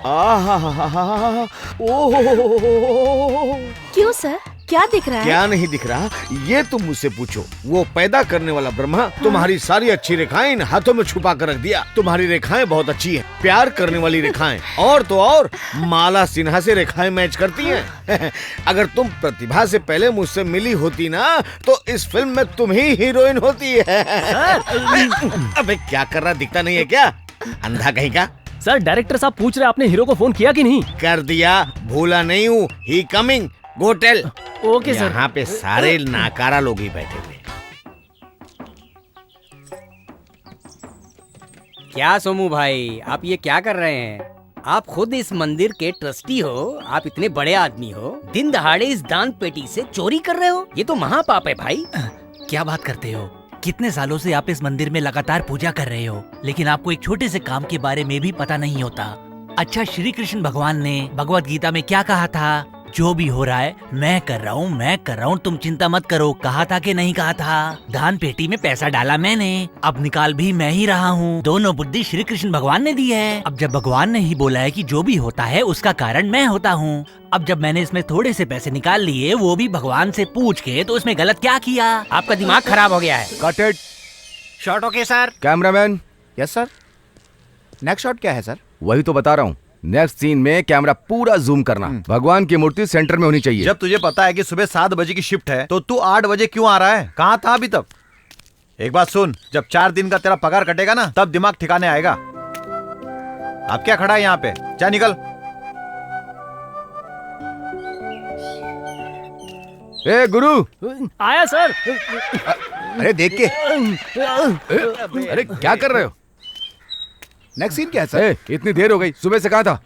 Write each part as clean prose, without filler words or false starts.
ओह, क्यों सर, क्या दिख रहा है? क्या नहीं दिख रहा, ये तुम मुझसे पूछो। वो पैदा करने वाला ब्रह्मा तुम्हारी सारी अच्छी रेखाएं इन हाथों में छुपा कर रख दिया। तुम्हारी रेखाएं बहुत अच्छी हैं, प्यार करने वाली रेखाएं, और तो और माला सिन्हा से रेखाएं मैच करती हैं। अगर तुम प्रतिभा से पहले मुझसे मिली होती ना, तो इस फिल्म में तुम ही हीरोइन होती है। अबे क्या कर रहा, दिखता नहीं है क्या, अंधा कहीं का? सर, डायरेक्टर साहब पूछ रहे आपने हीरो को फोन किया कि नहीं? कर दिया, भूला नहीं हूँ। He coming, go tell. Okay sir. यहाँ पे सारे नाकारा लोग ही बैठे हुए। क्या सोमू भाई, आप ये क्या कर रहे हैं? आप खुद इस मंदिर के ट्रस्टी हो, आप इतने बड़े आदमी हो, दिन दहाड़े इस दान पेटी से चोरी कर रहे हो? ये तो महापाप है भाई। क्या बात करते हो? कितने सालों से आप इस मंदिर में लगातार पूजा कर रहे हो, लेकिन आपको एक छोटे से काम के बारे में भी पता नहीं होता। अच्छा, श्री कृष्ण भगवान ने भगवत गीता में क्या कहा था? जो भी हो रहा है मैं कर रहा हूँ, मैं कर रहा हूँ, तुम चिंता मत करो। कहा था कि नहीं कहा था? दान पेटी में पैसा डाला मैंने, अब निकाल भी मैं ही रहा हूँ। दोनों बुद्धि श्री कृष्ण भगवान ने दी है। अब जब भगवान ने ही बोला है कि जो भी होता है उसका कारण मैं होता हूँ, अब जब मैंने इसमें थोड़े से पैसे निकाल लिए, वो भी भगवान से पूछ के, तो उसमें गलत क्या किया? आपका दिमाग खराब हो गया है। Cut it. Shot okay sir. Cameraman. Yes sir. Next shot क्या है सर? वही तो बता रहा हूँ। नेक्स्ट सीन में कैमरा पूरा जूम करना, भगवान की मूर्ति सेंटर में होनी चाहिए। जब तुझे पता है कि सुबह 7 बजे की शिफ्ट है, तो तू 8 बजे क्यों आ रहा है? कहाँ था अभी तक? एक बात सुन, जब 4 दिन का तेरा पगार कटेगा ना, तब दिमाग ठिकाने आएगा। अब क्या खड़ा है यहाँ पे? जा निकल। ए गुरु। आया सर। अरे देख के। अरे क्या कर रहे हो? नेक्स्ट सीन क्या है सर? इतनी देर हो गई, सुबह से कहाँ था?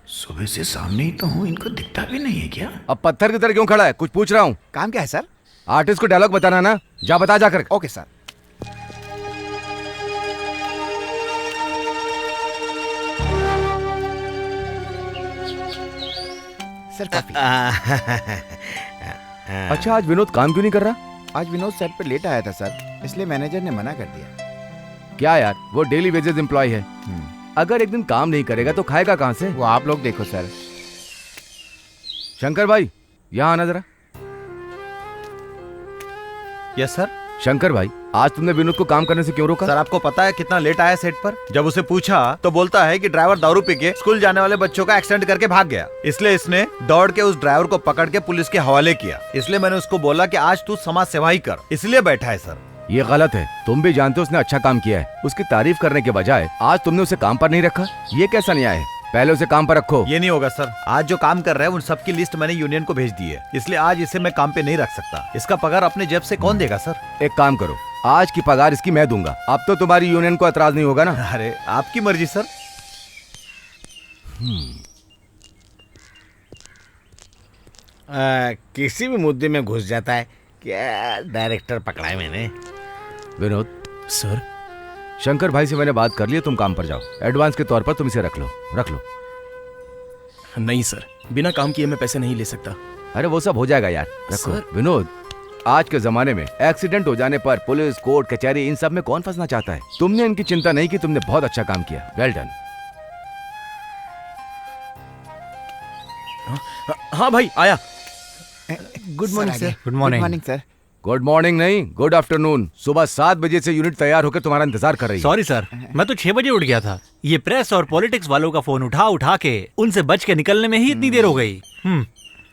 सुबह से सामने ही तो हूँ, इनको दिखता भी नहीं है क्या? अब पत्थर की तरह क्यों खड़ा है? कुछ पूछ रहा हूँ। काम क्या है सर? आर्टिस्ट को डायलॉग बताना ना, जा बता जाकर। Okay sir. सर काफी। अच्छा, आज विनोद काम क्यों नहीं कर रहा? आज विनोद सेट पे लेट आया था सर, इसलिए मैनेजर ने मना कर दिया। क्या यार, वो डेली वेजेस एम्प्लॉय है, अगर एक दिन काम नहीं करेगा तो खाएगा कहाँ से? वो आप लोग देखो सर। शंकर भाई, यहाँ आना जरा। Yes sir. शंकर भाई, आज तुमने विनोद को काम करने से क्यों रोका? सर आपको पता है कितना लेट आया सेट पर? जब उसे पूछा तो बोलता है कि ड्राइवर दारू पी के स्कूल जाने वाले बच्चों का एक्सीडेंट करके भाग गया, इसलिए इसने दौड़ के उस ड्राइवर को पकड़ के पुलिस के हवाले किया। इसलिए मैंने उसको बोला कि आज तू समाज सेवा ही कर, इसलिए बैठा है सर। ये गलत है, तुम भी जानते हो उसने अच्छा काम किया है। उसकी तारीफ करने के बजाय आज तुमने उसे काम पर नहीं रखा, ये कैसा न्याय है? पहले उसे काम पर रखो। ये नहीं होगा सर, आज जो काम कर रहे हैं उन सबकी लिस्ट मैंने यूनियन को भेज दी है, इसलिए आज इसे मैं काम पे नहीं रख सकता। इसका पगार अपने जेब से कौन देगा सर? एक काम करो, आज की पगार इसकी मैं दूंगा। अब तो तुम्हारी यूनियन को एतराज नहीं होगा ना? अरे आपकी मर्जी सर। किसी भी मुद्दे में घुस जाता है क्या? डायरेक्टर पकड़ा है मैंने। विनोद सर, शंकर भाई से मैंने बात कर ली, तुम काम पर जाओ। एडवांस के तौर पर तुम इसे रख लो। नहीं सर, बिना काम किए मैं पैसे नहीं ले सकता। अरे वो सब हो जाएगा यार, रखो। विनोद, आज के जमाने में एक्सीडेंट हो जाने पर पुलिस, कोर्ट, कचहरी, इन सब में कौन फंसना चाहता है? तुमने इनकी चिंता नहीं की, तुमने बहुत अच्छा काम किया। Well done. हाँ भाई, आया। Good morning sir. Good morning sir. Good morning नहीं, गुड आफ्टरनून। सुबह 7 बजे से यूनिट तैयार होकर तुम्हारा इंतजार कर रही है। सॉरी सर, मैं तो 6 बजे उठ गया था। ये प्रेस और पॉलिटिक्स वालों का फोन उठा के उनसे बच के निकलने में ही इतनी देर हो गई।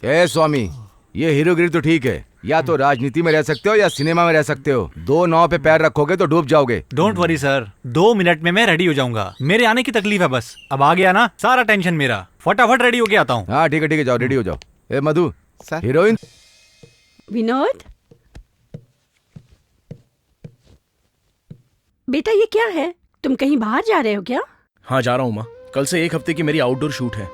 ए स्वामी, ये हीरोगिरी तो ठीक है, या तो राजनीति में रह सकते हो या सिनेमा में रह सकते हो। 2 नाव पे पैर रखोगे तो डूब जाओगे। डोंट वरी सर, 2 मिनट में मैं रेडी हो जाऊंगा। मेरे आने की तकलीफ है बस। अब आ गया ना सारा टेंशन मेरा। फटाफट रेडी होके आता हूँ। हाँ ठीक है, जाओ रेडी हो जाओ। ए मधु, सर। हीरोइन। विनोद बेटा, ये क्या है? तुम कहीं बाहर जा रहे हो क्या? हाँ जा रहा हूँ माँ, कल से 1 हफ्ते की मेरी आउटडोर शूट है।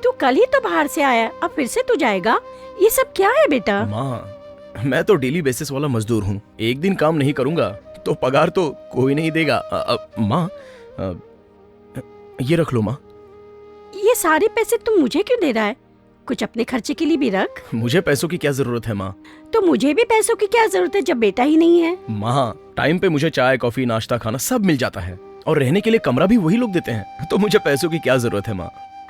तू कल ही तो बाहर से आया, अब फिर से तू जाएगा? ये सब क्या है बेटा? माँ, मैं तो डेली बेसिस वाला मजदूर हूँ, एक दिन काम नहीं करूँगा तो पगार तो कोई नहीं देगा। माँ, ये रख लो माँ। ये सारे पैसे तुम मुझे क्यों दे रहा है? कुछ अपने खर्चे के लिए भी रख। मुझे पैसों की क्या जरूरत है माँ? तो मुझे भी पैसों की क्या जरूरत है जब बेटा ही नहीं है? माँ, टाइम पे मुझे चाय, कॉफी, नाश्ता, खाना सब मिल जाता है, और रहने के लिए कमरा भी वही लोग देते हैं, तो मुझे पैसों की क्या जरूरत है माँ?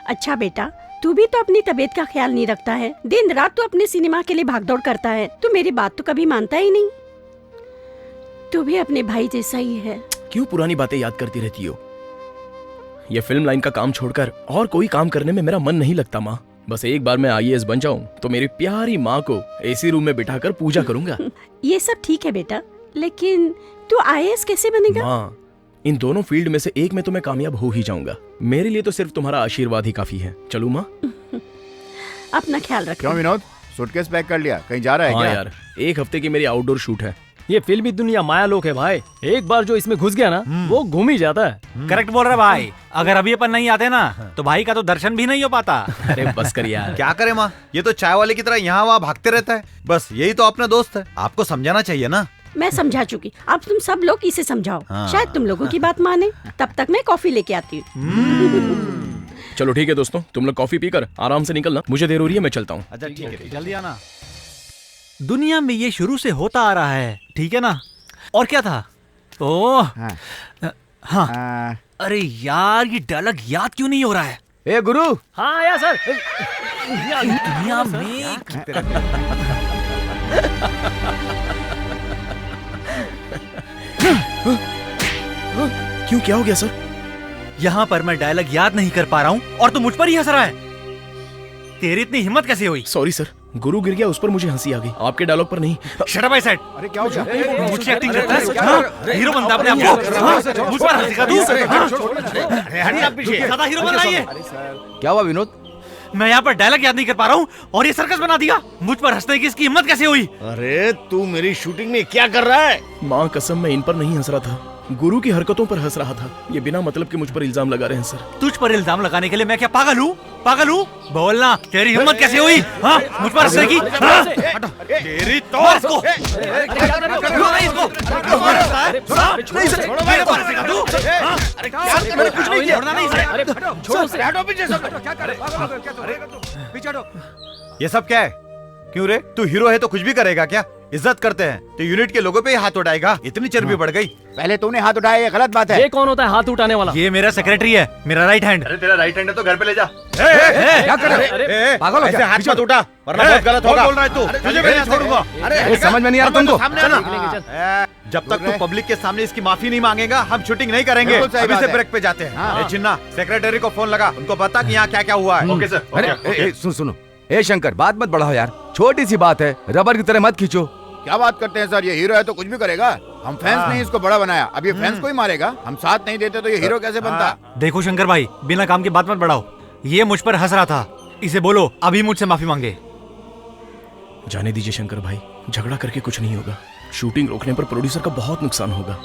अच्छा बेटा, तू भी तो अपनी तबीयत का ख्याल नहीं रखता है। दिन रात तू अपने सिनेमा के लिए भागदौड़ करता है। तू मेरी बात तो कभी मानता ही नहीं। तू भी अपने भाई जैसा ही है। क्यों पुरानी बातें याद करती रहती हो? ये फिल्म लाइन का काम छोड़कर और कोई काम करने में मेरा मन नहीं लगता माँ। बस एक बार मैं IAS बन जाऊं तो मेरी प्यारी माँ को AC रूम में बिठाकर पूजा करूंगा। ये सब ठीक है बेटा, लेकिन तू IAS कैसे बनेगा? माँ, इन दोनों फील्ड में से एक में तो मैं कामयाब हो ही जाऊंगा। मेरे लिए तो सिर्फ तुम्हारा आशीर्वाद ही काफी है। चलूं माँ? अपना ख्याल रख। क्यों विनोद, सूटकेस पैक कर लिया? कहीं जा रहा है हाँ क्या? यार, एक हफ्ते की मेरी आउटडोर शूट है। ये फिल्मी दुनिया माया लोक है भाई। एक बार जो इसमें घुस गया ना, वो घूम ही जाता है। करेक्ट बोल रहा भाई। अगर अभी अपन नहीं आते ना तो भाई का तो दर्शन भी नहीं हो पाता। अरे बस कर यार। क्या करे माँ, ये तो चाय वाले की तरह यहाँ वहाँ भागते रहता है। बस यही तो अपना दोस्त है, आपको समझाना चाहिए ना। मैं समझा चुकी, अब तुम सब लोग इसे समझाओ। हाँ। शायद तुम लोगों की बात माने। तब तक मैं कॉफी लेके आती हूँ। चलो ठीक है दोस्तों, तुम लोग कॉफी पीकर आराम से निकलना। मुझे देर हो रही है, मैं चलता हूँ। अच्छा ठीक है। जल्दी आना। दुनिया में ये शुरू से होता आ रहा है, ठीक है ना? और क्या था? ओह हाँ। अरे यार, ये डायलॉग याद क्यों नहीं हो रहा है? ए गुरु, हाँ आया सर। दुनिया में क्यों, क्या हो गया सर? यहाँ पर मैं डायलॉग याद नहीं कर पा रहा हूँ और तू मुझ पर ही हंस रहा है। तेरी इतनी हिम्मत कैसे हुई? सॉरी सर, गुरु गिर गया, उस पर मुझे हंसी आ गई, आपके डायलॉग पर नहीं। Shut up I said. अरे क्या हो गया? मुझसे एक्टिंग करता है? हाँ? हीरो बनता है अपने आप को? मुझ पर हंसी का तू? ज्यादा हीरो बन रहा है ये। क्या हुआ विनोद? मैं यहाँ पर डायलॉग याद नहीं कर पा रहा हूँ और ये सर्कस बना दिया। मुझ पर हंसने की इसकी हिम्मत कैसे हुई? अरे तू मेरी शूटिंग में क्या कर रहा है? माँ कसम, मैं इन पर नहीं हंस रहा था, गुरु की हरकतों पर हंस रहा था। ये बिना मतलब के मुझ पर इल्जाम लगा रहे हैं सर। तुझ पर इल्जाम लगाने के लिए मैं क्या पागल हूँ? पागल हूँ? बोलना, तेरी हिम्मत कैसे हुई? हाँ, मुझ पर हंसने की? हाँ? तेरी तो इसको कुछ नहीं किया। ये सब क्या है? क्यों रे, तू हीरो है तो कुछ भी करेगा क्या? इज्जत करते हैं तो यूनिट के लोगों पे ही हाथ उठाएगा? इतनी चर्बी बढ़ गई। पहले तूने हाथ उठाया, ये गलत बात है। ये कौन होता है हाथ उठाने वाला? ये मेरा सेक्रेटरी है, मेरा राइट हैंड। अरे तेरा राइट हैंड है तो घर पे ले जा। क्या कर रहे हो? पागल हो ऐसे क्या? हाथ मत उठा, वरना बहुत गलत होगा। बोल रहा है तू? तुझे मैं नहीं छोड़ूंगा। ए, समझ में नहीं आ रहा तुमको? सामने आना। जब तक तू पब्लिक के सामने इसकी माफी नहीं मांगेगा, हम शूटिंग नहीं करेंगे। बिल्कुल सही अभी बात से है। ब्रेक पे जाते हैं। हाँ। ए चिन्ना, सेक्रेटरी को फोन लगा, उनको बता कि यहाँ क्या क्या हुआ है। Okay sir. अरे ए, सुनो, ए शंकर, बात मत बढ़ाओ यार, छोटी सी बात है, रबर की तरह मत खींचो। क्या बात करते हैं सर, ये हीरो है तो कुछ भी करेगा। हम फैंस ने इसको बड़ा बनाया, अब ये फैंस को ही मारेगा। हम साथ नहीं देते तो ये हीरो कैसे बनता? देखो शंकर भाई, बिना काम की बात मत बढ़ाओ। ये मुझ पर हंस रहा था, इसे बोलो अभी मुझसे माफी मांगे। जाने दीजिए शंकर भाई, झगड़ा करके कुछ नहीं होगा। शूटिंग रोकने पर प्रोड्यूसर का बहुत नुकसान होगा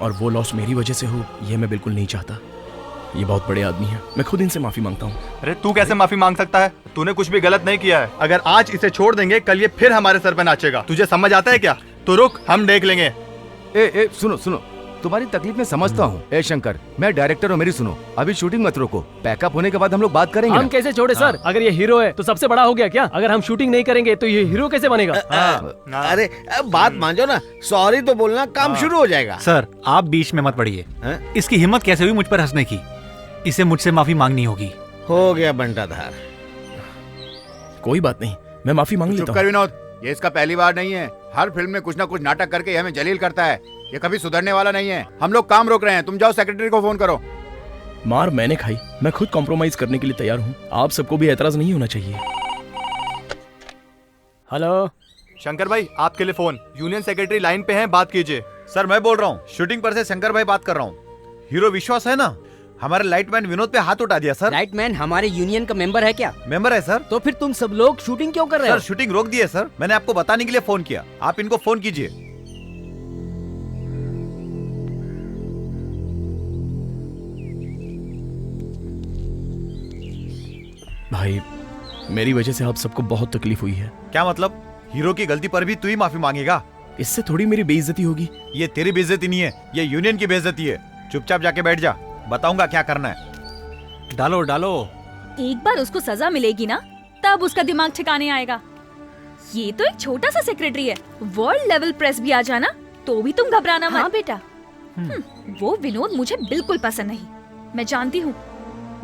और वो लॉस मेरी वजह से हो, ये मैं बिल्कुल नहीं चाहता। ये बहुत बड़े आदमी हैं, मैं खुद इनसे माफी मांगता हूँ। अरे तू कैसे माफी मांग सकता है? तूने कुछ भी गलत नहीं किया है। अगर आज इसे छोड़ देंगे, कल ये फिर हमारे सर पे नाचेगा। तुझे समझ आता है क्या? तो रुक, हम देख लेंगे। ए, सुनो सुनो, तुम्हारी तकलीफ मैं समझता हूँ। ए शंकर, मैं डायरेक्टर हूँ, मेरी सुनो। अभी शूटिंग मत रोको, पैकअप होने के बाद हम लोग बात करेंगे हम ना। कैसे छोड़े सर? अगर ये हीरो है तो सबसे बड़ा हो गया क्या? अगर हम शूटिंग नहीं करेंगे तो ये हीरो कैसे बनेगा? अरे बात मान जाओ ना, सॉरी तो बोलना, काम शुरू हो जाएगा। सर आप बीच में मत पड़िए। इसकी हिम्मत कैसे हुई मुझ पर हंसने की? इसे मुझसे माफी मांगनी होगी। हो गया बंटाधार। कोई बात नहीं, मैं माफी मांग चुप लेता कर हूँ। विनोद, ये इसका पहली बार नहीं है। हर फिल्म में कुछ ना कुछ नाटक करके ये हमें जलील करता है। ये कभी सुधरने वाला नहीं है। हम लोग काम रोक रहे हैं, तुम जाओ सेक्रेटरी को फोन करो। मार मैंने खाई, मैं खुद कॉम्प्रोमाइज करने के लिए तैयार हूँ। आप सबको भी एतराज नहीं होना चाहिए। हेलो शंकर भाई, आपके लिए फोन। यूनियन सेक्रेटरी लाइन पे हैं, बात कीजिए। सर मैं बोल रहा हूँ, शूटिंग पर से शंकर भाई बात कर रहा हूँ। हीरो विश्वास है ना, हमारे लाइटमैन विनोद पे हाथ उठा दिया सर। लाइटमैन हमारे यूनियन का मेंबर है क्या? मेंबर है सर। तो फिर तुम सब लोग शूटिंग क्यों कर रहे हो? सर शूटिंग रोक दी है सर, मैंने आपको बताने के लिए फोन किया। आप इनको फोन कीजिए। भाई, मेरी वजह से आप सबको बहुत तकलीफ हुई है। क्या मतलब? हीरो की गलती पर भी तू ही माफी मांगेगा? इससे थोड़ी मेरी बेइज्जती होगी। ये तेरी बेइज्जती नहीं है, ये यूनियन की बेइज्जती है। चुपचाप जाके बैठ जा, बताऊंगा क्या करना है। डालो डालो। एक बार उसको सजा मिलेगी ना, तब उसका दिमाग ठिकाने आएगा। ये तो एक छोटा सा सेक्रेटरी है, वर्ल्ड लेवल प्रेस भी आ जाना तो भी तुम घबराना मत। हाँ बेटा। वो विनोद मुझे बिल्कुल पसंद नहीं। मैं जानती हूँ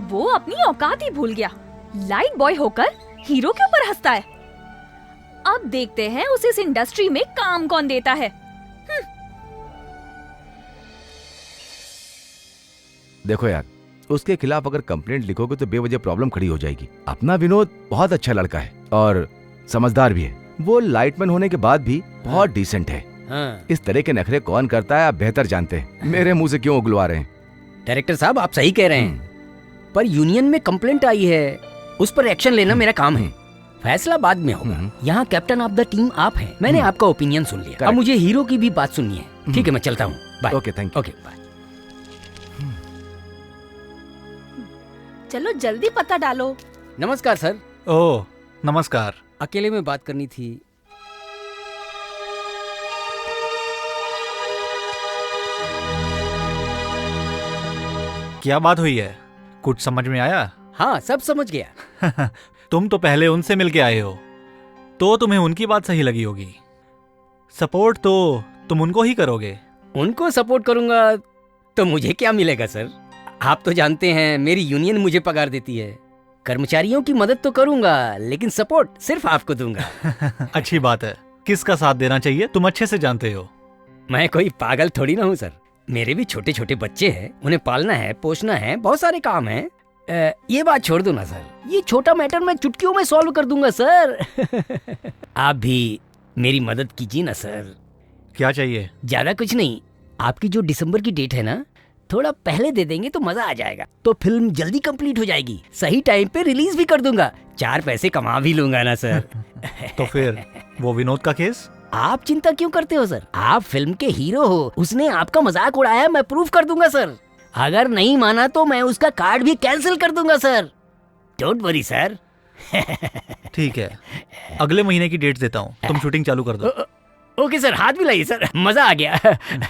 वो अपनी औकात ही भूल गया। लाइट बॉय होकर हीरो के ऊपर हंसता है। अब देखते हैं उसे इस इंडस्ट्री में काम कौन देता है। देखो यार, उसके खिलाफ अगर कंप्लेंट लिखोगे तो बेवजह प्रॉब्लम खड़ी हो जाएगी। अपना विनोद बहुत अच्छा लड़का है और समझदार भी है। वो लाइटमैन होने के बाद भी बहुत डिसेंट है। इस तरह के नखरे कौन करता है आप बेहतर जानते हैं। मेरे मुंह से क्यों उगलवा रहे हैं? डायरेक्टर साहब आप सही कह रहे हैं, पर यूनियन में कंप्लेंट आई है, उस पर एक्शन लेना मेरा काम है। फैसला बाद में होगा। यहाँ कैप्टन ऑफ द टीम आप हैं। मैंने आपका ओपिनियन सुन लिया। अब मुझे हीरो की भी बात सुननी है। ठीक है, मैं चलता हूँ। Bye. Okay, thank you. Okay, bye. चलो जल्दी पता डालो। नमस्कार सर। ओह नमस्कार। अकेले में बात करनी थी। क्या बात हुई है? कुछ समझ में आया? हाँ, सब समझ गया। तुम तो पहले उनसे मिलके आए हो, तो तुम्हें उनकी बात सही लगी होगी। सपोर्ट तो तुम उनको ही करोगे। उनको सपोर्ट करूंगा तो मुझे क्या मिलेगा सर? आप तो जानते हैं मेरी यूनियन मुझे पगार देती है। कर्मचारियों की मदद तो करूंगा, लेकिन सपोर्ट सिर्फ आपको दूंगा। अच्छी बात है। किसका साथ देना चाहिए तुम अच्छे से जानते हो। मैं कोई पागल थोड़ी ना हूँ सर। मेरे भी छोटे छोटे बच्चे हैं, उन्हें पालना है, पोषना है, बहुत सारे काम हैं। ये बात छोड़ दो ना सर, ये छोटा मैटर मैं चुटकियों में सॉल्व कर दूंगा सर। आप भी मेरी मदद कीजिए ना सर। क्या चाहिए? ज्यादा कुछ नहीं, आपकी जो दिसंबर की डेट है ना, थोड़ा पहले दे देंगे तो मजा आ जाएगा। तो फिल्म जल्दी कंप्लीट हो जाएगी, सही टाइम पे रिलीज भी कर दूंगा, 4 पैसे कमा भी लूंगा ना सर। तो फिर वो विनोद का केस? आप चिंता क्यों करते हो सर? आप फिल्म के हीरो हो, उसने आपका मजाक उड़ाया, मैं प्रूफ कर दूंगा सर। अगर नहीं माना तो मैं उसका कार्ड भी कैंसिल कर दूंगा सर। Don't worry sir. ठीक है, अगले महीने की डेट देता हूँ, तुम शूटिंग चालू कर दो। ओके सर, हाथ मिलाइए सर, मजा आ गया।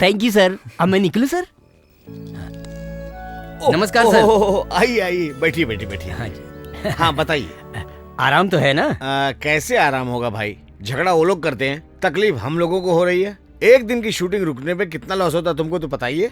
Thank you sir. अब मैं निकलूं सर? नमस्कार सर। आइए आइए, बैठिए बैठिए बैठिए। हाँ जी। हाँ बताइए। आराम तो है ना? कैसे आराम होगा भाई, झगड़ा वो लोग करते हैं, तकलीफ हम लोगों को हो रही है। एक दिन की शूटिंग रुकने पे कितना लॉस होता है तुमको तो पता ही है।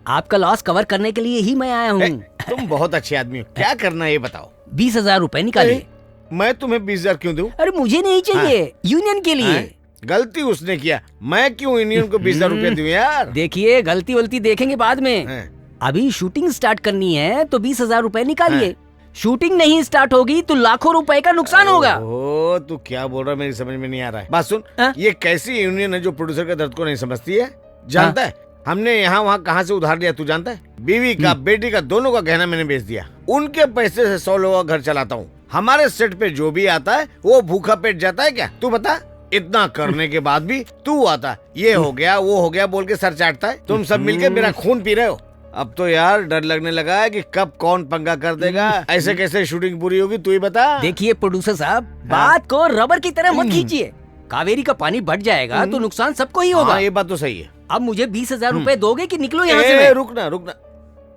आपका लॉस कवर करने के लिए ही मैं आया हूँ। तुम बहुत अच्छे आदमी हो, क्या करना है ये बताओ। 20,000 रुपए निकालिए। मैं तुम्हें 20,000 क्यों दूं? अरे मुझे नहीं चाहिए, यूनियन के लिए। गलती उसने किया, मैं क्यों यूनियन को 20,000 रुपए दूं यार? देखिए, गलती वलती देखेंगे बाद में। अभी शूटिंग स्टार्ट करनी है तो 20,000 रुपए निकालिए। शूटिंग नहीं स्टार्ट होगी तो लाखों रुपए का नुकसान होगा। ओ, तू क्या बोल रहा है, मेरी समझ में नहीं आ रहा है। बात सुन, ये कैसी यूनियन है जो प्रोड्यूसर के दर्द को नहीं समझती है? जानता है हमने यहाँ वहाँ कहाँ से उधार लिया, तू जानता है? बीवी का, बेटी का, दोनों का गहना मैंने बेच दिया। उनके पैसे से 100 लोगों का घर चलाता हूँ। हमारे सेट पे जो भी आता है वो भूखा पेट जाता है क्या? तू बता। इतना करने के बाद भी तू आता, ये हो गया वो हो गया बोल के सर चाटता है। तुम सब मिलकर मेरा खून पी रहे हो। अब तो यार डर लगने लगा है कि कब कौन पंगा कर देगा। ऐसे कैसे शूटिंग पूरी होगी तू ही बता। देखिए प्रोड्यूसर साहब, बात को रबर की तरह मत खींचिए। कावेरी का पानी बढ़ जाएगा तो नुकसान सबको ही होगा। ये बात तो सही है। अब मुझे 20,000 रुपए दोगे कि निकलो यहाँ से? रुकना रुकना,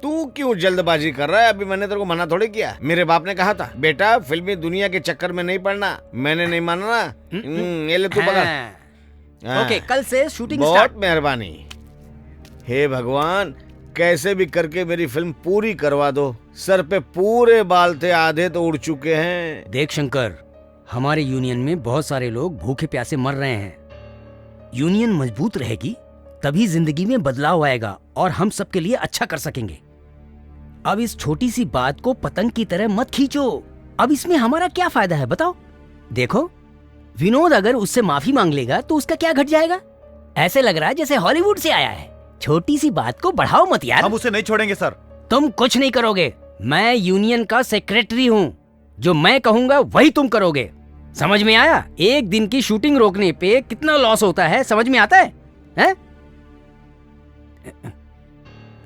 तू क्यों जल्दबाजी कर रहा है? अभी मैंने तेरे को मना थोड़ी किया। मेरे बाप ने कहा था बेटा फिल्मी दुनिया के चक्कर में नहीं पड़ना। मैंने नहीं माना ना। ये ले तू पकड़। ओके, कल से शूटिंग बहुत मेहरबानी। हे भगवान, कैसे भी करके मेरी फिल्म पूरी करवा दो। सर पे पूरे बाल थे, आधे तो उड़ चुके हैं। देख शंकर, हमारे यूनियन में बहुत सारे लोग भूखे प्यासे मर रहे हैं। यूनियन मजबूत रहेगी तभी जिंदगी में बदलाव आएगा और हम सबके लिए अच्छा कर सकेंगे। अब इस छोटी सी बात को पतंग की तरह मत खींचो। अब इसमें हमारा क्या फायदा है बताओ? देखो, विनोद अगर उससे माफी मांग लेगा तो उसका क्या घट जाएगा? ऐसे लग रहा है जैसे हॉलीवुड से आया है। छोटी सी बात को बढ़ाओ मत यार। हम उसे नहीं छोड़ेंगे सर। तुम कुछ नहीं करोगे, मैं यूनियन का सेक्रेटरी हूँ। जो मैं कहूँगा वही तुम करोगे। समझ में आया? एक दिन की शूटिंग रोकने पे कितना लॉस होता है, समझ में आता है? हैं?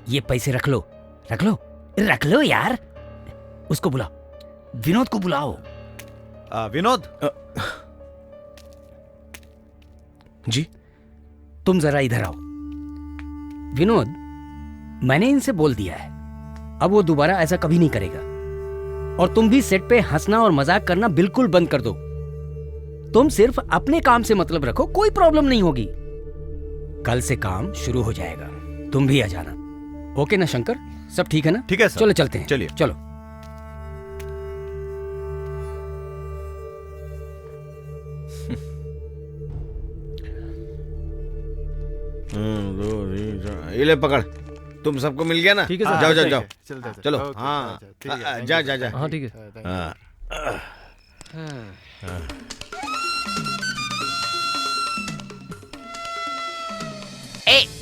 ये पैसे रख लो, रख लो, रख लो यार। उसको बुलाओ, विनोद को बुलाओ। विनोद जी, तुम जरा इधर आओ। विनोद, मैंने इनसे बोल दिया है, अब वो दोबारा ऐसा कभी नहीं करेगा। और तुम भी सेट पे हंसना और मजाक करना बिल्कुल बंद कर दो। तुम सिर्फ अपने काम से मतलब रखो, कोई प्रॉब्लम नहीं होगी। कल से काम शुरू हो जाएगा, तुम भी आ जाना। ओके ना शंकर? सब ठीक है ना? ठीक है सर। चलो चलते हैं। चलिए। चलो। ये ले पकड़, तुम सबको मिल गया ना? ठीक है सर। जाओ जाओ जाओ, चल चलो। हाँ जा जा जा। हाँ ठीक है। हाँ।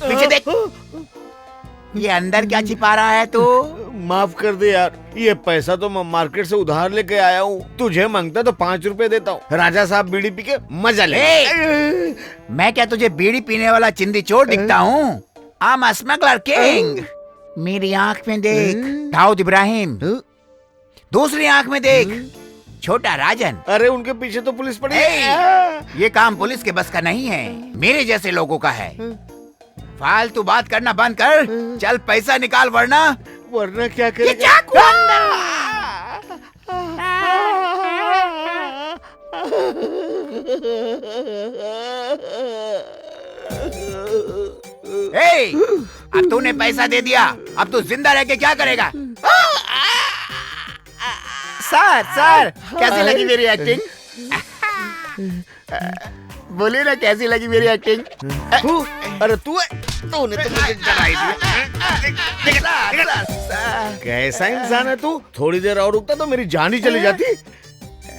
पीछे देख, ये अंदर क्या छिपा रहा है तू? माफ कर दे यार, ये पैसा तो मैं मार्केट से उधार लेके आया हूँ। तुझे मांगता तो 5 रुपए देता हूँ। राजा साहब बीड़ी पी के मजा ले। मैं क्या तुझे बीड़ी पीने वाला चिंदी चोर दिखता हूँ? I'm a smuggler king। मेरी आंख में देख, दाऊद इब्राहिम। दूसरी आंख में देख, छोटा राजन। अरे उनके पीछे तो पुलिस पड़ी है। ये काम पुलिस के बस का नहीं है, मेरे जैसे लोगों का है। फालतू बात करना बंद कर, चल पैसा निकाल, वरना क्या ये करेगा? चाकू अब तूने पैसा दे दिया, अब तू जिंदा रह के क्या करेगा? सर कैसी लगी मेरी एक्टिंग? बोलिए ना, कैसी लगी मेरी एक्टिंग? अरे तूने तो मुझे डरा ही दिया। कैसा इंसान है तू? थोड़ी देर और रुकता तो मेरी जान ही चली जाती।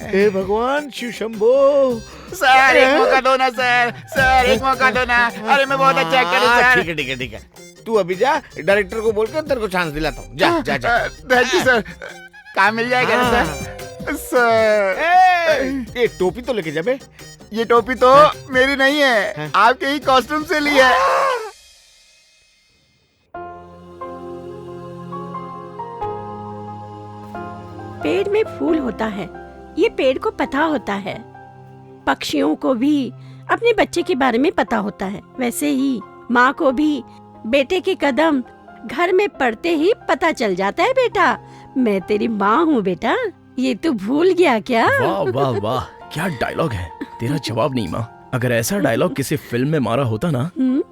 हे भगवान शिव शंभो। सर एक मौका दो ना सर एक मौका दो ना। अरे मैं बहुत अच्छा एक्टर हूँ सर। ठीक है। तू अभी जा, डायरेक्टर को बोल के तेरे को चांस दिलाता हूँ। जा जा जा। Thank you sir. काम मिल जाएगा ना सर? सर ये टोपी तो लेके जा बे। ये टोपी तो मेरी नहीं है, आपके ही कॉस्ट्यूम से ली है। पेड़ में फूल होता है, ये पेड़ को पता होता है। पक्षियों को भी अपने बच्चे के बारे में पता होता है, वैसे ही माँ को भी बेटे के कदम घर में पड़ते ही पता चल जाता है। बेटा, मैं तेरी माँ हूँ बेटा, ये तू भूल गया क्या? वाह वाह वाह, क्या डायलॉग है। तेरा जवाब नहीं माँ। अगर ऐसा डायलॉग किसी फिल्म में मारा होता ना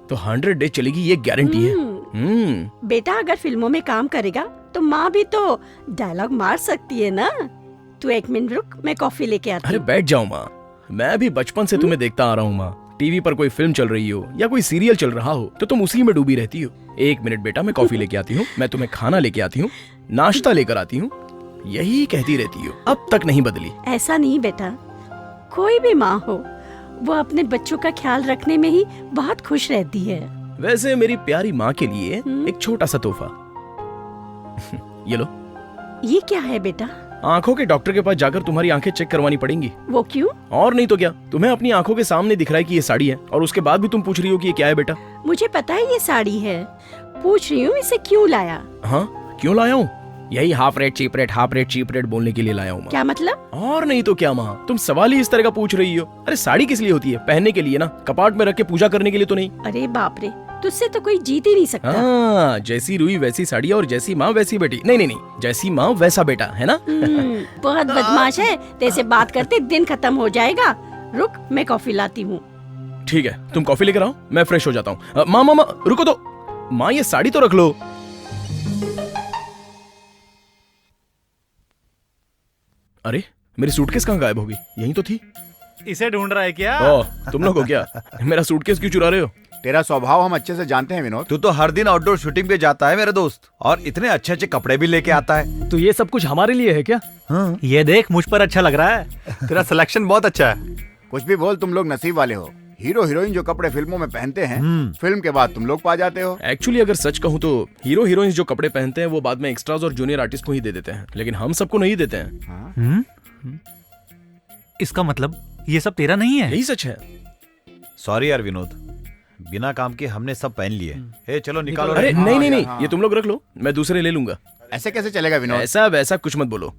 तो 100 डे चलेगी, ये गारंटी है। बेटा, अगर फिल्मों में काम करेगा तो माँ भी तो डायलॉग मार सकती है ना। तू 1 मिनट रुक, मैं कॉफी लेके आती अरे हूँ। बैठ जाओ माँ, मैं भी बचपन से तुम्हें देखता आ रहा हूँ माँ। टीवी पर कोई फिल्म चल रही हो या कोई सीरियल चल रहा हो तो तुम उसी में डूबी रहती हो। 1 मिनट बेटा, मैं कॉफी लेके आती हूँ, मैं तुम्हें खाना लेके आती हूँ, नाश्ता लेकर आती हूँ, यही कहती रहती हो, अब तक नहीं बदली। ऐसा नहीं बेटा, कोई भी माँ हो वो अपने बच्चों का ख्याल रखने में ही बहुत खुश रहती है। वैसे मेरी प्यारी माँ के लिए एक छोटा सा तोहफा। ये लो। ये क्या है बेटा? आंखों के डॉक्टर के पास जाकर तुम्हारी आंखें चेक करवानी पड़ेंगी। वो क्यों? और नहीं तो क्या, तुम्हें अपनी आंखों के सामने दिख रहा है कि ये साड़ी है और उसके बाद भी तुम पूछ रही हो कि ये क्या है बेटा। मुझे पता है ये साड़ी है, पूछ रही हूँ इसे क्यों लाया। हाँ, क्यों लाया हूँ? यही हाफ रेट चीप रेट बोलने के लिए लाया हूँ। क्या मतलब? और नहीं तो क्या माँ, तुम सवाल ही इस तरह का पूछ रही हो। अरे साड़ी किस लिए होती है? पहनने के लिए ना, कपाट में रख के पूजा करने के लिए तो नहीं। अरे बाप रे, तुझसे तो कोई जीत ही नहीं सकता। हाँ, जैसी रुई वैसी साड़ी और जैसी माँ वैसी बेटी। नहीं, जैसी माँ वैसा बेटा, है ना? बहुत बदमाश है, तेरे बात करते दिन खत्म हो जाएगा। रुक, मैं कॉफी लाती हूँ। ठीक है, तुम कॉफी लेकर आओ, मैं फ्रेश हो जाता हूँ। माँ रुको तो, माँ ये साड़ी तो रख लो। अरे मेरी सूटकेस कहाँ गायब हो गई? यहीं तो थी। इसे ढूंढ रहा है क्या? ओह, तुम लोग हो क्या? मेरा सूटकेस क्यों चुरा रहे हो? तेरा स्वभाव हम अच्छे से जानते हैं विनोद। तू तो हर दिन आउटडोर शूटिंग पे जाता है मेरे दोस्त, और इतने अच्छे अच्छे कपड़े भी लेके आता है। तो ये सब कुछ हमारे लिए है क्या? हाँ। ये देख, मुझ पर अच्छा लग रहा है। तेरा सिलेक्शन बहुत अच्छा है। कुछ भी बोल, तुम लोग नसीब वाले हो। हीरो हीरोइन जो कपड़े फिल्मों में पहनते हैं, फिल्म के बाद तुम लोग पा जाते हो। एक्चुअली अगर सच कहूँ तो हीरो हीरोइन जो कपड़े पहनते हैं वो बाद में एक्स्ट्राज और जूनियर आर्टिस्ट को ही दे देते हैं, लेकिन हम सबको नहीं देते हैं। इसका मतलब ये सब तेरा नहीं है? यही सच है। सॉरी यार विनोद, बिना काम के हमने सब पहन लिए। ए चलो निकालो। अरे नहीं, ये तुम लोग रख लो, मैं दूसरे ले लूंगा। ऐसे कैसे चलेगा विनोद? ऐसा वैसा कुछ मत बोलो,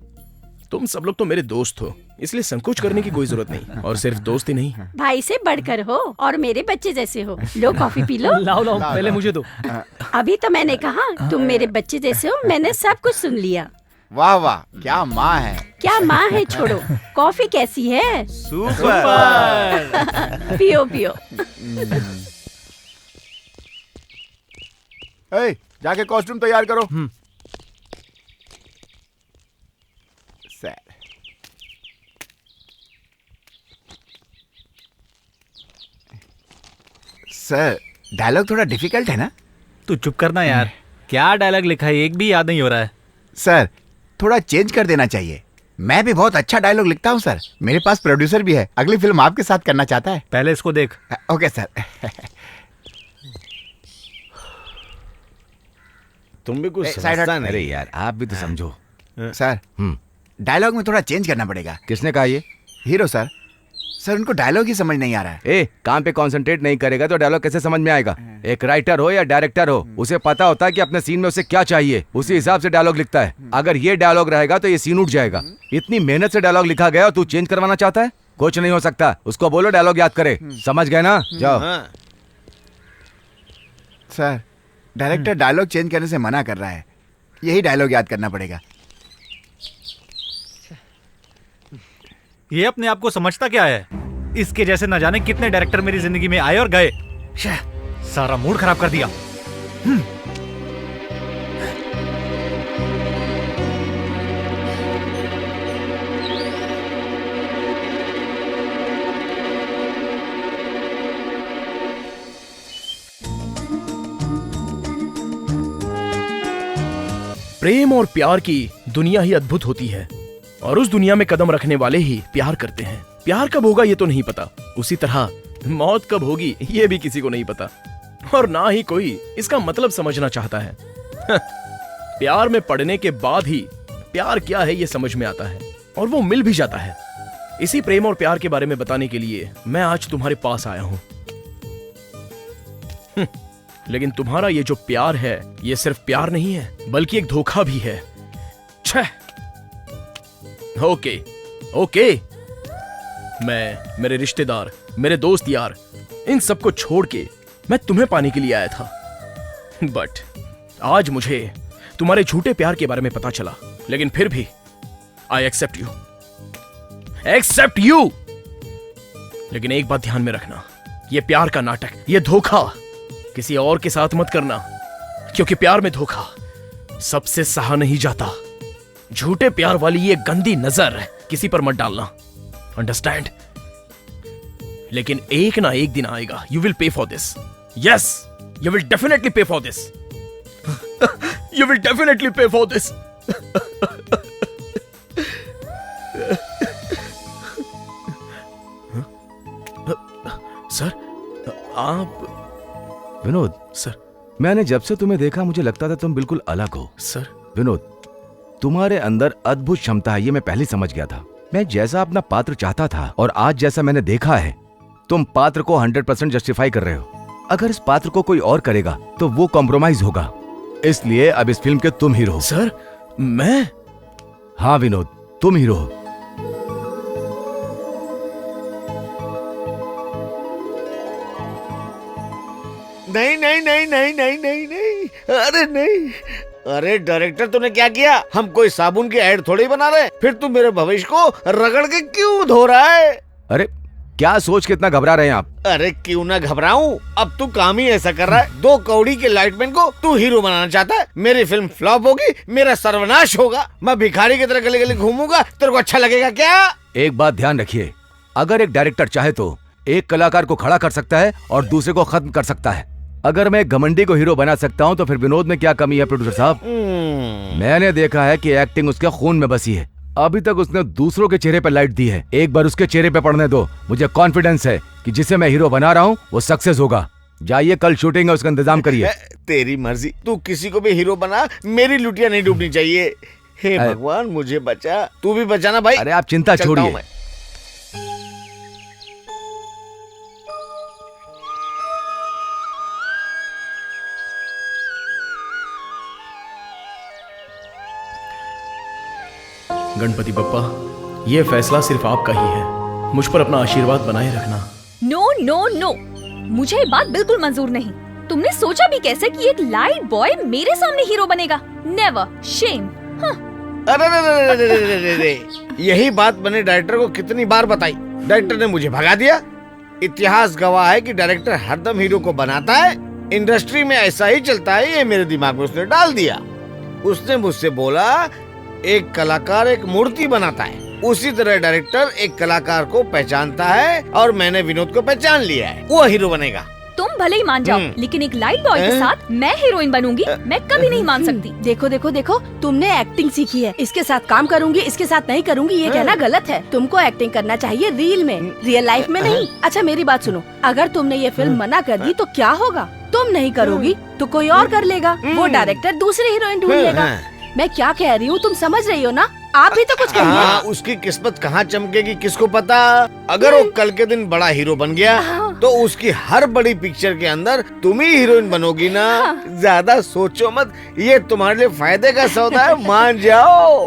तुम सब लोग तो मेरे दोस्त हो, इसलिए संकोच करने की कोई जरूरत नहीं। और सिर्फ दोस्त ही नहीं, भाई से बढ़कर हो और मेरे बच्चे जैसे हो। लो कॉफी पी लो। लाओ पहले मुझे दो। अभी तो मैंने कहा तुम मेरे बच्चे जैसे हो, मैंने सब कुछ सुन लिया। वाह वाह, क्या माँ है। क्या माँ है, छोड़ो। कॉफी कैसी है? सुपर। पियो पियो। ए, जाके कॉस्ट्यूम तैयार करो। सर, सर डायलॉग थोड़ा डिफिकल्ट है ना? तू चुप करना यार। क्या डायलॉग लिखा है, एक भी याद नहीं हो रहा है। सर थोड़ा चेंज कर देना चाहिए। मैं भी बहुत अच्छा डायलॉग लिखता हूँ सर। मेरे पास प्रोड्यूसर भी है, अगली फिल्म आपके साथ करना चाहता है। पहले इसको देख। Okay sir. तुम भी कुछ साइड समझता हट। नहीं। अरे यार आप भी तो समझो। सर डायलॉग में थोड़ा चेंज करना पड़ेगा। किसने कहा ये? Hero sir. सर उनको डायलॉग ही समझ नहीं आ रहा है। ए, काम पे कंसंट्रेट नहीं करेगा तो डायलॉग कैसे समझ में आएगा? एक राइटर हो या डायरेक्टर हो, उसे पता होता है कि अपने सीन में उसे क्या चाहिए, उसी हिसाब से डायलॉग लिखता है। अगर ये डायलॉग रहेगा तो ये सीन उठ जाएगा। इतनी मेहनत से डायलॉग लिखा गया और तू चेंज करवाना चाहता है? कुछ नहीं हो सकता। उसको बोलो डायलॉग याद करे। समझ गए ना? जाओ। सर डायरेक्टर डायलॉग चेंज करने से मना कर रहा है, यही डायलॉग याद करना पड़ेगा। ये अपने आप को समझता क्या है? इसके जैसे न जाने कितने डायरेक्टर मेरी जिंदगी में आए और गए। सारा मूड खराब कर दिया। प्रेम और प्यार की दुनिया ही अद्भुत होती है और उस दुनिया में कदम रखने वाले ही प्यार करते हैं। प्यार कब होगा ये तो नहीं पता, उसी तरह मौत कब होगी ये भी किसी को नहीं पता, और ना ही कोई इसका मतलब समझना चाहता है। प्यार में पड़ने के बाद ही प्यार क्या है ये समझ में आता है और वो मिल भी जाता है। इसी प्रेम और प्यार के बारे में बताने के लिए मैं आज तुम्हारे पास आया हूं। लेकिन तुम्हारा ये जो प्यार है ये सिर्फ प्यार नहीं है बल्कि एक धोखा भी है। छह। ओके ओके, मैं, मेरे रिश्तेदार, मेरे दोस्त यार, इन सबको छोड़ के मैं तुम्हें पाने के लिए आया था। बट आज मुझे तुम्हारे झूठे प्यार के बारे में पता चला, लेकिन फिर भी आई एक्सेप्ट यू। लेकिन एक बात ध्यान में रखना, ये प्यार का नाटक, ये धोखा किसी और के साथ मत करना, क्योंकि प्यार में धोखा सबसे सहा नहीं जाता। झूठे प्यार वाली ये गंदी नजर किसी पर मत डालना, अंडरस्टैंड? लेकिन एक ना एक दिन आएगा, you will pay for this. Yes, you will definitely पे for this. You will definitely पे फॉर दिस। सर आप? विनोद सर, मैंने जब से तुम्हें देखा मुझे लगता था तुम बिल्कुल अलग हो। सर विनोद, तुम्हारे अंदर अद्भुत क्षमता है, ये मैं पहले समझ गया था। मैं जैसा अपना पात्र चाहता था और आज जैसा मैंने देखा है, तुम पात्र को 100% जस्टिफाई कर रहे हो। अगर इस पात्र को कोई और करेगा तो वो कॉम्प्रोमाइज होगा, इसलिए अब इस फिल्म के तुम हीरो हो। सर मैं? हाँ विनोद, तुम हीरो हो। नहीं नहीं नहीं नहीं नहीं नहीं नहीं, अरे नहीं। अरे डायरेक्टर तूने क्या किया? हम कोई साबुन की ऐड थोड़ी बना रहे, फिर तू मेरे भविष्य को रगड़ के क्यों धो रहा है? अरे क्या सोच के इतना घबरा रहे हैं आप? अरे क्यों ना घबराऊं, अब तू काम ही ऐसा कर रहा है। 2 कौड़ी के लाइटमैन को तू हीरो बनाना चाहता है। मेरी फिल्म फ्लॉप होगी, मेरा सर्वनाश होगा, मैं भिखारी की तरह गली गली घूमूंगा, तेरे को अच्छा लगेगा क्या? एक बात ध्यान रखिए, अगर एक डायरेक्टर चाहे तो एक कलाकार को खड़ा कर सकता है और दूसरे को खत्म कर सकता है। अगर मैं घमंडी को हीरो बना सकता हूँ तो फिर विनोद में क्या कमी है प्रोड्यूसर साहब? मैंने देखा है कि एक्टिंग उसके खून में बसी है। अभी तक उसने दूसरों के चेहरे पर लाइट दी है, एक बार उसके चेहरे पे पड़ने दो। मुझे कॉन्फिडेंस है कि जिसे मैं हीरो बना रहा हूँ वो सक्सेस होगा। जाइए, कल शूटिंग है, उसका इंतजाम करिए। तेरी मर्जी, तू किसी को भी हीरो बना, मेरी लुटिया नहीं डूबनी चाहिए। हे भगवान मुझे बचा, तू भी बचाना भाई। अरे आप चिंता छोड़िए। गणपति बप्पा, ये फैसला सिर्फ आपका ही है, मुझ पर अपना आशीर्वाद बनाए रखना। नो नो नो, मुझे ये बात बिल्कुल मंजूर नहीं। तुमने सोचा भी कैसे कि एक लाइट बॉय मेरे सामने हीरो बनेगा? Never, shame. अरे यही बात मैंने डायरेक्टर को कितनी बार बताई, डायरेक्टर ने मुझे भगा दिया। इतिहास गवाह है कि डायरेक्टर हरदम हीरो को बनाता है, इंडस्ट्री में ऐसा ही चलता है, ये मेरे दिमाग में उसने डाल दिया। उसने मुझसे बोला एक कलाकार एक मूर्ति बनाता है, उसी तरह डायरेक्टर एक कलाकार को पहचानता है और मैंने विनोद को पहचान लिया है, वो हीरो बनेगा। तुम भले ही मान जाओ, लेकिन एक लाइट बॉय के साथ मैं हीरोइन बनूंगी, मैं कभी नहीं मान सकती। देखो देखो देखो, तुमने एक्टिंग सीखी है, इसके साथ काम करूंगी, इसके साथ नहीं करूंगी, ये कहना गलत है। तुमको एक्टिंग करना चाहिए रील में, रियल लाइफ में नहीं। अच्छा मेरी बात सुनो, अगर तुमने ये फिल्म मना कर दी तो क्या होगा? तुम नहीं करोगी तो कोई और कर लेगा, वो डायरेक्टर दूसरी हीरोइन ढूंढ लेगा। मैं क्या कह रही हूँ तुम समझ रही हो ना? आप भी तो कुछ कहिए। उसकी किस्मत कहाँ चमकेगी किसको पता। अगर वो कल के दिन बड़ा हीरो बन गया तो उसकी हर बड़ी पिक्चर के अंदर तुम ही हीरोइन बनोगी ना। ज्यादा सोचो मत, ये तुम्हारे लिए फायदे का सौदा है, मान जाओ।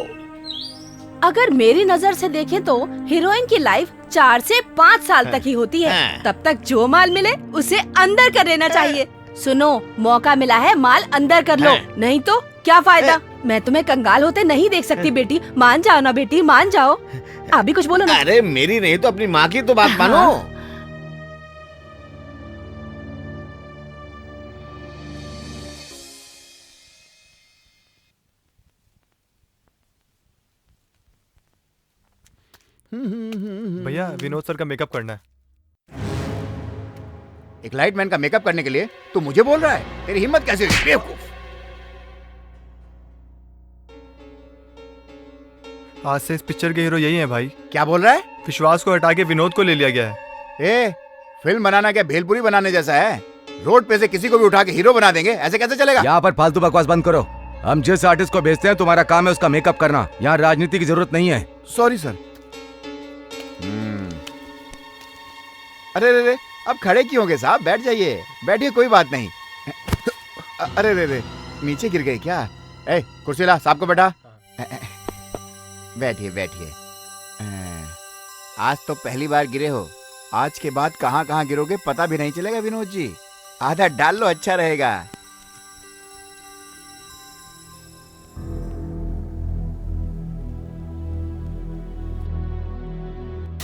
अगर मेरी नजर से देखें तो हीरोइन की लाइफ 4 से 5 साल तक ही होती है। तब तक जो माल मिले उसे अंदर कर लेना चाहिए। सुनो, मौका मिला है, माल अंदर कर लो, नहीं तो क्या फायदा। मैं तुम्हें कंगाल होते नहीं देख सकती बेटी, मान जाओ ना बेटी, मान जाओ। आप भी कुछ बोलो ना। अरे मेरी नहीं तो अपनी माँ की तो बात मानो। भैया विनोद सर का मेकअप करना है। एक लाइटमैन का मेकअप करने के लिए तू मुझे बोल रहा है? तेरी हिम्मत कैसे हुई? बेवकूफ। आज से इस पिक्चर के हीरो यही हैं भाई। क्या बोल रहा है? विश्वास को हटा के विनोद को ले लिया गया है। ए, फिल्म बनाना क्या भेलपुरी बनाने जैसा है? रोड पे से किसी को भी उठा के हीरो बना देंगे, ऐसे कैसे चलेगा? यहाँ पर फालतू बकवास बंद करो। हम जिस आर्टिस्ट को भेजते हैं तुम्हारा काम है उसका मेकअप करना। यहाँ राजनीति की जरूरत नहीं है। Sorry sir. अरे रे रे, अब खड़े क्यों होंगे साहब? बैठ जाइए, बैठिए, कोई बात नहीं। अरे रे रे, नीचे गिर गए क्या? ए, कुर्सी ला, साहब को बैठा। बैठिए बैठिए। आज तो पहली बार गिरे हो, आज के बाद कहाँ कहाँ गिरोगे पता भी नहीं चलेगा विनोद जी। आधा डाल लो, अच्छा रहेगा।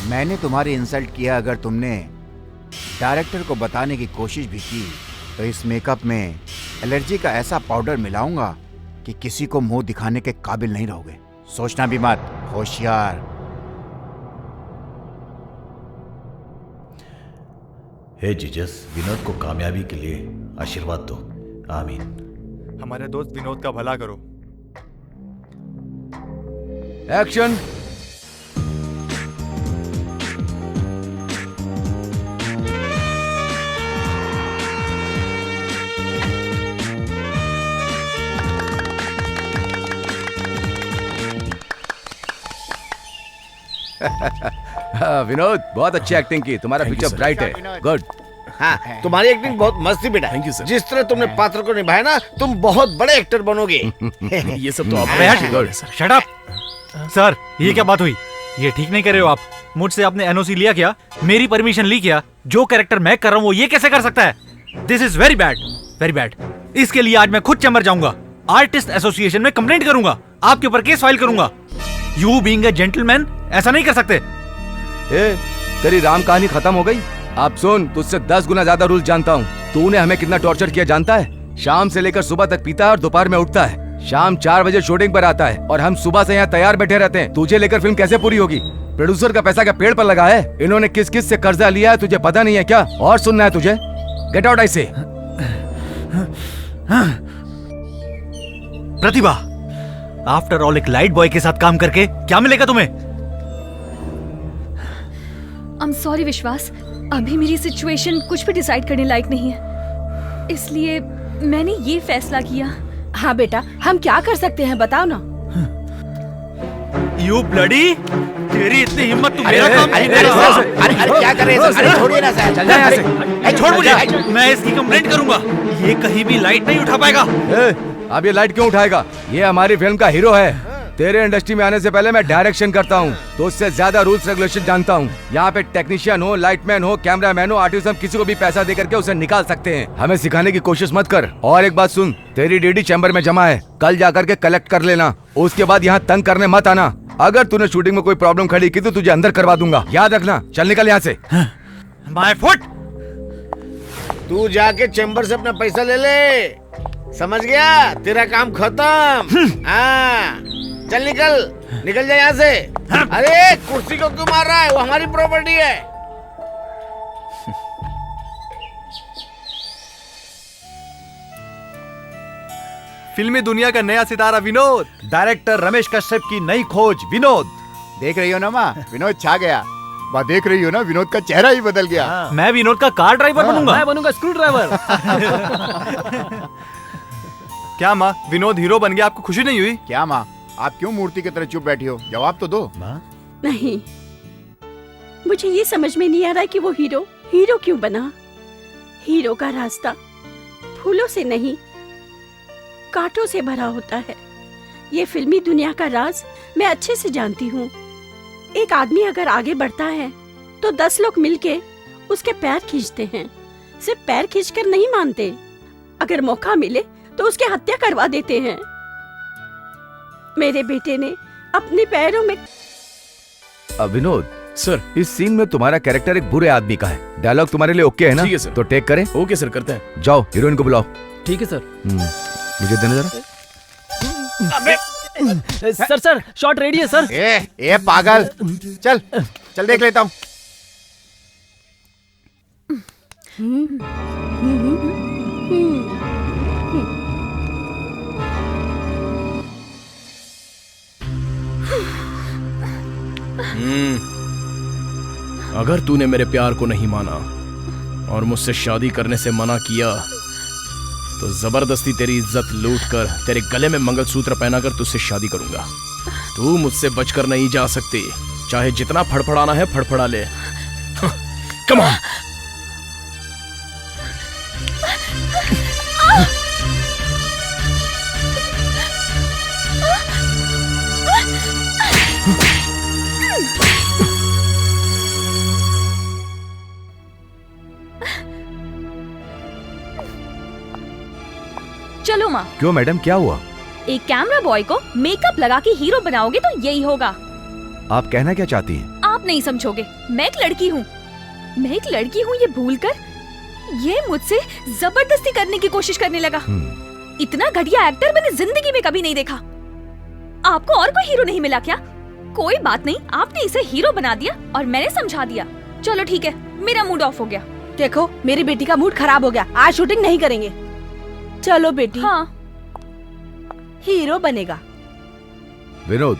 मैंने तुम्हारी इंसल्ट किया, अगर तुमने डायरेक्टर को बताने की कोशिश भी की तो इस मेकअप में एलर्जी का ऐसा पाउडर मिलाऊंगा कि किसी को मुंह दिखाने के काबिल नहीं रहोगे। सोचना भी मत, होशियार। हे जीसस, विनोद को कामयाबी के लिए आशीर्वाद दो। आमीन। हमारे दोस्त विनोद का भला करो। एक्शन। विनोद, बहुत अच्छी एक्टिंग की, तुम्हारा फ्यूचर ब्राइट है। गुड। हाँ, तुम्हारी एक्टिंग बहुत मस्त थी बेटा। Thank you sir. जिस तरह तुमने पात्र को निभाया ना, तुम बहुत बड़े एक्टर बनोगे। ये सब तो आप शट अप सर, ये क्या बात हुई? ये ठीक नहीं कर रहे हो आप। मुझसे आपने एनओसी लिया क्या? मेरी परमिशन ली क्या? जो कैरेक्टर मैं कर रहा हूँ वो ये कैसे कर सकता है? This is very bad, very bad. इसके लिए आज मैं खुद चैम्बर जाऊंगा, आर्टिस्ट एसोसिएशन में कंप्लेंट करूंगा, आपके ऊपर केस फाइल करूंगा। यू बीइंग अ जेंटलमैन ऐसा नहीं कर सकते। ए, तेरी राम कहानी खत्म हो गई? आप सुन, तुझसे 10 गुना ज्यादा रूल जानता हूँ। तूने हमें कितना टॉर्चर किया जानता है? शाम से लेकर सुबह तक पीता है और दोपहर में उठता है। शाम 4 बजे शूटिंग पर आता है और हम सुबह से यहाँ तैयार बैठे रहते हैं। तुझे लेकर फिल्म कैसे पूरी होगी? प्रोड्यूसर का पैसा क्या पेड़ पर लगा है? इन्होंने किस किस से कर्जा लिया है तुझे पता नहीं है क्या? और सुनना है तुझे? गेट आउट आई से। प्रतिभा, आफ्टर ऑल एक लाइट बॉय के साथ काम करके क्या मिलेगा तुम्हें? आई एम सॉरी विश्वास, अभी मेरी सिचुएशन कुछ भी डिसाइड करने लायक नहीं है, इसलिए मैंने ये फैसला किया। हाँ बेटा, हम क्या कर सकते हैं बताओ ना। यू ब्लडी, तेरी इतनी हिम्मत, तू मेरा काम अरे क्या कर रहे हैं? अरे छोड़िए ना सर, चल जा यहाँ से। छोड़ मुझे, मैं इसकी कंप्लेंट करूंगा। ये कहीं भी लाइट नहीं उठा पाएगा। अब ये लाइट क्यों उठाएगा? ये हमारी फिल्म का हीरो है। तेरे इंडस्ट्री में आने से पहले मैं डायरेक्शन करता हूँ, तो उससे ज्यादा रूल्स रेगुलेशन जानता हूँ। यहाँ पे टेक्नीशियन हो, लाइटमैन हो, कैमरामैन हो, आर्टिस्ट, हम किसी को भी पैसा दे करके उसे निकाल सकते हैं। हमें सिखाने की कोशिश मत कर। और एक बात सुन, तेरी डीडी चैम्बर में जमा है, कल जाकर के कलेक्ट कर लेना। उसके बाद यहाँ तंग करने मत आना। अगर तूने शूटिंग में कोई प्रॉब्लम खड़ी की तो तुझे अंदर करवा दूंगा, याद रखना। चल निकल यहाँ से। My foot. तू जाके चैम्बर से अपना पैसा ले ले, समझ गया? तेरा काम खत्म। हाँ, चल निकल, निकल जा यहाँ से। अरे कुर्सी को क्यों मार रहा है? वो हमारी प्रॉपर्टी है। फिल्मी दुनिया का नया सितारा विनोद। डायरेक्टर रमेश कश्यप की नई खोज विनोद। देख रही हो ना माँ, विनोद छा गया। माँ देख रही हो ना, विनोद का चेहरा ही बदल गया। मैं विनोद का कार ड्राइवर बनूंगा। मैं बनूंगा स्क्रू ड्राइवर। क्या माँ, विनोद हीरो बन गया, आपको खुशी नहीं हुई? क्या माँ, आप क्यों मूर्ति की तरह चुप बैठी हो? जवाब तो दो। नहीं, मुझे ये समझ में नहीं आ रहा कि वो हीरो क्यों बना। हीरो का रास्ता फूलों से नहीं, कांटों से भरा होता है। ये फिल्मी दुनिया का राज मैं अच्छे से जानती हूँ। एक आदमी अगर आगे बढ़ता है तो 10 लोग मिलके उसके पैर खींचते हैं। सिर्फ पैर खींचकर नहीं मानते, अगर मौका मिले तो उसकी हत्या करवा देते हैं। मेरे बेटे ने अपने पैरों में। विनोद सर, इस सीन में तुम्हारा कैरेक्टर एक बुरे आदमी का है। डायलॉग तुम्हारे लिए ओके है ना? ठीक है सर। तो टेक करें। ओके सर, करते हैं। जाओ हीरोइन को बुलाओ। ठीक है सर। मुझे देना जरा। सर शॉट रेडी है सर। ए पागल, चल देख लेता हूँ। अगर तूने मेरे प्यार को नहीं माना और मुझसे शादी करने से मना किया तो जबरदस्ती तेरी इज्जत लूट कर तेरे गले में मंगलसूत्र पहनाकर तुझसे शादी करूंगा। तू मुझसे बचकर नहीं जा सकती, चाहे जितना फड़फड़ाना है फड़फड़ा ले। Come on. चलो माँ। क्यों मैडम, क्या हुआ? एक कैमरा बॉय को मेकअप लगा के हीरो बनाओगे तो यही होगा। आप कहना क्या चाहती हैं? आप नहीं समझोगे, मैं एक लड़की हूँ। ये भूलकर ये मुझसे जबरदस्ती करने की कोशिश करने लगा। इतना घटिया एक्टर मैंने जिंदगी में कभी नहीं देखा। आपको और कोई हीरो नहीं मिला क्या? कोई बात नहीं, आपने इसे हीरो बना दिया और मैंने समझा दिया। चलो ठीक है, मेरा मूड ऑफ हो गया। देखो, मेरी बेटी का मूड खराब हो गया, आज शूटिंग नहीं करेंगे। चलो बेटी। हाँ। हीरो बनेगा। विनोद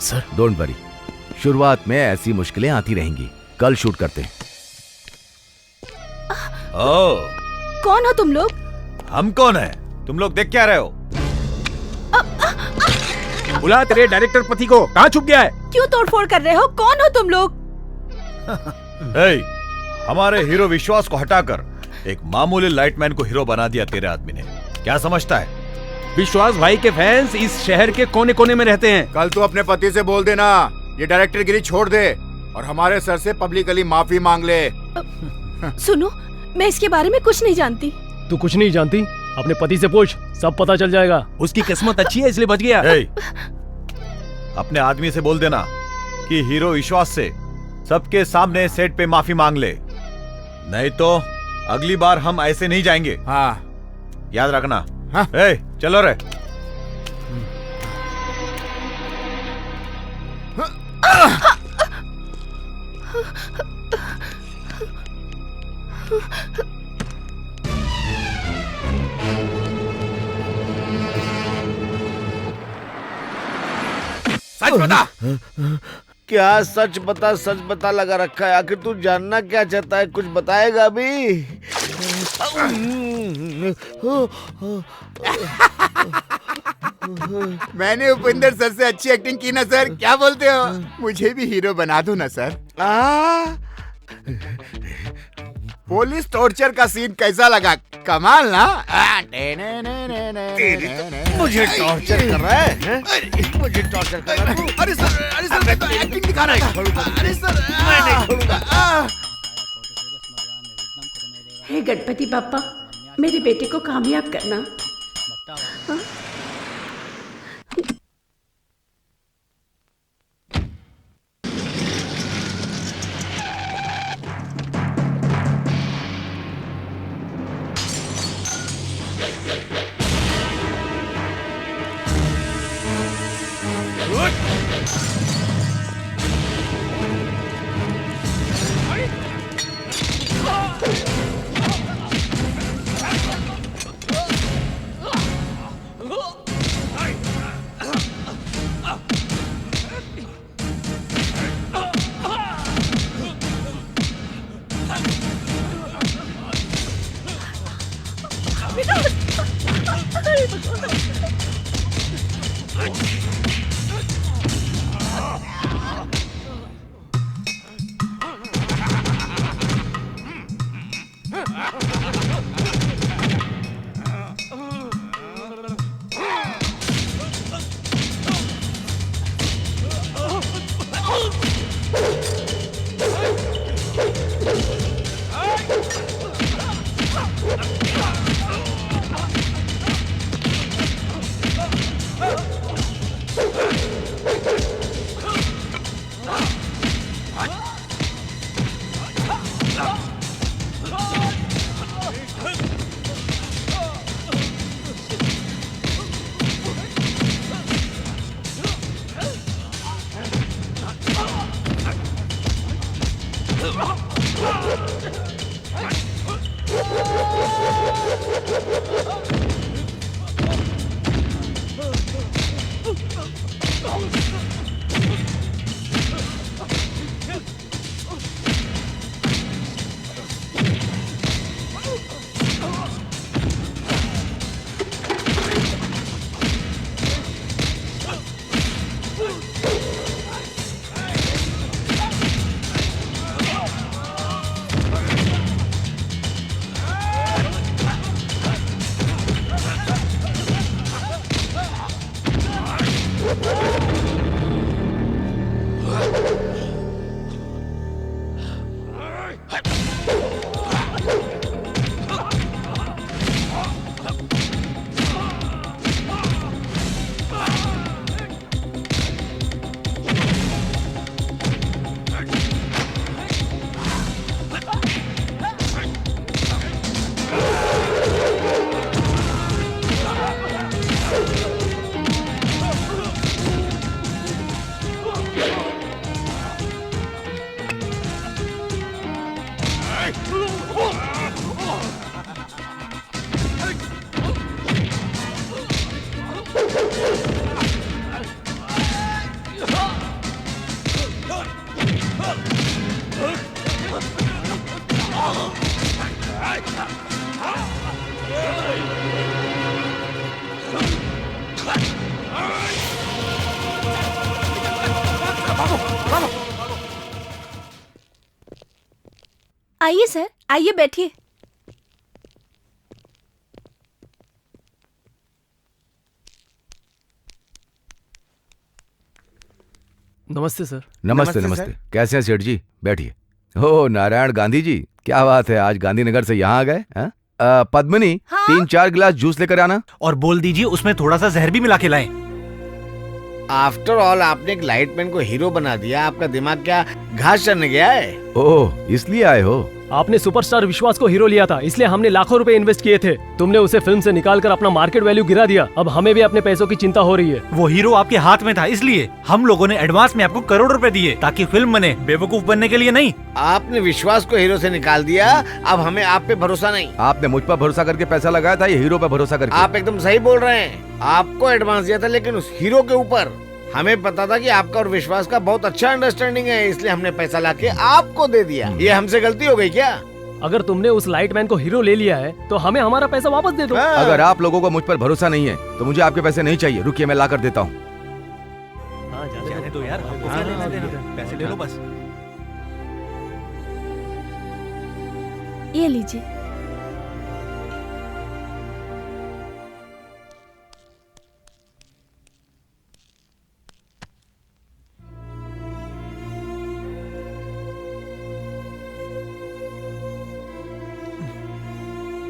सर, डोंट वरी, शुरुआत में ऐसी मुश्किलें आती रहेंगी। कल शूट करते हैं। कौन हो तुम लोग? हम कौन है? तुम लोग देख क्या रहे हो? बुला तेरे डायरेक्टर पति को, कहाँ छुप गया है? क्यों तोड़फोड़ कर रहे हो? कौन हो तुम लोग? हमारे हीरो विश्वास को हटाकर एक मामूली लाइटमैन को हीरो बना दिया तेरे आदमी ने। क्या समझता है? विश्वास भाई के फैंस इस शहर के कोने कोने में रहते हैं। कल तू अपने पति से बोल देना ये डायरेक्टर गिरी छोड़ दे और हमारे सर से पब्लिकली माफी मांग ले। सुनो, मैं इसके बारे में कुछ नहीं जानती। तू कुछ नहीं जानती? अपने पति से पूछ, सब पता चल जाएगा। उसकी किस्मत अच्छी है इसलिए बच गया। अपने आदमी से बोल देना कि हीरो विश्वास से सबके सामने सेट पे माफी मांग ले, नहीं तो अगली बार हम ऐसे नहीं जाएंगे। हाँ, याद रखना। हाँ। चलो रे। सच बता। क्या सच बता लगा रखा है? आखिर तू जानना क्या चाहता है? कुछ बताएगा अभी? मैंने उपेंद्र सर से अच्छी एक्टिंग की ना सर, क्या बोलते हो? मुझे भी हीरो बना दो ना सर। पुलिस टॉर्चर का सीन कैसा लगा? कमाल ना? मुझे टॉर्चर कर रहा है? मुझे टॉर्चर कर रहा है? अरे सर मैं तो एक्टिंग दिखा रहा था। अरे सर मैं नहीं छोड़ूंगा। हे गणपति बाप्पा, मेरे बेटे को कामयाब करना। हाँ? आइए सर, आइए बैठिए। नमस्ते सर। नमस्ते नमस्ते। कैसे हैं सेठ जी? बैठिए। ओ नारायण गांधी जी, क्या बात है, आज गांधीनगर से यहाँ आ गए? हाँ? पद्मिनी, हाँ? 3-4 गिलास जूस लेकर आना। और बोल दीजिए उसमें थोड़ा सा जहर भी मिला के लाएं। आफ्टर ऑल आपने एक लाइटमैन को हीरो बना दिया, आपका दिमाग क्या घास चरने गया है? ओह, इसलिए आए हो? आपने सुपरस्टार विश्वास को हीरो लिया था, इसलिए हमने लाखों रुपए इन्वेस्ट किए थे। तुमने उसे फिल्म से निकालकर अपना मार्केट वैल्यू गिरा दिया। अब हमें भी अपने पैसों की चिंता हो रही है। वो हीरो आपके हाथ में था, इसलिए हम लोगों ने एडवांस में आपको करोड़ रुपए दिए, ताकि फिल्म बने, बेवकूफ बनने के लिए नहीं। आपने विश्वास को हीरो से निकाल दिया, अब हमें आप पे भरोसा नहीं। आपने मुझ पर भरोसा करके पैसा लगाया था, ये हीरो पर भरोसा करके। आप एकदम सही बोल रहे हैं। आपको एडवांस दिया था, लेकिन उस हीरो के ऊपर हमें पता था कि आपका और विश्वास का बहुत अच्छा अंडरस्टैंडिंग है, इसलिए हमने पैसा लाके आपको दे दिया। ये हमसे गलती हो गई क्या? अगर तुमने उस लाइटमैन को हीरो ले लिया है तो हमें हमारा पैसा वापस दे दो। अगर आप लोगों को मुझ पर भरोसा नहीं है तो मुझे आपके पैसे नहीं चाहिए। रुकिए, मैं ला कर देता हूँ। जाने दो यार, हमको क्या लेना देना, पैसे ले लो बस। ये लीजिए।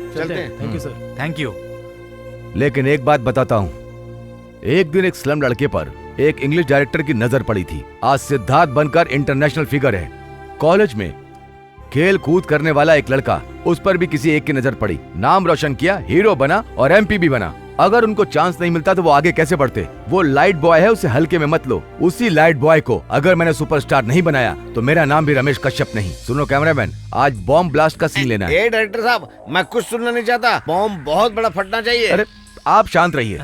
चलते हैं। Thank you sir. Thank you. लेकिन एक बात बताता हूँ, एक दिन एक स्लम लड़के पर एक इंग्लिश डायरेक्टर की नजर पड़ी थी। आज सिद्धार्थ बनकर इंटरनेशनल फिगर है। कॉलेज में खेल कूद करने वाला एक लड़का, उस पर भी किसी एक की नजर पड़ी, नाम रोशन किया, हीरो बना और एमपी भी बना। अगर उनको चांस नहीं मिलता तो वो आगे कैसे बढ़ते? वो लाइट बॉय है, उसे हल्के में मत लो। उसी लाइट बॉय को अगर मैंने सुपरस्टार नहीं बनाया तो मेरा नाम भी रमेश कश्यप नहीं। सुनो कैमरामैन, आज बॉम्ब ब्लास्ट का सीन लेना है। ए डायरेक्टर साहब, मैं कुछ सुनना नहीं चाहता। बॉम्ब बहुत बड़ा फटना चाहिए। अरे आप शांत रहिए।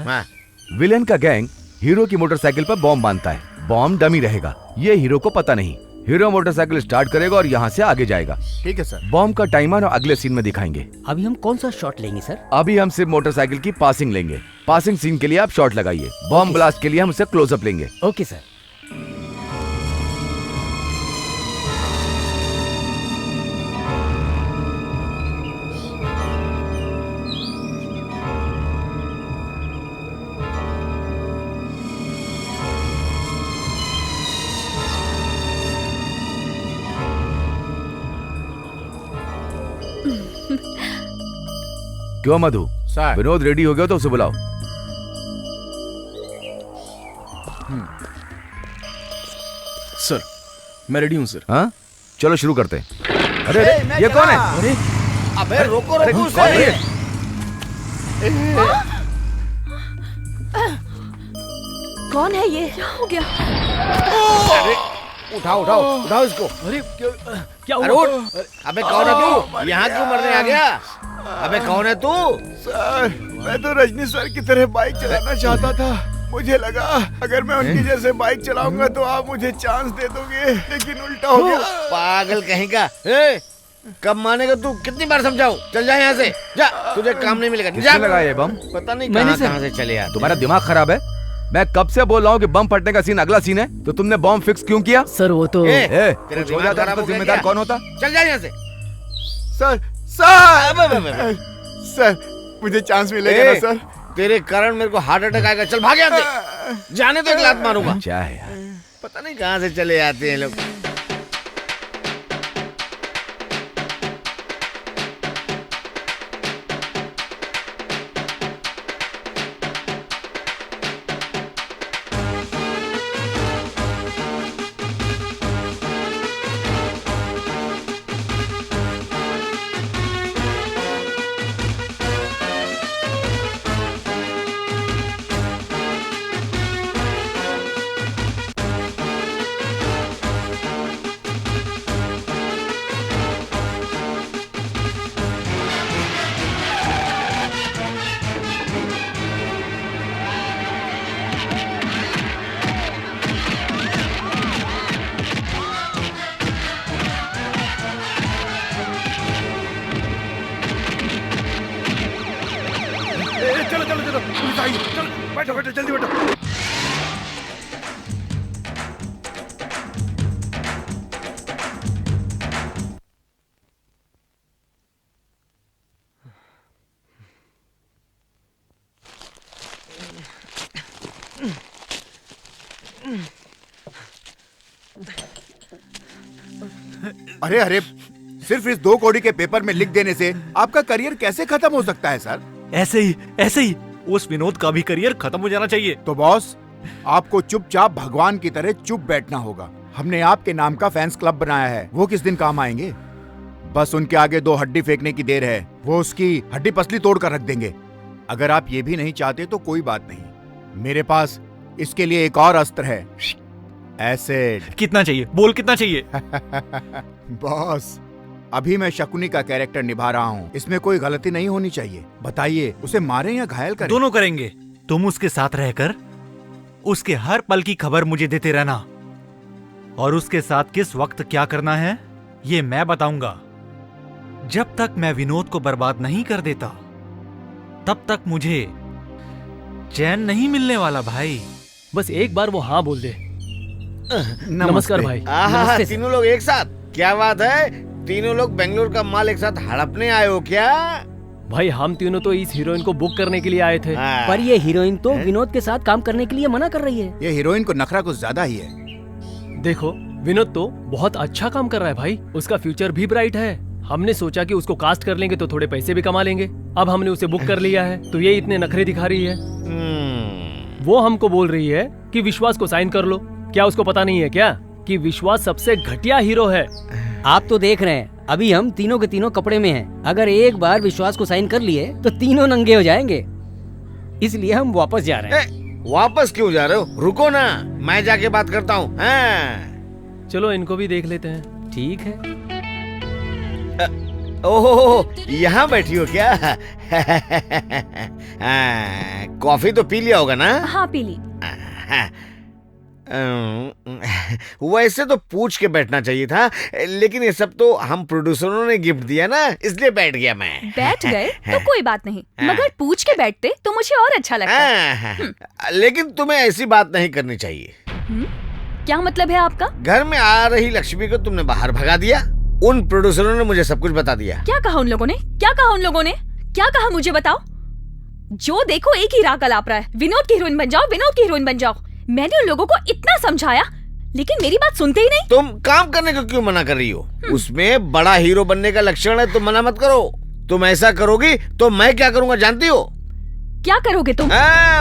विलेन का गैंग हीरो की मोटरसाइकिल पर बॉम्ब बांधता है। बॉम्ब डमी रहेगा, ये हीरो को पता नहीं। हीरो मोटरसाइकिल स्टार्ट करेगा और यहाँ से आगे जाएगा। ठीक है सर। बॉम्ब का टाइमर अगले सीन में दिखाएंगे। अभी हम कौन सा शॉट लेंगे सर? अभी हम सिर्फ मोटरसाइकिल की पासिंग लेंगे। पासिंग सीन के लिए आप शॉट लगाइए, बॉम्ब ब्लास्ट के लिए हम उसे क्लोजअप लेंगे। Okay sir. क्यों मधु? सर। विनोद रेडी हो गया तो उसे बुलाओ। सर, मैं रेडी हूँ सर। हाँ, चलो शुरू करते हैं। अरे ये कौन है? अरे अबे रोको रोको कौन है ये? कौन है ये? क्या हो गया? अरे उठाओ उठाओ उठाओ इसको। अरे क्या अरे हुआ? उठ। अबे कौन है तू? यहाँ क्यों मरने आ गया? अबे कौन है तू? सर, मैं तो रजनी सर की तरह बाइक चलाना चाहता था। मुझे लगा अगर मैं उनकी जैसे बाइक चलाऊंगा तो आप मुझे चांस दे दोगे, लेकिन उल्टा हो गया। पागल कहीं का। कब मानेगा तू? कितनी बार समझाऊं? चल जा यहाँ से, जा, तुझे काम नहीं मिलेगा। किसने लगाया ये बम? पता नहीं मैंने कहाँ से चले यार। तुम्हारा दिमाग खराब है? मैं कब से बोल रहा हूँ कि बम फटने का सीन अगला सीन है, तो तुमने बम फिक्स क्यों किया? सर वो तो तेरा कुछ हो दिमाग जाता खराब तो हो गया जिम्मेदार क्या? कौन होता? चल जा यहाँ से। सर सर सर, मुझे चांस मिलेगा ना सर? तेरे कारण मेरे को हार्ट अटैक आएगा। चल भाग यहाँ से। जाने तो एक लात मारूंगा। क्या है यार? पता नहीं कहाँ से चले आते हैं लोग। चलो चलो चलो, पुलिस आई। चलो बैठो बैठो, जल्दी बैठो। अरे अरे, सिर्फ इस 2 कौड़ी के पेपर में लिख देने से आपका करियर कैसे खत्म हो सकता है सर? ऐसे ही उस विनोद का भी करियर खत्म हो जाना चाहिए। तो बॉस, आपको चुपचाप भगवान की तरह चुप बैठना होगा। हमने आपके नाम का फैंस क्लब बनाया है, वो किस दिन काम आएंगे? बस उनके आगे 2 हड्डी फेंकने की देर है, वो उसकी हड्डी पसली तोड़ कर रख देंगे। अगर आप ये भी नहीं चाहते तो कोई बात नहीं, मेरे पास इसके लिए एक और अस्त्र है, एसिड। कितना चाहिए? बोल कितना चाहिए? बॉस, अभी मैं शकुनी का कैरेक्टर निभा रहा हूँ, इसमें कोई गलती नहीं होनी चाहिए। बताइए, उसे मारें या घायल करें? दोनों करेंगे। तुम उसके साथ रहकर उसके हर पल की खबर मुझे देते रहना, और उसके साथ किस वक्त क्या करना है ये मैं बताऊंगा। जब तक मैं विनोद को बर्बाद नहीं कर देता तब तक मुझे चैन नहीं मिलने वाला भाई। बस एक बार वो हाँ बोल दे। नमस्कार भाई। आहा, तीनों लोग एक साथ, क्या बात है? तीनों लोग बेंगलोर का माल एक साथ हड़पने आए हो क्या? भाई हम तीनों तो इस हीरोइन को बुक करने के लिए आए थे। पर ये हीरोइन तो विनोद के साथ काम करने के लिए मना कर रही है। ये हीरोइन को नखरा कुछ ज्यादा ही है। देखो, विनोद तो बहुत अच्छा काम कर रहा है भाई, उसका फ्यूचर भी ब्राइट है। हमने सोचा कि उसको कास्ट कर लेंगे तो थोड़े पैसे भी कमा लेंगे। अब हमने उसे बुक कर लिया है तो ये इतने नखरे दिखा रही है। वो हमको बोल रही है कि विश्वास को साइन कर लो। क्या उसको पता नहीं है क्या कि विश्वास सबसे घटिया हीरो है? आप तो देख रहे हैं, अभी हम तीनों के तीनों कपड़े में हैं। अगर एक बार विश्वास को साइन कर लिए तो तीनों नंगे हो जाएंगे, इसलिए हम वापस जा रहे हैं। वापस क्यों जा रहे हो? रुको ना, मैं जाके बात करता हूँ। चलो इनको भी देख लेते हैं। ठीक है। ओहो, यहाँ बैठी हो क्या? कॉफी तो पी लिया होगा ना? हाँ पी ली। वैसे तो पूछ के बैठना चाहिए था, लेकिन ये सब तो हम प्रोड्यूसरों ने गिफ्ट दिया ना, इसलिए बैठ गया मैं। बैठ गए तो कोई बात नहीं, मगर पूछ के बैठते तो मुझे और अच्छा लगता। लेकिन तुम्हें ऐसी बात नहीं करनी चाहिए। क्या मतलब है आपका? घर में आ रही लक्ष्मी को तुमने बाहर भगा दिया। उन प्रोड्यूसरों ने मुझे सब कुछ बता दिया। क्या कहा उन लोगों ने? क्या कहा उन लोगों ने? क्या कहा मुझे बताओ। जो देखो एक ही राह कलाप रहा है, विनोद की हीरोइन बन जाओ, विनोद की हीरोइन बन जाओ। मैंने उन लोगों को इतना समझाया, लेकिन मेरी बात सुनते ही नहीं। तुम काम करने को क्यों मना कर रही हो? उसमें बड़ा हीरो बनने का लक्षण है, तुम मना मत करो। तुम ऐसा करोगी तो मैं क्या करूँगा जानती हो? क्या करोगे तुम?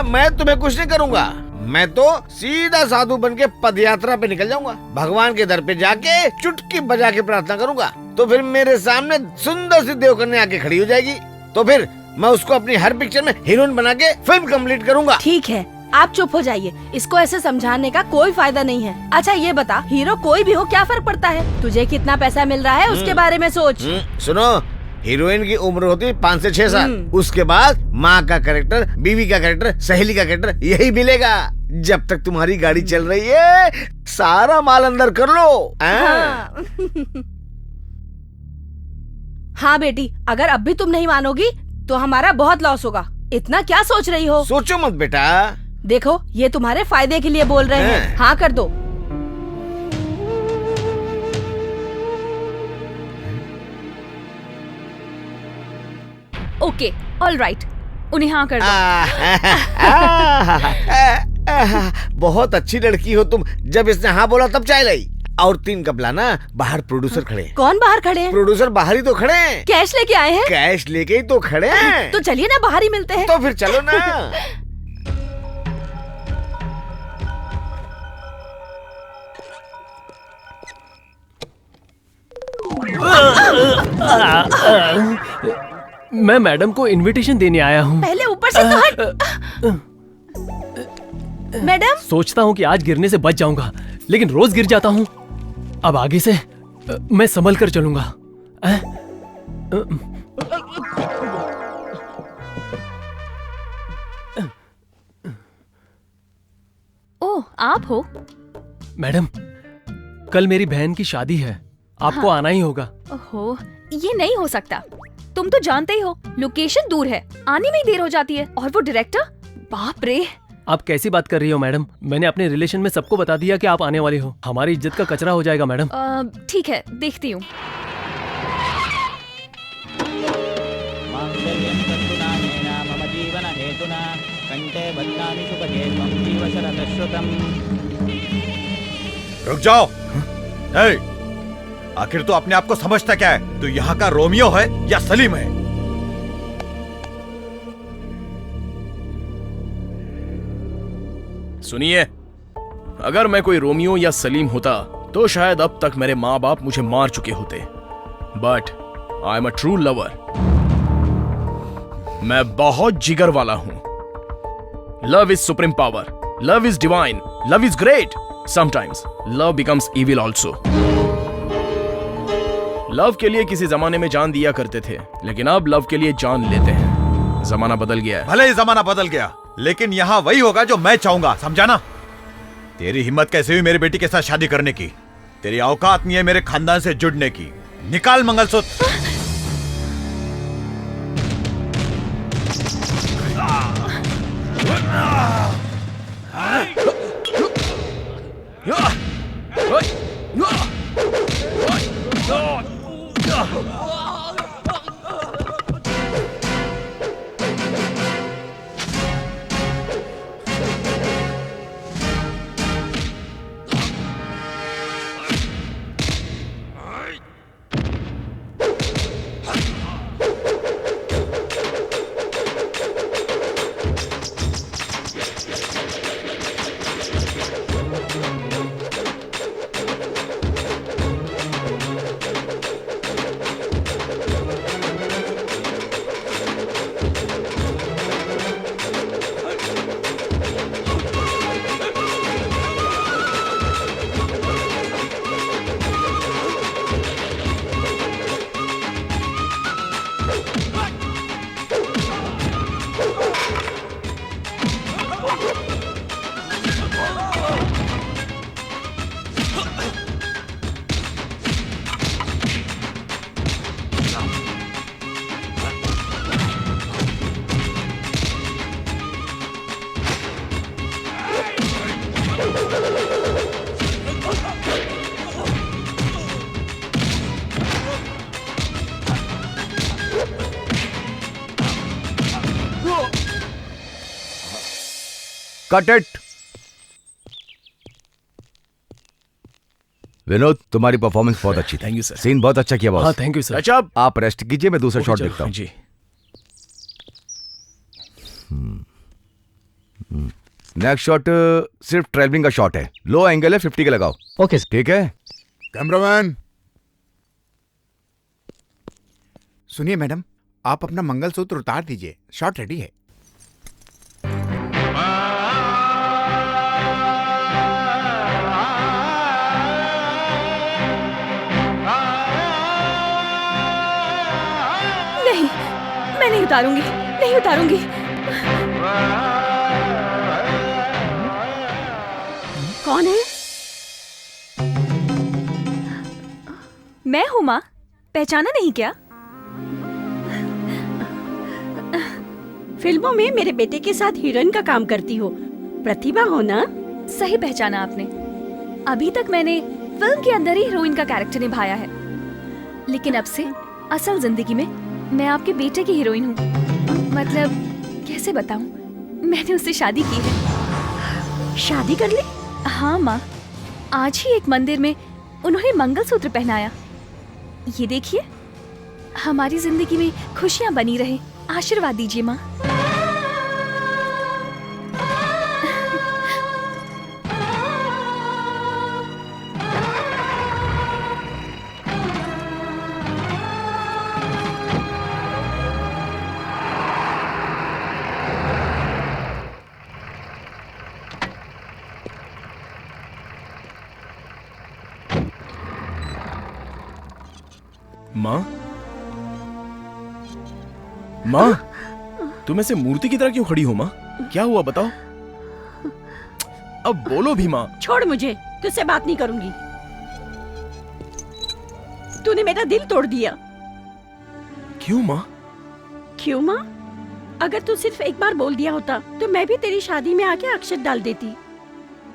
मैं तुम्हें कुछ नहीं करूँगा। मैं तो सीधा साधु बन के पद यात्रा पे निकल जाऊंगा। भगवान के दर पे जाके चुटकी बजा के प्रार्थना करूंगा, तो फिर मेरे सामने सुंदर सी देवकन्या आके खड़ी हो जाएगी। तो फिर मैं उसको अपनी हर पिक्चर में हीरोइन बना के फिल्म कंप्लीट करूंगा। ठीक है, आप चुप हो जाइए। इसको ऐसे समझाने का कोई फायदा नहीं है। अच्छा ये बता, हीरो कोई भी हो क्या फर्क पड़ता है? तुझे कितना पैसा मिल रहा है उसके बारे में सोच। सुनो, हीरोइन की उम्र होती है 5 से 6 साल। उसके बाद माँ का कैरेक्टर, बीवी का कैरेक्टर, सहेली का कैरेक्टर यही मिलेगा। जब तक तुम्हारी गाड़ी चल रही है सारा माल अंदर कर लो। हाँ बेटी, अगर अब भी तुम नहीं मानोगी तो हमारा बहुत लॉस होगा। इतना क्या सोच रही हो? सोचो मत बेटा। देखो, ये तुम्हारे फायदे के लिए बोल रहे हैं। हाँ कर दो। ओके, ऑल राइट, उन्हें हाँ कर दो। बहुत अच्छी लड़की हो तुम। जब इसने हाँ बोला तब चाय लाई। और 3 कप लाना। बाहर प्रोड्यूसर खड़े हैं। कौन बाहर खड़े हैं? प्रोड्यूसर बाहर ही तो खड़े हैं। कैश लेके आए हैं? कैश लेके ही तो खड़े हैं। तो चलिए ना, बाहर ही मिलते हैं। तो फिर चलो ना। मैं मैडम को इनविटेशन देने आया हूँ। पहले ऊपर से तो हट। मैडम, सोचता हूँ कि आज गिरने से बच जाऊंगा, लेकिन रोज गिर जाता हूँ। अब आगे से मैं संभल कर चलूंगा। ओह, आप हो? मैडम, कल मेरी बहन की शादी है, आपको आना ही होगा। ओहो, ये नहीं हो सकता। तुम तो जानते ही हो, लोकेशन दूर है, आने में ही देर हो जाती है। और वो डायरेक्टर, बाप रे। आप कैसी बात कर रही हो मैडम? मैंने अपने रिलेशन में सबको बता दिया कि आप आने वाले हो। हमारी इज्जत का कचरा हो जाएगा मैडम। ठीक है, देखती हूँ। कंठे बध्नानि सुभगे त्वं जीव शरदश्रुतम्। रुक जाओ। ए, आखिर तू अपने आप को समझता क्या है? तू यहाँ का रोमियो है या सलीम है? सुनिए, अगर मैं कोई रोमियो या सलीम होता तो शायद अब तक मेरे माँ बाप मुझे मार चुके होते। But I am a true lover. मैं बहुत जिगर वाला हूं। Love is supreme power, love is divine, love is great. Sometimes love becomes evil also. Love के लिए किसी जमाने में जान दिया करते थे, लेकिन अब लव के लिए जान लेते हैं। जमाना बदल गया है। भले ही जमाना बदल गया, लेकिन यहाँ वही होगा जो मैं चाहूंगा, समझा ना? तेरी हिम्मत कैसे हुई मेरी बेटी के साथ शादी करने की? तेरी औकात नहीं है मेरे खानदान से जुड़ने की। निकाल मंगलसूत्र। Cut it. विनोद, तुम्हारी परफॉर्मेंस बहुत अच्छी थी। Thank you sir. सीन बहुत अच्छा किया बॉस। हाँ थैंक यू सर। अच्छा आप रेस्ट कीजिए, मैं दूसरा शॉट देखता हूँ जी। नेक्स्ट शॉट सिर्फ ट्रैवलिंग का शॉट है, लो एंगल है, 50 के लगाओ। ओके ठीक है। कैमरामैन, सुनिए मैडम, आप अपना मंगलसूत्र उतार दीजिए, शॉट रेडी है। नहीं, मैं नहीं उतारूंगी, नहीं उतारूंगी। कौन है? मैं हूँ माँ, पहचाना नहीं क्या? फिल्मों में मेरे बेटे के साथ हीरोइन का काम करती हो, प्रतिभा हो ना? सही पहचाना आपने। अभी तक मैंने फिल्म के अंदर ही हीरोइन का कैरेक्टर निभाया है, लेकिन अब से असल जिंदगी में मैं आपके बेटे की हीरोइन हूँ। मतलब कैसे बताऊँ, मैंने उससे शादी की है। शादी कर ली? हाँ माँ, आज ही एक मंदिर में उन्होंने मंगलसूत्र पहनाया। ये देखिए, हमारी जिंदगी में खुशियाँ बनी रहे, आशीर्वाद दीजिए माँ। माँ, माँ, तुम ऐसे मूर्ति की तरह क्यों खड़ी हो माँ? क्या हुआ बताओ? अब बोलो भी माँ। छोड़ मुझे, तुझसे बात नहीं करूंगी। तूने मेरा दिल तोड़ दिया। क्यों माँ? क्यों माँ? अगर तू सिर्फ एक बार बोल दिया होता तो मैं भी तेरी शादी में आके अक्षत डाल देती।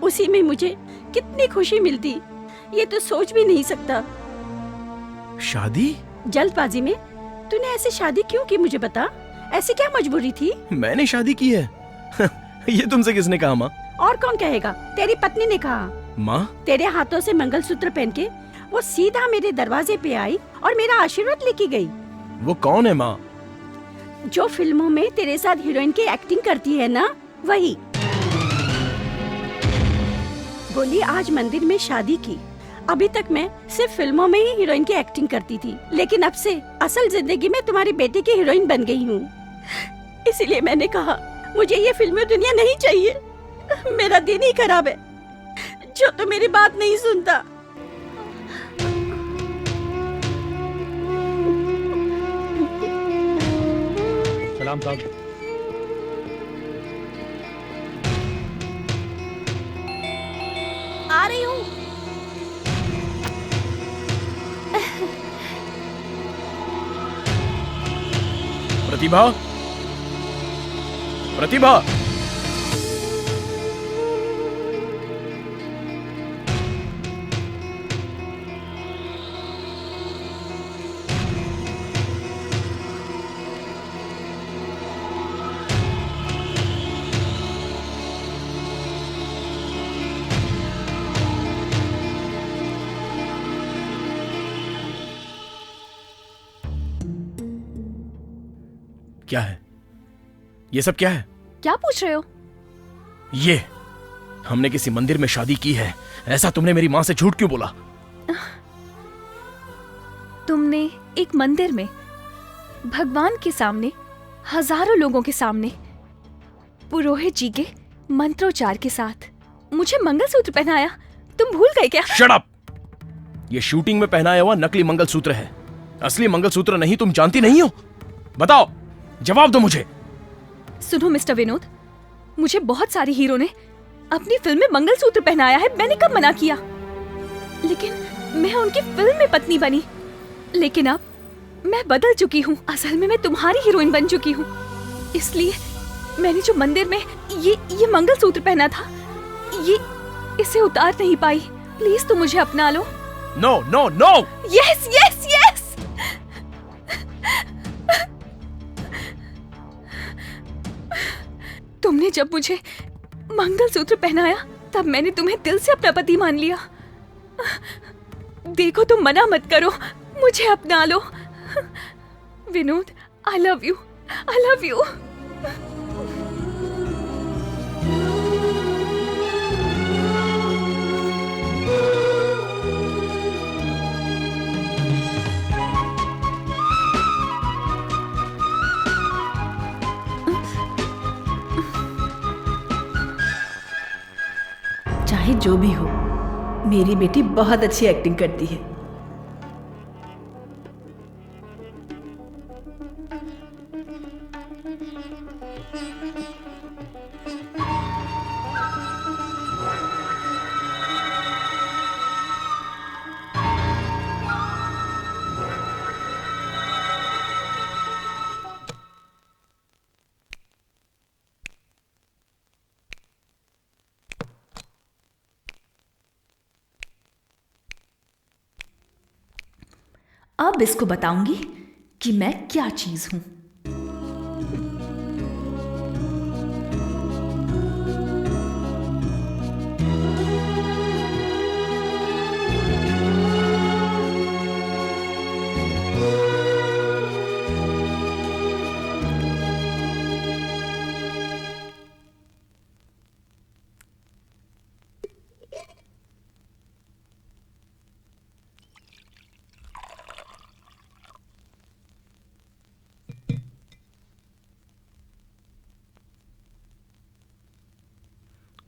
उसी में मुझे कितनी खुशी मिलती, ये तो सोच भी नहीं सकता। शादी? जल्दबाजी में तूने ऐसे शादी क्यों की, मुझे बता। ऐसी क्या मजबूरी थी? मैंने शादी की है। ये तुमसे किसने कहा माँ? और कौन कहेगा? तेरी पत्नी ने कहा। माँ? तेरे हाथों से मंगलसूत्र पहन के वो सीधा मेरे दरवाजे पे आई और मेरा आशीर्वाद लेके गई। वो कौन है माँ? जो फिल्मों में तेरे साथ हीरोइन की एक्टिंग करती है ना, वही। बोली आज मंदिर में शादी की। अभी तक मैं सिर्फ फिल्मों में ही हीरोइन की एक्टिंग करती थी, लेकिन अब से असल जिंदगी में तुम्हारी बेटी की हीरोइन बन गई हूँ। इसीलिए मैंने कहा मुझे ये फिल्मी दुनिया नहीं चाहिए। मेरा दिन ही खराब है जो तो मेरी बात नहीं सुनता। सलाम साहब। आ रही हूँ। प्रतिभा, प्रतिभा। क्या है ये सब? क्या है? क्या पूछ रहे हो? ये हमने किसी मंदिर में शादी की है, ऐसा तुमने मेरी माँ से झूठ क्यों बोला? तुमने एक मंदिर में भगवान के सामने, हजारों लोगों के सामने, पुरोहित जी के मंत्रोच्चार के साथ मुझे मंगलसूत्र पहनाया। तुम भूल गए क्या? Shut up! ये शूटिंग में पहनाया हुआ नकली मंगलसूत्र है, असली मंगलसूत्र नहीं। तुम जानती नहीं हो? बताओ, जवाब दो मुझे। सुनो मिस्टर विनोद, मुझे बहुत सारी हीरो ने अपनी फिल्म में मंगलसूत्र पहनाया है। मैंने कब मना किया? लेकिन मैं उनकी फिल्म में पत्नी बनी। लेकिन अब मैं बदल चुकी हूँ। असल में मैं तुम्हारी हीरोइन बन चुकी हूँ। इसलिए मैंने जो मंदिर में ये मंगलसूत्र पहना था, इसे उतार नहीं पाई। प्लीज तुम मुझे अपना लो। No no no. Yes yes yes. तुमने जब मुझे मंगलसूत्र पहनाया तब मैंने तुम्हें दिल से अपना पति मान लिया। देखो तुम मना मत करो, मुझे अपना लो। Vinod, I love you, I love you. चाहे जो भी हो, मेरी बेटी बहुत अच्छी एक्टिंग करती है। अब इसको बताऊंगी कि मैं क्या चीज हूं।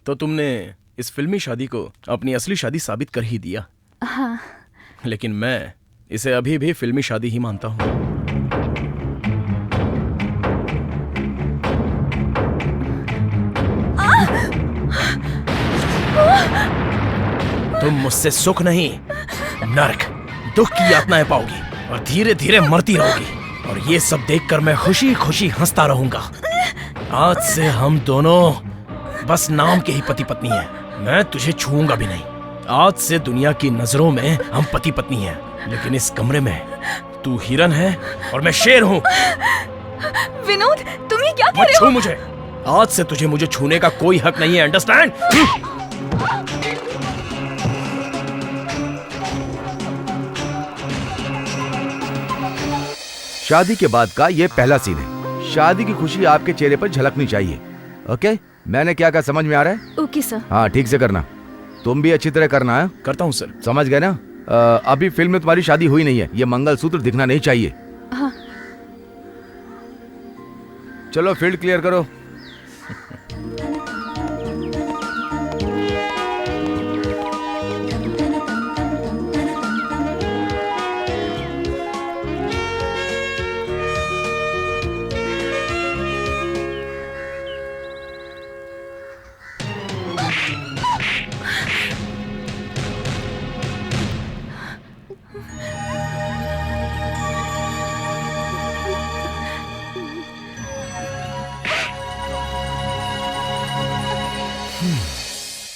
तो तुमने इस फिल्मी शादी को अपनी असली शादी साबित कर ही दिया। हाँ। लेकिन मैं इसे अभी भी फिल्मी शादी ही मानता हूं। तुम मुझसे सुख नहीं, नरक, दुख की यातनाएं पाओगी और धीरे धीरे मरती रहोगी। और ये सब देखकर मैं खुशी खुशी हंसता रहूंगा। आज से हम दोनों बस नाम के ही पति पत्नी हैं। मैं तुझे छूऊंगा भी नहीं। आज से दुनिया की नजरों में हम पति पत्नी हैं, लेकिन इस कमरे में तू हिरन है और मैं शेर हूँ। विनोद, तुम ये क्या कह मत रहे हो? छू मुझे। आज से तुझे मुझे छूने का कोई हक नहीं है, अंडरस्टैंड? शादी के बाद का ये पहला सीन है। शादी की खुशी आपके चेहरे पर झलकनी चाहिए। ओके, मैंने क्या कहा समझ में आ रहा है? Okay sir. हाँ, ठीक से करना। तुम भी अच्छी तरह करना है। करता हूँ सर। समझ गए ना? अभी फिल्म में तुम्हारी शादी हुई नहीं है, ये मंगलसूत्र दिखना नहीं चाहिए। हाँ। चलो फील्ड क्लियर करो।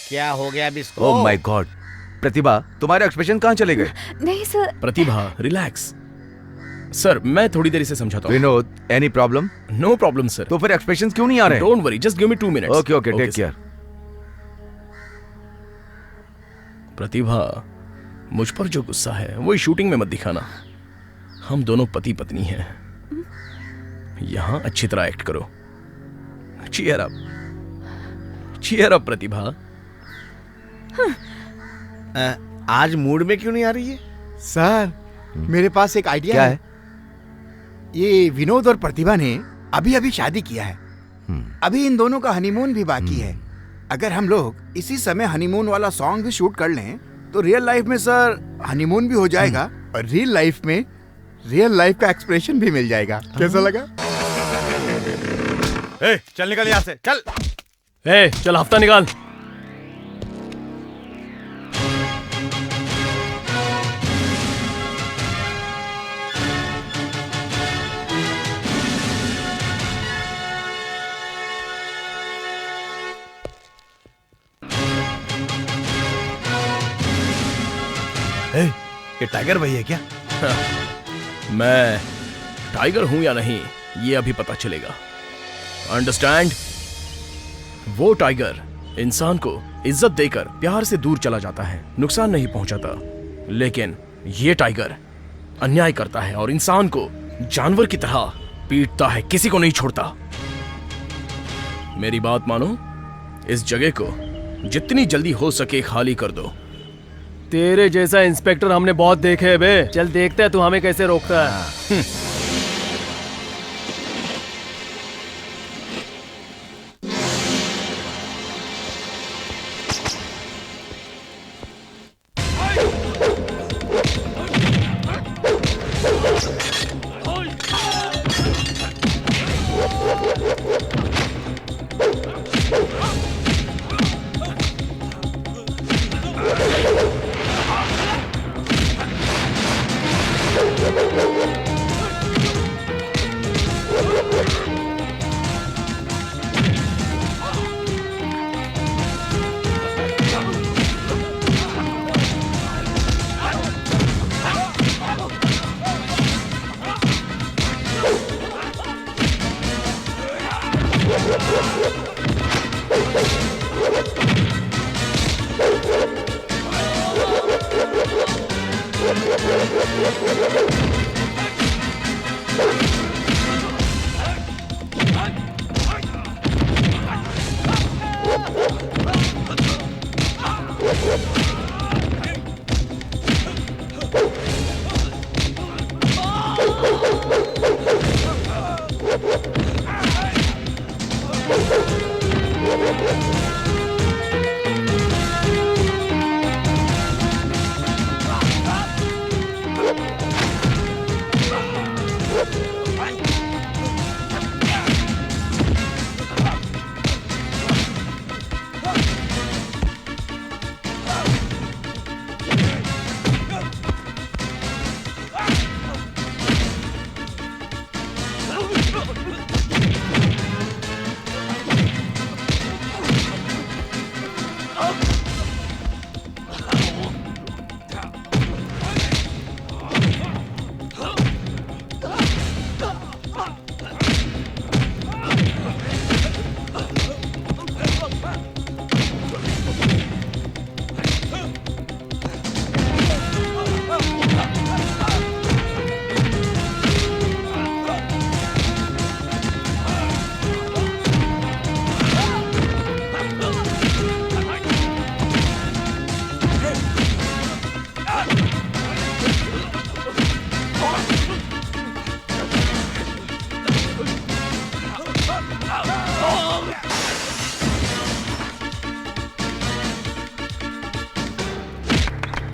क्या हो गया अब इसको? ओह माय गॉड, प्रतिभा तुम्हारे एक्सप्रेशन कहाँ चले गए? नहीं सर। प्रतिभा रिलैक्स। सर मैं थोड़ी देर से समझाता हूँ। Vinod, any problem? No problem sir. तो फिर एक्सप्रेशन क्यों नहीं आ रहे? Don't worry, just give me 2 minutes. Okay okay, take care. Pratibha, मुझ पर जो गुस्सा है वो शूटिंग में मत दिखाना। हम दोनों पति पत्नी हैं। यहां अच्छी तरह एक्ट करो। चीयर अप, चीयर अप प्रतिभा। आज मूड में क्यों नहीं आ रही है? सर, मेरे पास एक आइडिया क्या है। ये विनोद और प्रतिभा ने अभी अभी शादी किया है। अभी इन दोनों का हनीमून भी बाकी है। अगर हम लोग इसी समय हनीमून वाला सॉन्ग भी शूट कर लें तो रियल लाइफ में सर हनीमून भी हो जाएगा और रियल लाइफ में रियल लाइफ का एक्सप्रेशन भी मिल जाएगा। कैसा लगा? चल निकल यहाँ से, चल। चल हफ्ता निकाल। ये टाइगर भाई है क्या? मैं टाइगर हूं या नहीं ये अभी पता चलेगा। अंडरस्टैंड? वो टाइगर इंसान को इज्जत देकर प्यार से दूर चला जाता है, नुकसान नहीं पहुंचाता। लेकिन ये टाइगर अन्याय करता है और इंसान को जानवर की तरह पीटता है, किसी को नहीं छोड़ता। मेरी बात मानो, इस जगह को जितनी जल्दी हो सके खाली कर दो। तेरे जैसा इंस्पेक्टर हमने बहुत देखे हैं बे। चल देखते हैं तू हमें कैसे रोकता है।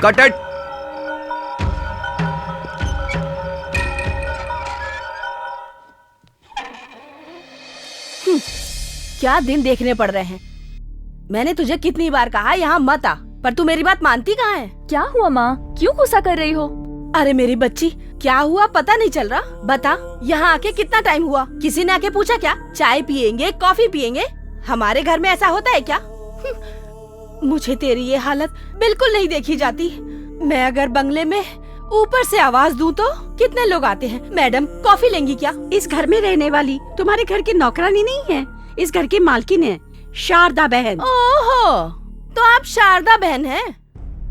Cut it. क्या दिन देखने पड़ रहे हैं। मैंने तुझे कितनी बार कहा यहाँ मत आ, पर तू मेरी बात मानती कहाँ है। क्या हुआ माँ, क्यों गुस्सा कर रही हो? अरे मेरी बच्ची, क्या हुआ पता नहीं चल रहा। बता, यहाँ आके कितना टाइम हुआ? किसी ने आके पूछा क्या? चाय पियेंगे, कॉफी पियेंगे? हमारे घर में ऐसा होता है क्या? मुझे तेरी ये हालत बिल्कुल नहीं देखी जाती। मैं अगर बंगले में ऊपर से आवाज दूं तो कितने लोग आते हैं। मैडम कॉफी लेंगी क्या? इस घर में रहने वाली तुम्हारे घर की नौकरानी नहीं है, इस घर की मालकिन है, शारदा बहन। ओहो, तो आप शारदा बहन हैं।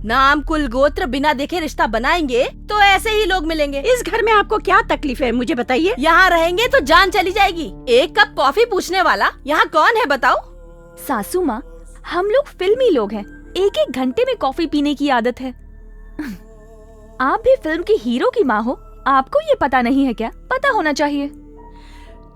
नाम कुल गोत्र बिना देखे रिश्ता बनाएंगे तो ऐसे ही लोग मिलेंगे। इस घर में आपको क्या तकलीफ है मुझे बताइए। यहाँ रहेंगे तो जान चली जाएगी। एक कप कॉफी पूछने वाला यहाँ कौन है बताओ? सासू माँ, हम लोग फिल्मी लोग हैं, एक एक घंटे में कॉफी पीने की आदत है। आप भी फिल्म की हीरो की माँ हो, आपको ये पता नहीं है क्या? पता होना चाहिए।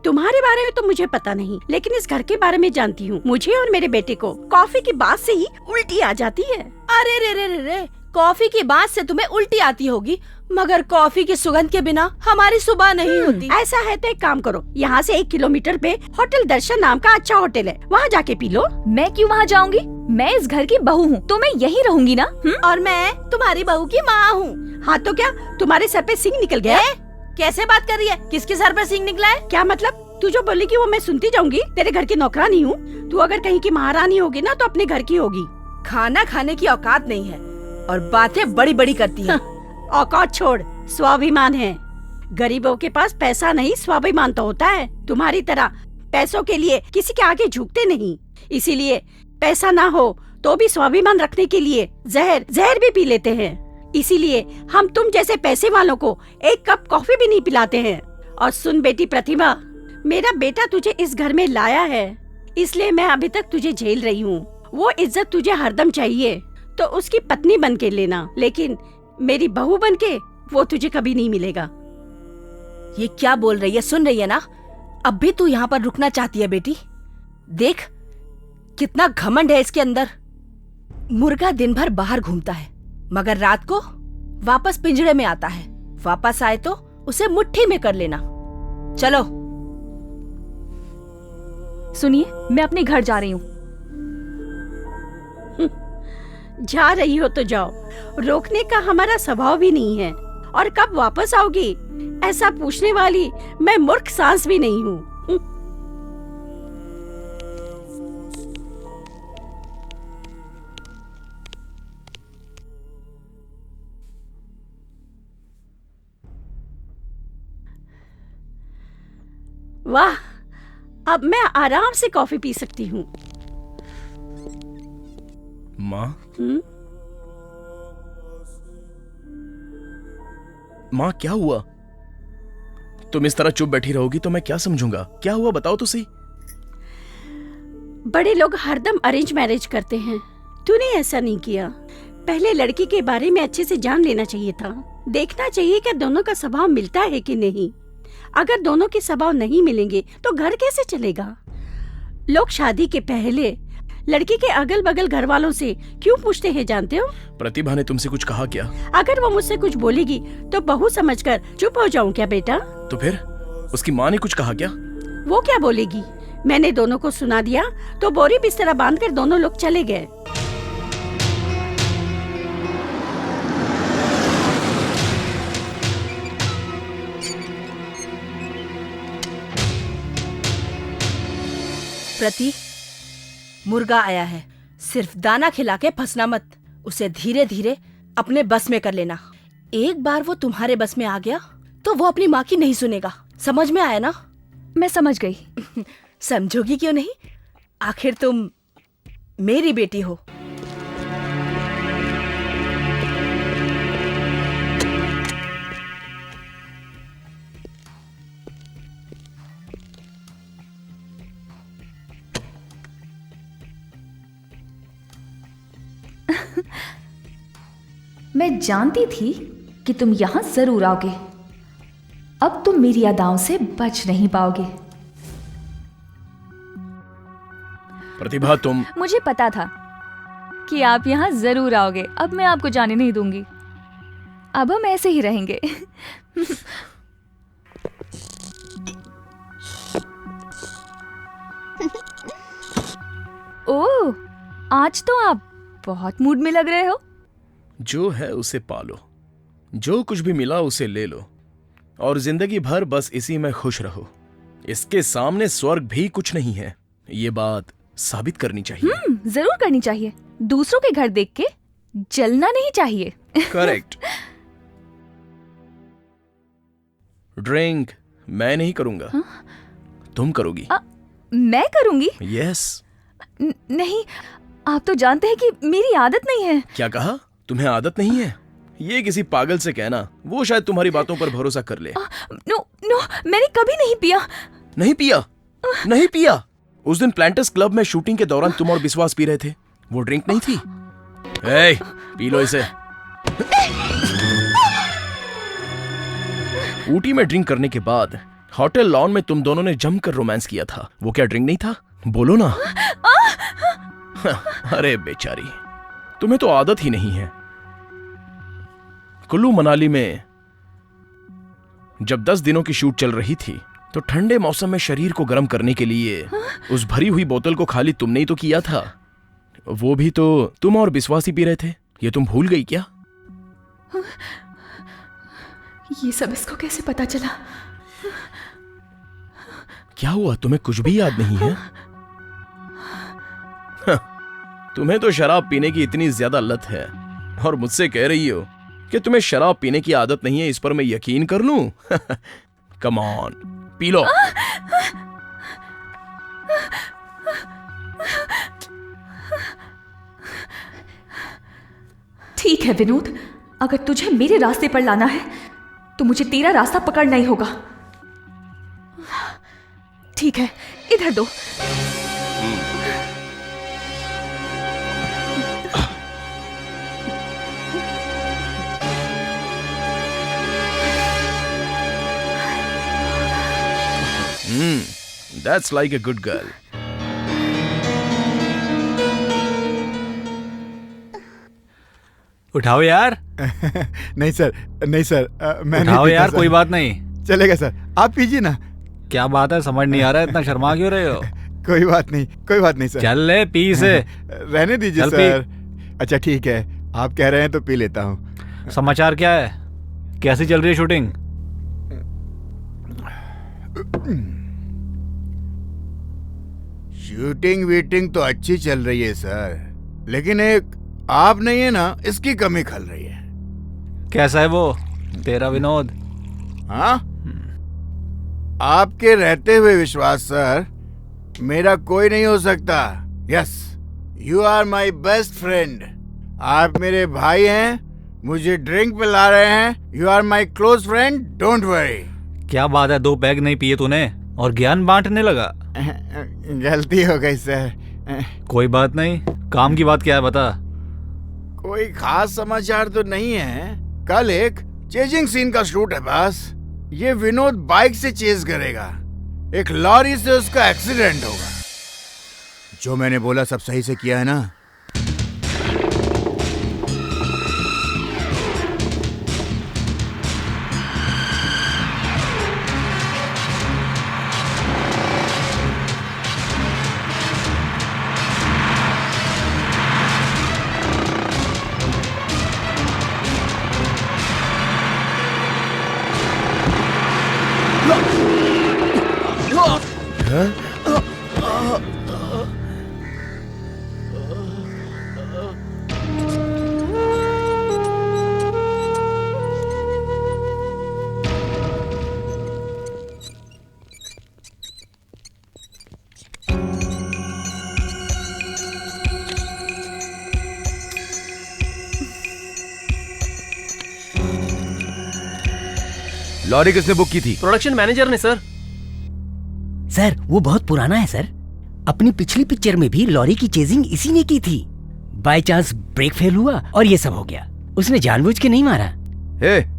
तुम्हारे बारे में तो मुझे पता नहीं, लेकिन इस घर के बारे में जानती हूँ। मुझे और मेरे बेटे को कॉफी की बात से ही उल्टी आ जाती है। अरे रे रे रे रे, कॉफी की बात से तुम्हें उल्टी आती होगी, मगर कॉफी की सुगंध के बिना हमारी सुबह नहीं होती। ऐसा है तो एक काम करो, यहाँ से 1 किलोमीटर पे होटल दर्शन नाम का अच्छा होटल है, वहाँ जाके पी लो। मैं क्यों वहाँ जाऊँगी? मैं इस घर की बहू हूँ, तो मैं यहीं रहूंगी ना। और मैं तुम्हारी बहू की माँ हूँ। हाँ तो क्या तुम्हारे सर पे सिंह निकल गया? कैसे बात कर रही है? किसके सर पे सिंह निकला है? क्या मतलब? तू जो बोलेगी वो मैं सुनती जाऊंगी। तेरे घर की नौकरानी हूँ। तू अगर कहीं की महारानी होगी ना तो अपने घर की होगी। खाना खाने की औकात नहीं है और बातें बड़ी बड़ी करती है। औकात छोड़, स्वाभिमान है। गरीबों के पास पैसा नहीं, स्वाभिमान तो होता है। तुम्हारी तरह पैसों के लिए किसी के आगे झुकते नहीं। इसीलिए पैसा ना हो तो भी स्वाभिमान रखने के लिए जहर भी पी लेते हैं। इसीलिए हम तुम जैसे पैसे वालों को 1 कप कॉफी भी नहीं पिलाते हैं। और सुन बेटी प्रतिभा, मेरा बेटा तुझे इस घर में लाया है, इसलिए मैं अभी तक तुझे झेल रही हूँ। वो इज्जत तुझे हरदम चाहिए तो उसकी पत्नी बन के लेना, लेकिन मेरी बहू बन के वो तुझे कभी नहीं मिलेगा। ये क्या बोल रही है? सुन रही है ना? अब भी तू यहाँ पर रुकना चाहती है बेटी? देख कितना घमंड है इसके अंदर। मुर्गा दिन भर बाहर घूमता है मगर रात को वापस पिंजरे में आता है। वापस आए तो उसे मुट्ठी में कर लेना। चलो। सुनिए, मैं अपने घर जा रही हूँ। जा रही हो तो जाओ, रोकने का हमारा स्वभाव भी नहीं है। और कब वापस आओगी ऐसा पूछने वाली मैं मूर्ख सांस भी नहीं हूँ। वाह, अब मैं आराम से कॉफी पी सकती हूँ। माँ, माँ क्या हुआ? तुम इस तरह चुप बैठी रहोगी तो मैं क्या समझूंगा? क्या हुआ बताओ तो सही। बड़े लोग हरदम अरेंज मैरिज करते हैं, तूने ऐसा नहीं किया। पहले लड़की के बारे में अच्छे से जान लेना चाहिए था। देखना चाहिए कि दोनों का स्वभाव मिलता है कि नहीं। अगर दोनों के स्वभाव नहीं मिलेंगे तो घर कैसे चलेगा? लोग शादी के पहले लड़की के अगल बगल घर वालों से क्यों पूछते हैं जानते हो? प्रतिभा ने तुमसे कुछ कहा क्या? अगर वो मुझसे कुछ बोलेगी तो बहू समझकर चुप हो जाऊं क्या बेटा? तो फिर उसकी माँ ने कुछ कहा क्या? वो क्या बोलेगी? मैंने दोनों को सुना दिया तो बोरी बिस्तर बांधकर दोनों लोग चले गए। प्रति, मुर्गा आया है, सिर्फ दाना खिला के फंसना मत। उसे धीरे धीरे अपने बस में कर लेना। एक बार वो तुम्हारे बस में आ गया तो वो अपनी माँ की नहीं सुनेगा। समझ में आया ना? मैं समझ गई। समझोगी क्यों नहीं? आखिर तुम मेरी बेटी हो। मैं जानती थी कि तुम यहां जरूर आओगे। अब तुम मेरी अदाओं से बच नहीं पाओगे। प्रतिभा, तुम... मुझे पता था कि आप यहाँ जरूर आओगे। अब मैं आपको जाने नहीं दूंगी। अब हम ऐसे ही रहेंगे। ओह, आज तो आप बहुत मूड में लग रहे हो। जो है उसे पालो, जो कुछ भी मिला उसे ले लो, और जिंदगी भर बस इसी में खुश रहो। इसके सामने स्वर्ग भी कुछ नहीं है। ये बात साबित करनी चाहिए। जरूर करनी चाहिए। दूसरों के घर देख के जलना नहीं चाहिए। करेक्ट। ड्रिंक मैं नहीं करूंगा। तुम करोगी। मैं करूंगी? यस। नहीं, आप तो जानते हैं कि मेरी आदत नहीं है। क्या कहा? तुम्हें आदत नहीं है? ये किसी पागल से कहना, वो शायद तुम्हारी बातों पर भरोसा कर ले। नो नो, मैंने कभी नहीं पिया। नहीं पिया? नहीं पिया? उस दिन प्लांटर्स क्लब में शूटिंग के दौरान तुम और विश्वास पी रहे थे, वो ड्रिंक नहीं थी? ए, पी लो इसे। ऊटी में ड्रिंक करने के बाद होटल लॉन में तुम दोनों ने जमकर रोमांस किया था, वो क्या ड्रिंक नहीं था? बोलो ना। अरे बेचारी, तुम्हें तो आदत ही नहीं है। कुल्लू मनाली में जब 10 दिनों की शूट चल रही थी तो ठंडे मौसम में शरीर को गर्म करने के लिए उस भरी हुई बोतल को खाली तुमने ही तो किया था। वो भी तो तुम और विश्वास ही पी रहे थे। ये तुम भूल गई क्या? ये सब इसको कैसे पता चला? क्या हुआ, तुम्हें कुछ भी याद नहीं है? तुम्हें तो शराब पीने की इतनी ज्यादा लत है और मुझसे कह रही हो कि तुम्हें शराब पीने की आदत नहीं है। इस पर मैं यकीन कर लूं? Come on, P low. ठीक है विनोद, अगर तुझे मेरे रास्ते पर लाना है तो मुझे तेरा रास्ता पकड़ना ही होगा। ठीक है, इधर दो। That's like a good girl. उठाओ यार। नहीं सर, नहीं सर, मैं उठाओ नहीं यार, पीता, कोई सर। बात नहीं। चलेगा सर, आप पीजिए ना। क्या बात है, समझ नहीं आ रहा है, इतना शर्मा क्यों रहे हो? कोई बात नहीं, कोई बात नहीं सर। चल ले, पी से। रहने दीजिए चल सर। अच्छा ठीक है, आप कह रहे हैं तो पी लेता हूँ। समाचार क्या है? कैसी चल रही है शूटिंग? शूटिंग वीटिंग तो अच्छी चल रही है सर, लेकिन एक आप नहीं है ना, इसकी कमी खल रही है। कैसा है वो तेरा विनोद? हाँ, आपके रहते हुए विश्वास सर मेरा कोई नहीं हो सकता। Yes, you are my best friend. आप मेरे भाई हैं, मुझे ड्रिंक पिला रहे हैं। You are my close friend, don't worry. क्या बात है, 2 पैग नहीं पिए तूने और ज्ञान बांटने लगा? गलती हो गई सर। कोई बात नहीं, काम की बात क्या है बता। कोई खास समाचार तो नहीं है। कल एक चेजिंग सीन का शूट है बस। ये विनोद बाइक से चेज करेगा, एक लॉरी से उसका एक्सीडेंट होगा। जो मैंने बोला सब सही से किया है ना? लॉरी किसने बुक की थी? प्रोडक्शन मैनेजर ने सर। सर वो बहुत पुराना है सर। अपनी पिछली पिक्चर में भी लॉरी की चेजिंग इसी ने की थी। बाय चांस ब्रेक फेल हुआ और ये सब हो गया। उसने जानबूझ के नहीं मारा।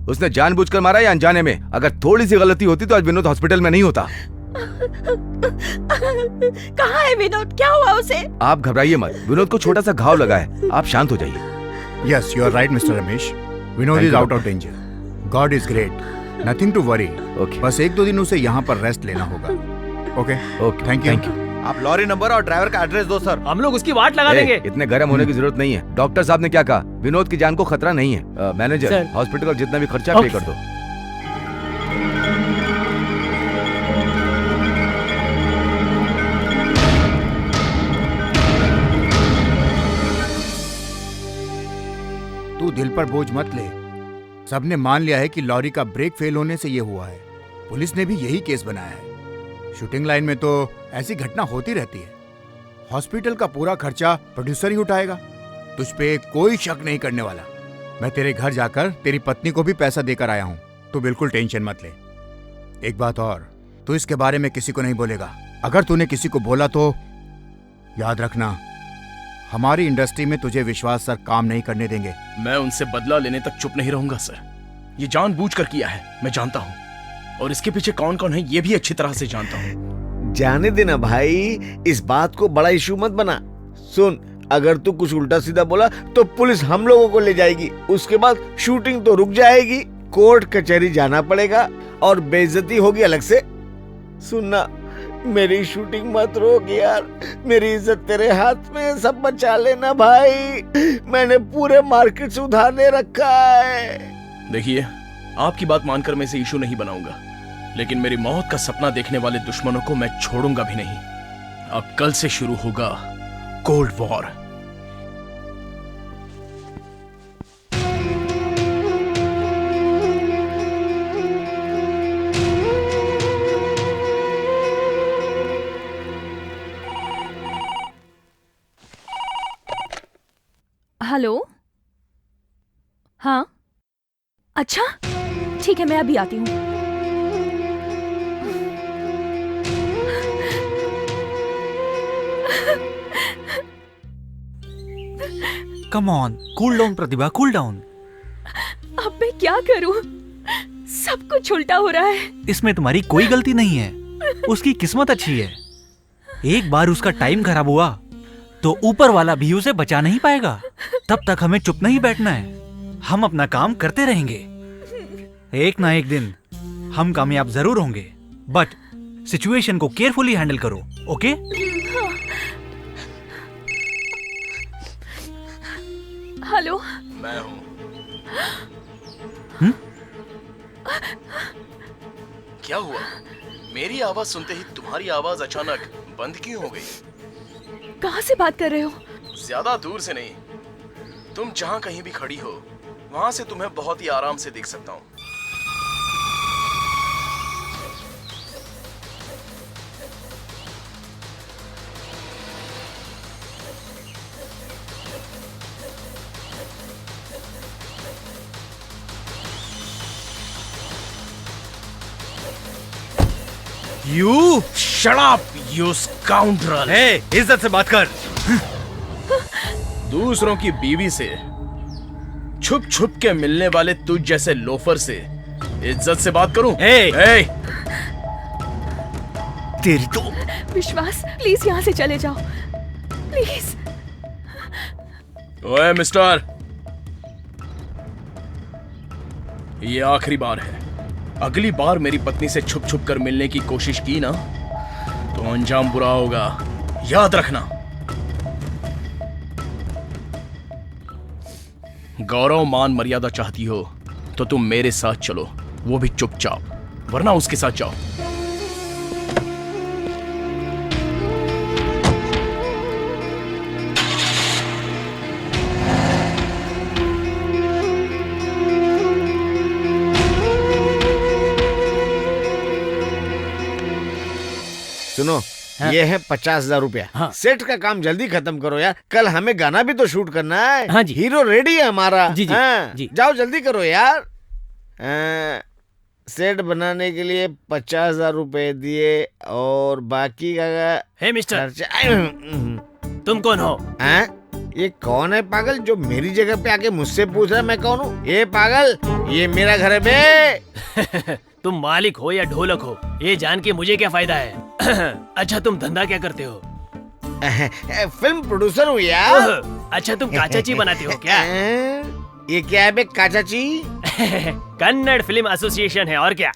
उसने जानबूझकर मारा या अनजाने में? अगर थोड़ी सी गलती होती तो आज विनोद हॉस्पिटल में नहीं होता। कहाँ है विनोद? क्या हुआ उसे? आप घबराइए मत, विनोद को छोटा सा घाव लगा है, आप शांत हो जाइए। Yes, you are right mister Ramesh. Vinod Thank is you, out of danger. God is great, nothing to worry. बस 1-2 दिन उसे यहाँ पर रेस्ट लेना होगा। Okay okay, thank you. आप लॉरी नंबर और ड्राइवर का एड्रेस दो सर। हम लोग उसकी वाट लगा देंगे। इतने गर्म होने की जरूरत नहीं है। डॉक्टर साहब ने क्या कहा? विनोद की जान को खतरा नहीं है। Manager, sir. हॉस्पिटल का जितना भी खर्चा पे कर दो। तू दिल पर बोझ मत ले। सबने मान लिया है कि लॉरी का ब्रेक फेल होने से ये हुआ है। पुलिस ने भी यही केस बनाया है। शूटिंग लाइन में तो ऐसी घटना होती रहती है। हॉस्पिटल का पूरा खर्चा प्रोड्यूसर ही उठाएगा। तुझ पे कोई शक नहीं करने वाला। मैं तेरे घर जाकर तेरी पत्नी को भी पैसा देकर आया हूँ। तू बिल्कुल टेंशन मत ले। एक बात और, तू इसके बारे में किसी को नहीं बोलेगा। अगर तूने किसी को बोला तो याद रखना, हमारी इंडस्ट्री में तुझे विश्वास सर काम नहीं करने देंगे। मैं उनसे बदला लेने तक चुप नहीं रहूंगा सर। ये जानबूझकर किया है, मैं जानता हूँ, और इसके पीछे कौन कौन है ये भी अच्छी तरह से जानता हूँ। जाने देना भाई, इस बात को बड़ा इशू मत बना। सुन, अगर तू कुछ उल्टा सीधा बोला तो पुलिस हम लोगों को ले जाएगी। उसके बाद शूटिंग तो रुक जाएगी, कोर्ट कचहरी जाना पड़ेगा और बेइज्जती होगी अलग से। सुनना, मेरी शूटिंग मत रोक यार। मेरी इज्जत तेरे हाथ में, सब बचा लेना भाई। मैंने पूरे मार्केट से उधार ले रखा है। देखिए, आपकी बात मानकर मैं इसे इशू नहीं बनाऊंगा, लेकिन मेरी मौत का सपना देखने वाले दुश्मनों को मैं छोड़ूंगा भी नहीं। अब कल से शुरू होगा कोल्ड वॉर। हेलो, हाँ, अच्छा ठीक है, मैं अभी आती हूँ। Come on, cool down Pratibha, cool down. अब मैं क्या करूँ? सब कुछ उल्टा हो रहा है। इसमें तुम्हारी कोई गलती नहीं है। उसकी किस्मत अच्छी है। एक बार उसका टाइम खराब हुआ तो ऊपर वाला भी उसे बचा नहीं पाएगा। तब तक हमें चुप नहीं बैठना है। हम अपना काम करते रहेंगे। एक ना एक दिन हम कामयाब जरूर होंगे, बट सिचुएशन को केयरफुली हैंडल करो, ओके? हेलो, मैं हूँ। क्या हुआ? मेरी आवाज सुनते ही तुम्हारी आवाज अचानक बंद क्यों हो गई? कहाँ से बात कर रहे हो? ज्यादा दूर से नहीं, तुम जहाँ कहीं भी खड़ी हो वहां से तुम्हें बहुत ही आराम से देख सकता हूँ। You shut up, you scoundrel. Hey, इज्जत से बात कर। दूसरों की बीवी से छुप छुप के मिलने वाले तुझ जैसे लोफर से इज्जत से बात करूं? हे! तेरी तो विश्वास, प्लीज यहाँ से चले जाओ, प्लीज। ओए मिस्टर, ये आखिरी बार है। अगली बार मेरी पत्नी से छुप छुप कर मिलने की कोशिश की ना तो अंजाम बुरा होगा, याद रखना। गौरव मान मर्यादा चाहती हो तो तुम मेरे साथ चलो, वो भी चुपचाप, वरना उसके साथ जाओ। सुनो, ये है 50,000 रुपया। हाँ। सेट का काम जल्दी खत्म करो यार, कल हमें गाना भी तो शूट करना है। हाँ जी। हीरो रेडी है हमारा। जी, जी, हाँ, जी। जाओ जल्दी करो यार। सेट बनाने के लिए 50,000 रुपए दिए और बाकी का हे मिस्टर, खर्चा। तुम कौन हो? ये कौन है पागल जो मेरी जगह पे आके मुझसे पूछ रहा है मैं कौन हूँ? ये पागल, ये मेरा घर है बे। तुम मालिक हो या ढोलक हो, ये जान के मुझे क्या फायदा है। अच्छा तुम धंधा क्या करते हो? फिल्म प्रोड्यूसर हूँ यार। अच्छा तुम काचाची बनाते हो क्या? ये क्या है बे काचाची? कन्नड़ फिल्म एसोसिएशन है, और क्या?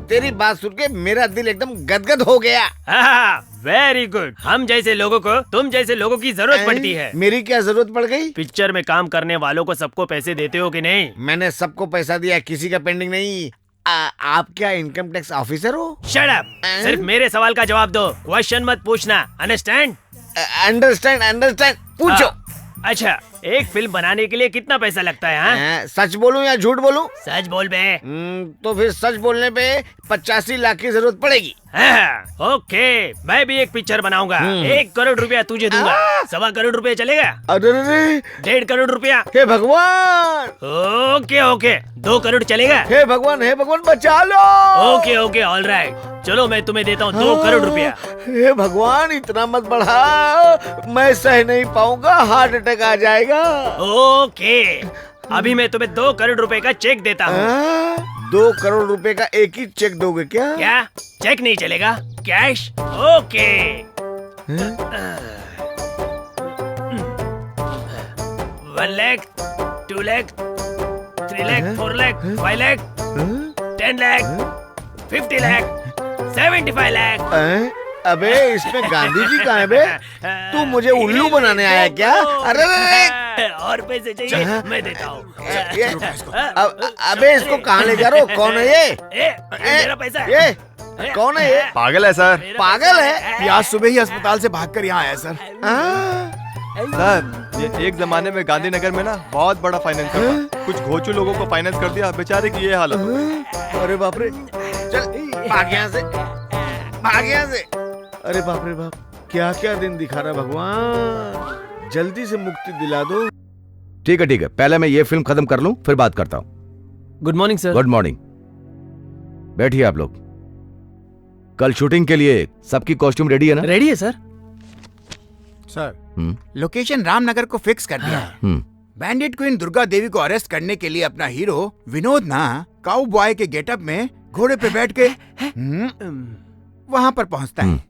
तेरी बात सुन के मेरा दिल एकदम गदगद हो गया। Very good. हम जैसे लोगों को तुम जैसे लोगों की जरूरत पड़ती है। मेरी क्या जरूरत पड़ गई? पिक्चर में काम करने वालों को सबको पैसे देते हो कि नहीं? मैंने सबको पैसा दिया, किसी का पेंडिंग नहीं। आप क्या इनकम टैक्स ऑफिसर हो? Shut up! सिर्फ मेरे सवाल का जवाब दो, क्वेश्चन मत पूछना। अंडरस्टैंड? अंडरस्टैंड। पूछो। अच्छा, एक फिल्म बनाने के लिए कितना पैसा लगता है? सच बोलूं या झूठ बोलूं? सच बोल बे। तो फिर सच बोलने पे 85 लाख की जरूरत पड़ेगी। ओके, मैं भी एक पिक्चर बनाऊंगा। 1 करोड़ रुपया तुझे दूंगा। 1.25 करोड़ रुपया चलेगा? अरे 1.5 करोड़ रुपया। हे भगवान। ओके 2 करोड़ चलेगा? हे भगवान बचा लो। ओके ऑल राइट, चलो मैं तुम्हें देता हूँ 2 करोड़ रुपया। हे भगवान इतना मत बढ़ा, मैं सह नहीं पाऊंगा, हार्ट अटैक आ जाएगा। ओके, अभी मैं तुम्हें 2 करोड़ रुपए का चेक देता हूँ। 2 करोड़ रुपए का एक ही चेक दोगे क्या? क्या चेक नहीं चलेगा? कैश? ओके। 1 लाख, 2 लाख, 3 लाख, 4 लाख, 5 लाख, 10 लाख, 50 लाख, 75 लाख। अबे इसमें गांधी जी कहाँ है बे? तू मुझे उल्लू बनाने आया क्या? अरे और पैसे चाहिए? मैं देता हूँ। अबे इसको कहाँ ले जा रहे हो? कौन है ये? मेरा पैसा है। ये कौन है ये? पागल है सर। पागल है? ये आज सुबह ही अस्पताल से भागकर यहाँ आया सर। सर ये एक जमाने में गांधीनगर में ना बहुत बड़ा फाइनेंसर था, कुछ घोचू लोगों को फाइनेंस कर दिया, बेचारे की ये हालत हो। अरे बाप रे, चल भाग यहाँ से, भाग यहाँ से। अरे बाप रे बाप, क्या क्या दिन दिखा रहा भगवान, जल्दी से मुक्ति दिला दो। ठीक है, पहले मैं ये फिल्म खत्म कर लूं, फिर बात करता हूँ। Good morning sir. Good morning. बैठिए आप लोग। कल शूटिंग के लिए सबकी कॉस्ट्यूम रेडी है ना? रेडी है सर। सर लोकेशन रामनगर को फिक्स कर दिया है। बैंडिट क्वीन दुर्गा देवी को अरेस्ट करने के लिए अपना हीरो विनोद ना काउ बॉय के गेटअप में घोड़े पे बैठ के वहां पर पहुंचता है।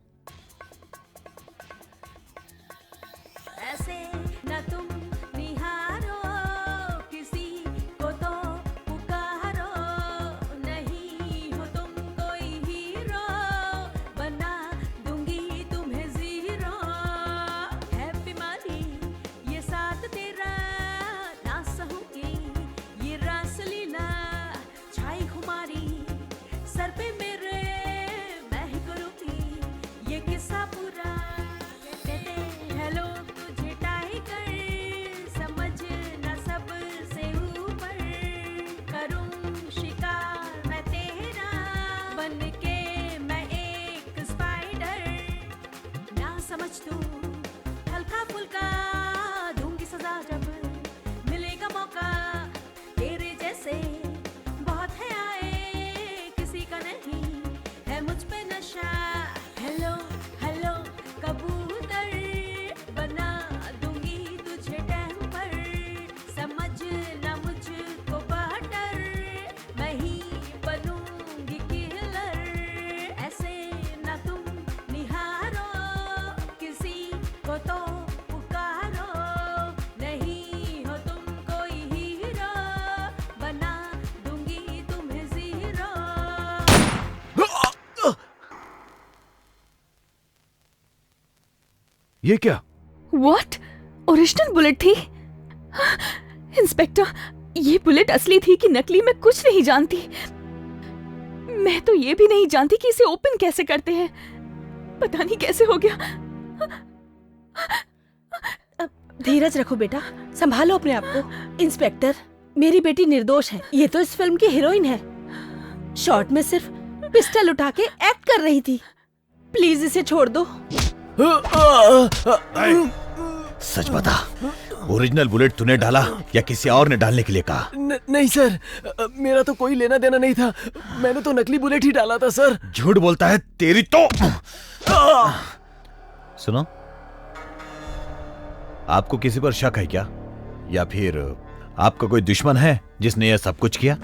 ये क्या? What? ओरिजिनल बुलेट थी? इंस्पेक्टर, ये बुलेट असली थी कि नकली मैं कुछ नहीं जानती। मैं तो ये भी नहीं जानती कि इसे ओपन कैसे करते हैं। पता नहीं कैसे हो गया। धीरज रखो बेटा, संभालो अपने आप को। इंस्पेक्टर, मेरी बेटी निर्दोष है। ये तो इस फिल्म की हीरोइन है। शॉर्ट में सिर्फ पिस्टल उठा के एक्ट कर रही थी। प्लीज इसे छोड़ दो। सच बता, ओरिजिनल बुलेट तूने डाला या किसी और ने डालने के लिए कहा? नहीं सर, मेरा तो कोई लेना देना नहीं था। मैंने तो नकली बुलेट ही डाला था सर। झूठ बोलता है तेरी तो। सुनो, आपको किसी पर शक है क्या, या फिर आपका कोई दुश्मन है जिसने यह सब कुछ किया?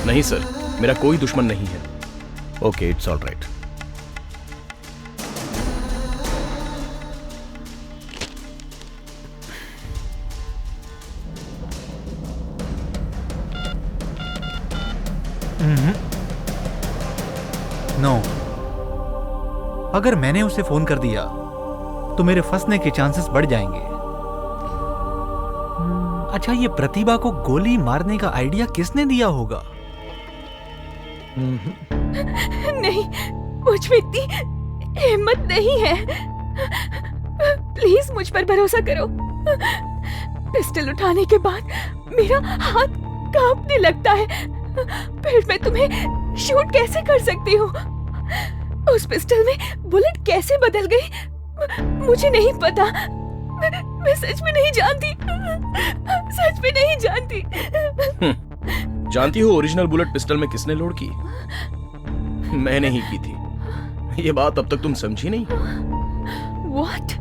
नहीं सर, मेरा कोई दुश्मन नहीं है। Okay, it's all right. No, अगर मैंने उसे फोन कर दिया तो मेरे फंसने के चांसेस बढ़ जाएंगे। अच्छा, ये प्रतिभा को गोली मारने का आइडिया किसने दिया होगा? नहीं, मुझ में इतनी हिम्मत नहीं है। प्लीज मुझ पर भरोसा करो। पिस्टल उठाने के बाद मेरा हाथ कांपने लगता है। फिर मैं तुम्हें शूट कैसे कर सकती हूँ? उस पिस्टल में बुलेट कैसे बदल गई मुझे नहीं पता। मैं सच में नहीं जानती, सच में नहीं जानती। जानती हो ओरिजिनल बुलेट पिस्टल में किसने लोड की? मैंने ही की थी। ये बात अब तक तुम समझी नहीं। What?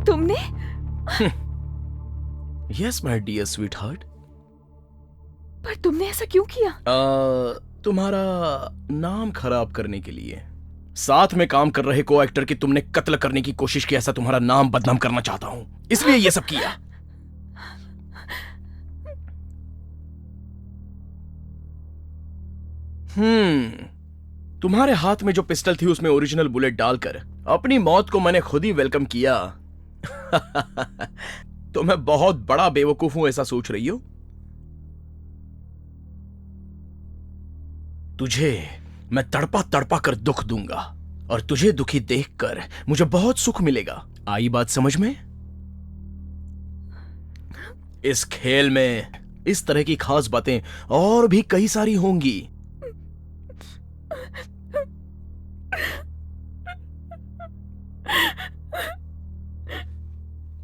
तुमने? Yes my dear sweetheart. पर तुमने ऐसा क्यों किया? तुम्हारा नाम खराब करने के लिए। साथ में काम कर रहे को एक्टर की तुमने कत्ल करने की कोशिश की, ऐसा तुम्हारा नाम बदनाम करना चाहता हूं, इसलिए ये सब किया। तुम्हारे हाथ में जो पिस्टल थी उसमें ओरिजिनल बुलेट डालकर अपनी मौत को मैंने खुद ही वेलकम किया। तो मैं बहुत बड़ा बेवकूफ हूं ऐसा सोच रही हो? तुझे मैं तड़पा तड़पा कर दुख दूंगा और तुझे दुखी देखकर मुझे बहुत सुख मिलेगा। आई बात समझ में? इस खेल में इस तरह की खास बातें और भी कई सारी होंगी।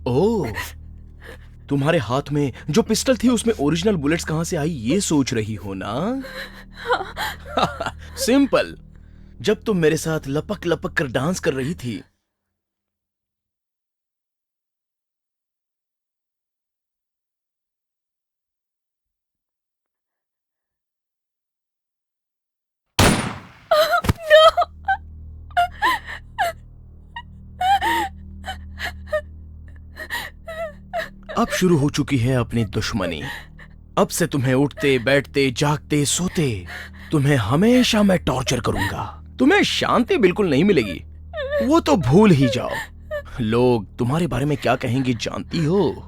ओह, तुम्हारे हाथ में जो पिस्टल थी उसमें ओरिजिनल बुलेट्स कहां से आई ये सोच रही हो ना? सिंपल। जब तुम मेरे साथ लपक लपक कर डांस कर रही थी अब शुरू हो चुकी है अपनी दुश्मनी। अब से तुम्हें उठते बैठते जागते सोते तुम्हें हमेशा मैं टॉर्चर करूंगा। तुम्हें शांति बिल्कुल नहीं मिलेगी, वो तो भूल ही जाओ। लोग तुम्हारे बारे में क्या कहेंगे जानती हो?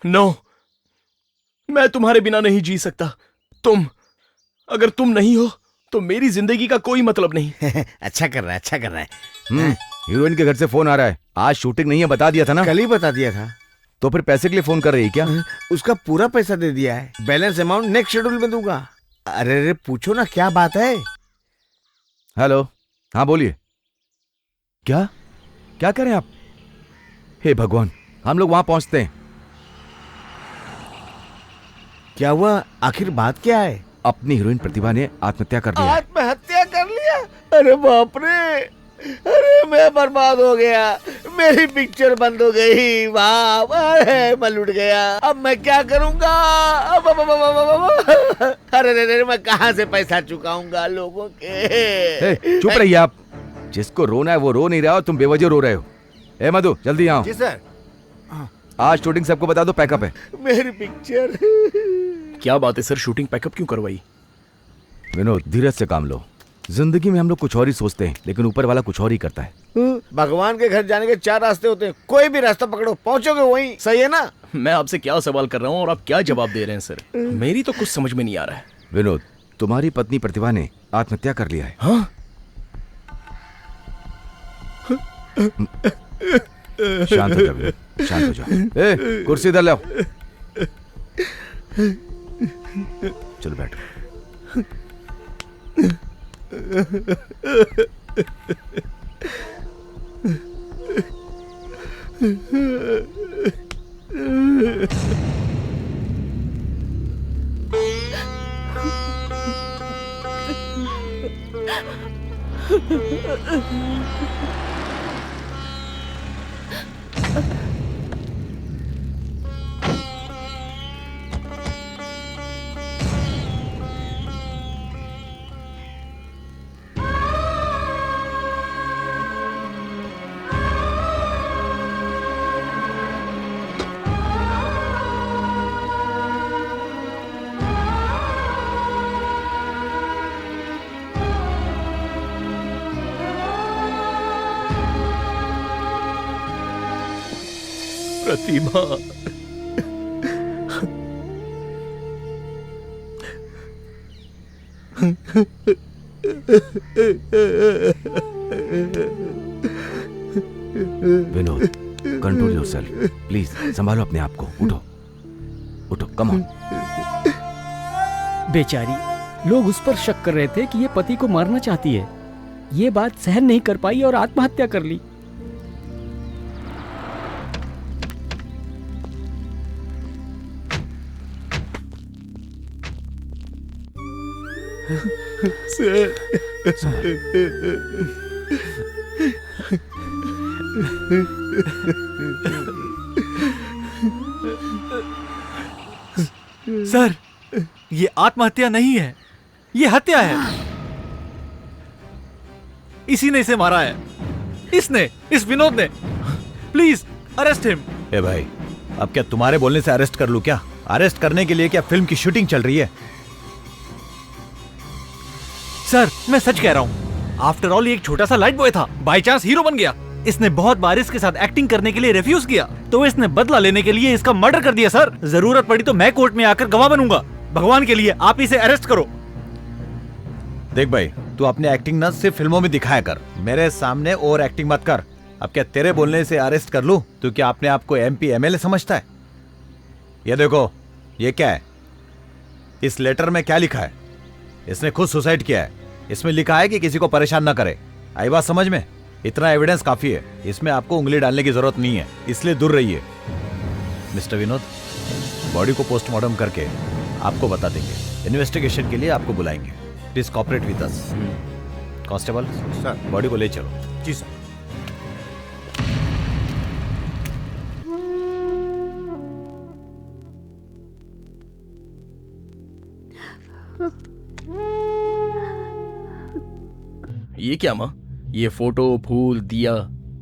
नो, मैं तुम्हारे बिना नहीं जी सकता। अगर तुम नहीं हो तो मेरी जिंदगी का कोई मतलब नहीं। अच्छा कर रहा है, अच्छा कर रहा है। हीरोइन के घर से फोन आ रहा है। आज शूटिंग नहीं है, बता दिया था ना? कल ही बता दिया था। तो फिर पैसे के लिए फोन कर रही है क्या? उसका पूरा पैसा दे दिया है। बैलेंस अमाउंट नेक्स्ट शेड्यूल में दूंगा। अरे अरे पूछो ना क्या बात है। हेलो, हाँ बोलिए। क्या क्या करें आप? हे भगवान, हम लोग वहां पहुंचते हैं। क्या हुआ? आखिर बात क्या है? अपनी हीरोइन प्रतिभा ने आत्महत्या कर लिया। आत्महत्या कर लिया? अरे बाप रे, अरे मैं बर्बाद हो गया। मेरी पिक्चर बंद हो गई। वाह, अरे मैं लुट गया। अब मैं क्या करूंगा? अरे मैं कहाँ से पैसा चुकाऊंगा लोगों के? चुप रहिए आप। जिसको रोना है वो रो नहीं रहा और तुम बेवजह रो रहे हो। ए मधु, जल्दी आओ। जी सर। आज शूटिंग सबको बता दो, पैकअप है। मेरी पिक्चर। क्या बात है सर, शूटिंग पैकअप क्यों करवाई? विनोद, धीरज से काम लो। जिंदगी में हम लोग कुछ और ही सोचते हैं, लेकिन ऊपर वाला कुछ और ही करता है। भगवान के घर जाने के 4 रास्ते होते हैं, कोई भी रास्ता पकड़ो पहुंचोगे वहीं। सही है ना? मैं आपसे क्या सवाल कर रहा हूँ और आप क्या जवाब दे रहे हैं सर? मेरी तो कुछ समझ में नहीं आ रहा है। विनोद, तुम्हारी पत्नी प्रतिभा ने आत्महत्या कर लिया है। हाँ? शांत हो जाओ विनोद, शांत हो जाओ। ए, कुर्सी इधर लाओ। चलो बैठो। प्रतिभा, विनोद, कंट्रोल योरसेल्फ प्लीज। संभालो अपने आप को। उठो उठो, कम ऑन। बेचारी, लोग उस पर शक कर रहे थे कि ये पति को मारना चाहती है। ये बात सहन नहीं कर पाई और आत्महत्या कर ली। सर, ये आत्महत्या नहीं है, ये हत्या है। इसी ने इसे मारा है। इसने, इस विनोद ने। Please arrest him. ए भाई, अब क्या तुम्हारे बोलने से अरेस्ट कर लूं क्या? अरेस्ट करने के लिए क्या फिल्म की शूटिंग चल रही है? सर, मैं सच कह रहा हूँ। आफ्टर ऑल ये एक छोटा सा लाइट बॉय था, बाय चांस हीरो बन गया। इसने बहुत बार इसके साथ एक्टिंग करने के लिए रिफ्यूज किया, तो इसने बदला लेने के लिए इसका मर्डर कर दिया। सर, जरूरत पड़ी तो मैं कोर्ट में आकर गवाह बनूंगा। भगवान के लिए आप इसे अरेस्ट करो। देख भाई, तू अपनी एक्टिंग ना सिर्फ फिल्मों में दिखाया कर, मेरे सामने और एक्टिंग मत कर। अब क्या तेरे बोलने से अरेस्ट कर लूं? तू क्या अपने आप को MP MLA समझता है? ये देखो, ये क्या है? इस लेटर में क्या लिखा है? इसने खुद सुसाइड किया है। इसमें लिखा है कि किसी को परेशान ना करे। आई बात समझ में? इतना एविडेंस काफी है, इसमें आपको उंगली डालने की जरूरत नहीं है, इसलिए दूर रहिए। मिस्टर विनोद, बॉडी को पोस्टमार्टम करके आपको बता देंगे। इन्वेस्टिगेशन के लिए आपको बुलाएंगे। Please cooperate with us. Constable sir, body को ले चलो। जी सर। ये क्या माँ? ये फोटो, फूल, दिया,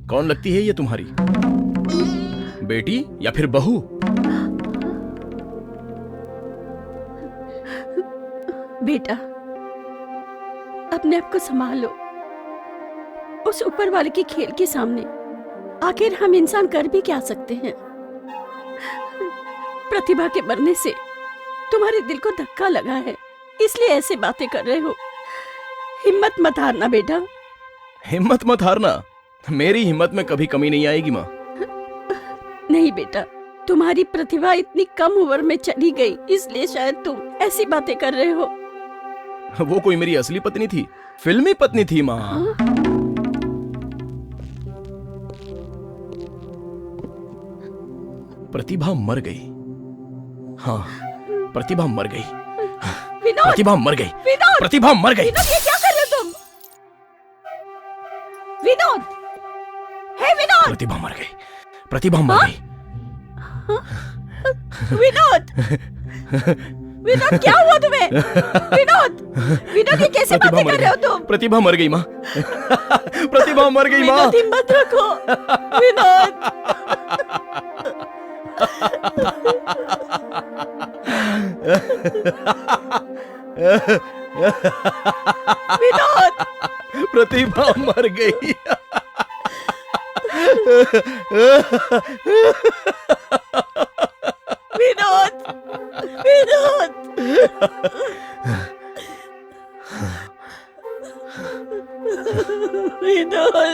कौन लगती है ये तुम्हारी बेटी या फिर बहू? बेटा, अपने आप को संभालो। उस ऊपर वाले के खेल के सामने आखिर हम इंसान कर भी क्या सकते हैं? प्रतिभा के मरने से तुम्हारे दिल को धक्का लगा है, इसलिए ऐसे बातें कर रहे हो। हिम्मत मत हारना बेटा। हिम्मत मत हारना? मेरी हिम्मत में कभी कमी नहीं आएगी माँ। नहीं बेटा, तुम्हारी प्रतिभा इतनी कम उम्र में चली गई, इसलिए शायद तुम ऐसी बातें कर रहे हो। वो कोई मेरी असली पत्नी थी, फिल्मी पत्नी थी माँ। प्रतिभा मर गई। हाँ, प्रतिभा मर गई। विनोद! प्रतिभा मर गई। विनोद! प्रतिभा मर गई। विनोद, ये क्या कर रहे हो तुम? विनोद! हे विनोद! प्रतिभा मर गई। प्रतिभा मर गई। विनोद! विनोद, क्या हुआ तुम्हें? विनोद! विनोद, ये कैसे बातें कर रहे हो तुम? प्रतिभा मर गई माँ। प्रतिभा मर गई माँ। विनोद, हिम्मत रखो। विनोद! विनोद! प्रतिभा मर गई। विनोद! विनोद! विनोद!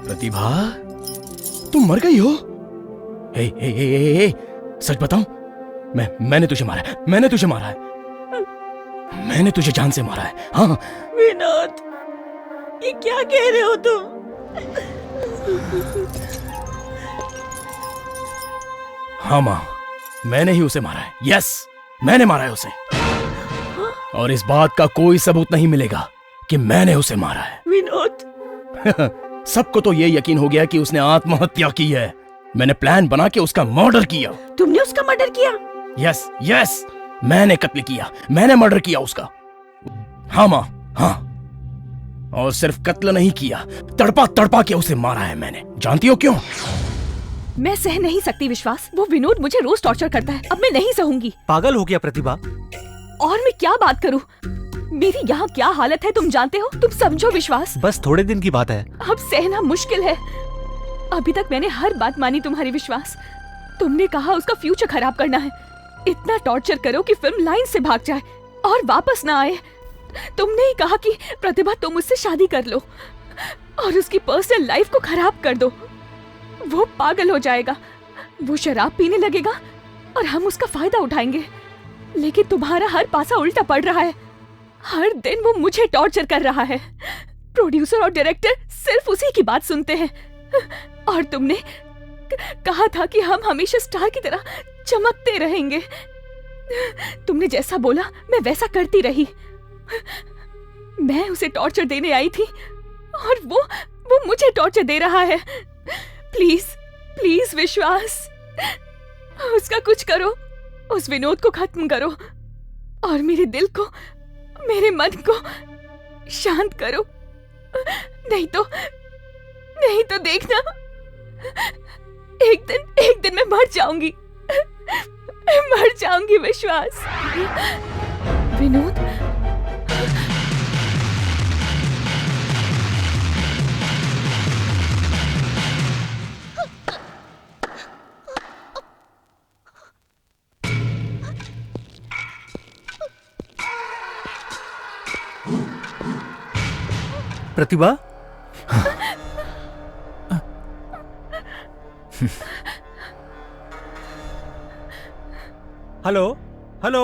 प्रतिभा, तुम मर गई हो? ए, ए, ए, ए, ए, सच बताओ, मैंने तुझे मारा है, मैंने तुझे मारा है, मैंने तुझे जान से मारा है। हाँ विनोद, ये क्या कह रहे हो तुम? हाँ माँ, मैंने ही उसे मारा है। यस, मैंने मारा है उसे, और इस बात का कोई सबूत नहीं मिलेगा कि मैंने उसे मारा है। विनोद, सबको तो ये यकीन हो गया कि उसने आत्महत्या की है। मैंने प्लान बना के उसका मर्डर किया। तुमने उसका मर्डर किया? यस यस, मैंने कत्ल किया, मैंने मर्डर किया उसका। हाँ माँ, हाँ, और सिर्फ कत्ल नहीं किया, तड़पा तड़पा के उसे मारा है मैंने। जानती हो क्यों? मैं सह नहीं सकती विश्वास, वो विनोद मुझे रोज टॉर्चर करता है। अब मैं नहीं सहूंगी। पागल हो गया प्रतिभा। और मैं क्या बात करूं? मेरी यहाँ क्या हालत है तुम जानते हो? तुम समझो विश्वास। बस थोड़े दिन की बात है। अब सहना मुश्किल है। अभी तक मैंने हर बात मानी तुम्हारी विश्वास। तुमने कहा उसका फ्यूचर खराब करना है। इतना टॉर्चर करो कि फिल्म लाइन से भाग जाए और वापस ना आए। तुमने ही कहा कि प्रतिभा तुम उससे शादी कर लो और उसकी पर्सनल लाइफ को खराब कर दो। वो पागल हो जाएगा, वो शराब पीने लगेगा और हम उसका फायदा उठाएंगे। लेकिन तुम्हारा हर पासा उल्टा पड़ रहा है। हर दिन वो मुझे टॉर्चर कर रहा है। प्रोड्यूसर और डायरेक्टर सिर्फ उसी की बात सुनते हैं। और तुमने कहा था कि हम हमेशा स्टार की तरह चमकते रहेंगे। तुमने जैसा बोला मैं वैसा करती रही। मैं उसे टॉर्चर देने आई थी और वो मुझे टॉर्चर दे रहा है। प्लीज प्लीज विश्वास, उसका कुछ करो। उस विनोद को खत्म करो और मेरे दिल को, मेरे मन को शांत करो। नहीं तो देखना, एक दिन मैं मर जाऊंगी। मर जाऊंगी विश्वास। विनोद, प्रतिभा, हेलो हेलो।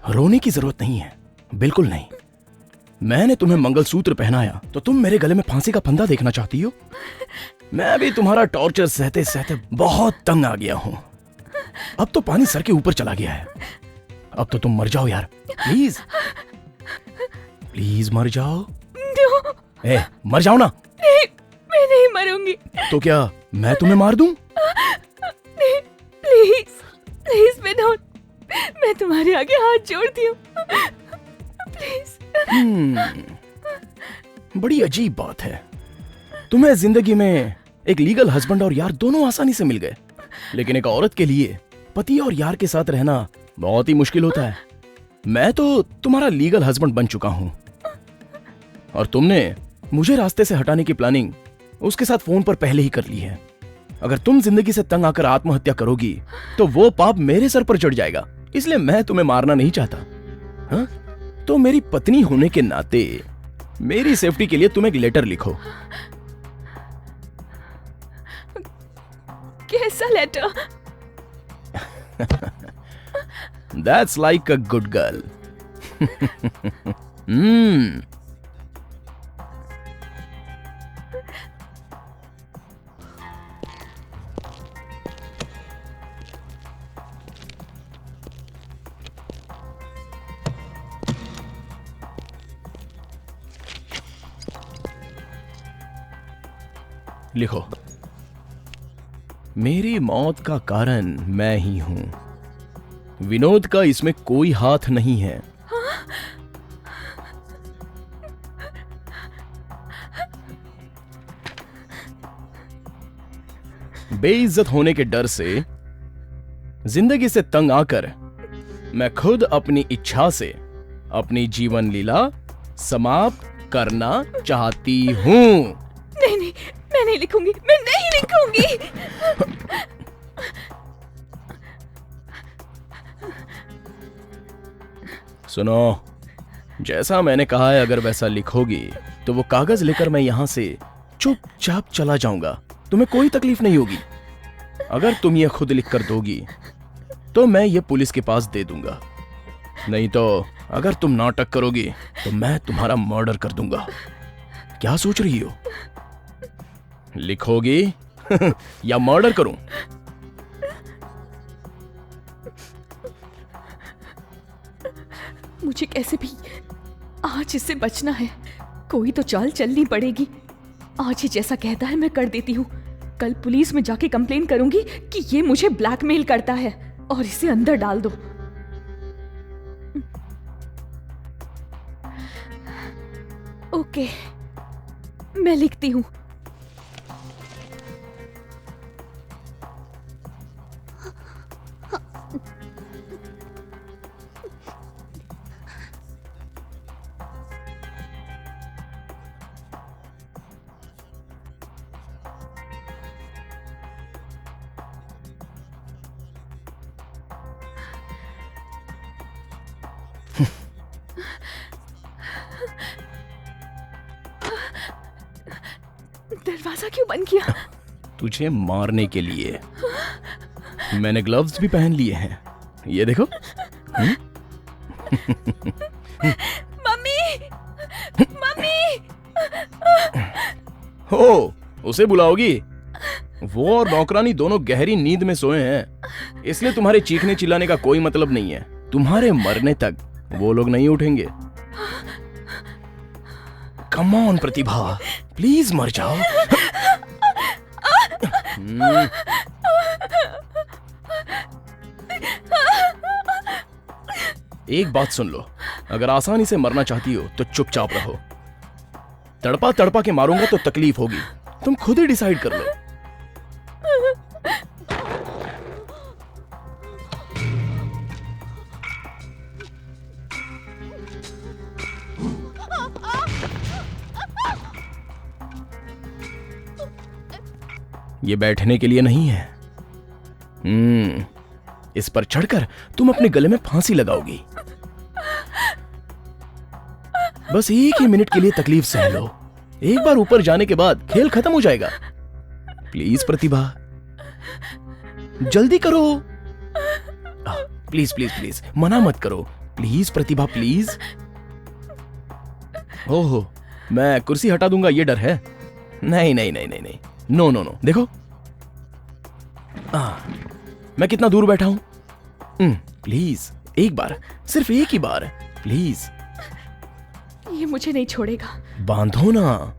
रोने की जरूरत नहीं है, बिल्कुल नहीं। मैंने तुम्हें मंगलसूत्र पहनाया तो तुम मेरे गले में फांसी का फंदा देखना चाहती हो? मैं भी तुम्हारा टॉर्चर सहते सहते बहुत तंग आ गया हूं। अब तो पानी सर के ऊपर चला गया है। अब तो तुम मर जाओ यार, प्लीज प्लीज मर जाओ। मर जाओ ना। नहीं, मैं नहीं मरूंगी। तो क्या मैं तुम्हें मार दूं? नहीं, प्लीज प्लीज विनोद, मैं तुम्हारे आगे हाथ जोड़ती हूँ, प्लीज। बड़ी अजीब बात है। तुम्हें जिंदगी में एक लीगल हस्बैंड और यार दोनों आसानी से मिल गए, लेकिन एक औरत के लिए पति और यार के साथ रहना बहुत ही मुश्किल होता है। मैं तो तुम्हारा लीगल हस्बैंड बन चुका हूं और तुमने मुझे रास्ते से हटाने की प्लानिंग उसके साथ फोन पर पहले ही कर ली है। अगर तुम जिंदगी से तंग आकर आत्महत्या करोगी तो वो पाप मेरे सर पर चढ़ जाएगा। इसलिए मैं तुम्हें मारना नहीं चाहता। हाँ? तो मेरी पत्नी होने के नाते मेरी सेफ्टी के लिए तुम एक लेटर लिखो। कैसा letter? That's like a good girl. लिखो, मेरी मौत का कारण मैं ही हूं। विनोद का इसमें कोई हाथ नहीं है। बेइज्जत होने के डर से, जिंदगी से तंग आकर मैं खुद अपनी इच्छा से अपनी जीवन लीला समाप्त करना चाहती हूं। नहीं, मैं नहीं लिखूंगी, मैं नहीं लिखूंगी। सुनो, जैसा मैंने कहा है, अगर वैसा लिखोगी तो वो कागज लेकर मैं यहां से चुपचाप चला जाऊंगा। तुम्हें कोई तकलीफ नहीं होगी। अगर तुम ये खुद लिख कर दोगी तो मैं ये पुलिस के पास दे दूंगा, नहीं तो अगर तुम नाटक करोगी तो मैं तुम्हारा मर्डर कर दूंगा। क्या सोच रही हो? लिखोगी या मर्डर करूं? मुझे कैसे भी आज इससे बचना है। कोई तो चाल चलनी पड़ेगी। आज ये जैसा कहता है मैं कर देती हूँ। कल पुलिस में जाके कंप्लेन करूंगी कि ये मुझे ब्लैकमेल करता है और इसे अंदर डाल दो। ओके, मैं लिखती हूँ। दरवाजा क्यों बंद किया? तुझे मारने के लिए। मैंने ग्लव्स भी पहन लिए हैं, ये देखो। Mummy, mummy. हो, उसे बुलाओगी? वो और नौकरानी दोनों गहरी नींद में सोए हैं, इसलिए तुम्हारे चीखने चिल्लाने का कोई मतलब नहीं है। तुम्हारे मरने तक वो लोग नहीं उठेंगे। कम ऑन प्रतिभा, प्लीज मर जाओ। एक बात सुन लो, अगर आसानी से मरना चाहती हो तो चुपचाप रहो। तड़पा तड़पा के मारूंगा तो तकलीफ होगी, तुम खुद ही डिसाइड कर लो। ये बैठने के लिए नहीं है। इस पर चढ़कर तुम अपने गले में फांसी लगाओगी। बस एक ही मिनट के लिए तकलीफ सह लो। एक बार ऊपर जाने के बाद खेल खत्म हो जाएगा। प्लीज प्रतिभा, जल्दी करो। प्लीज प्लीज प्लीज, मना मत करो। Please Pratibha, please. ओहो, मैं कुर्सी हटा दूंगा, ये डर है? नहीं नहीं नहीं नहीं नहीं, नो नो नो। देखो मैं कितना दूर बैठा हूं। प्लीज एक बार, सिर्फ एक ही बार, प्लीज। ये मुझे नहीं छोड़ेगा। बांधो ना।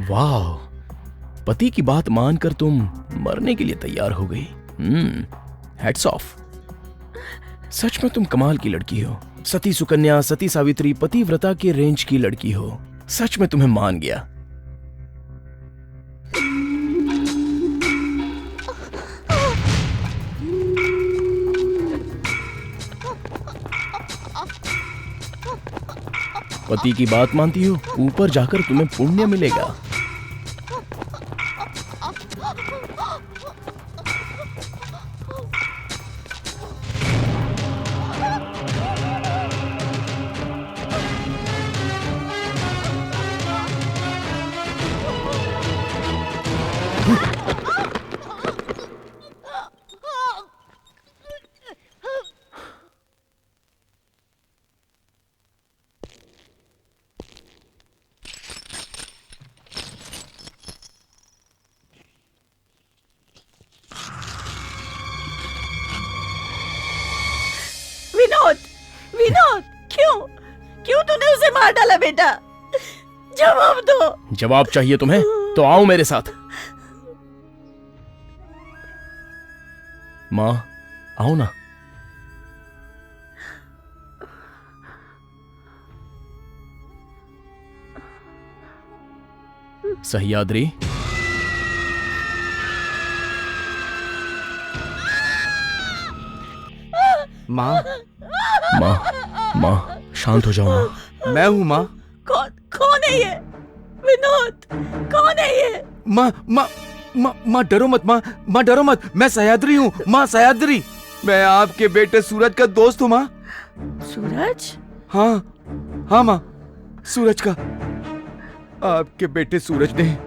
वाह, पति की बात मानकर तुम मरने के लिए तैयार हो गई। Hats off. सच में तुम कमाल की लड़की हो। सती सुकन्या, सती सावित्री, पतिव्रता के रेंज की लड़की हो। सच में तुम्हें मान गया। पति की बात मानती हो, ऊपर जाकर तुम्हें पुण्य मिलेगा। विनोद, विनोद, क्यों तूने उसे मार डाला बेटा? जवाब दो। जवाब चाहिए तुम्हें तो आओ मेरे साथ। माँ, आओ ना। सह्याद्री, माँ। माँ, शांत हो जाओ माँ। मैं हूँ माँ। कौन है ये? विनोद, कौन है ये? माँ माँ माँ माँ डरो मत, माँ डरो मत, मैं सह्याद्री हूँ, माँ सह्याद्री। मैं आपके बेटे सूरज का दोस्त हूँ माँ। सूरज? हाँ माँ, सूरज का। आपके बेटे सूरज ने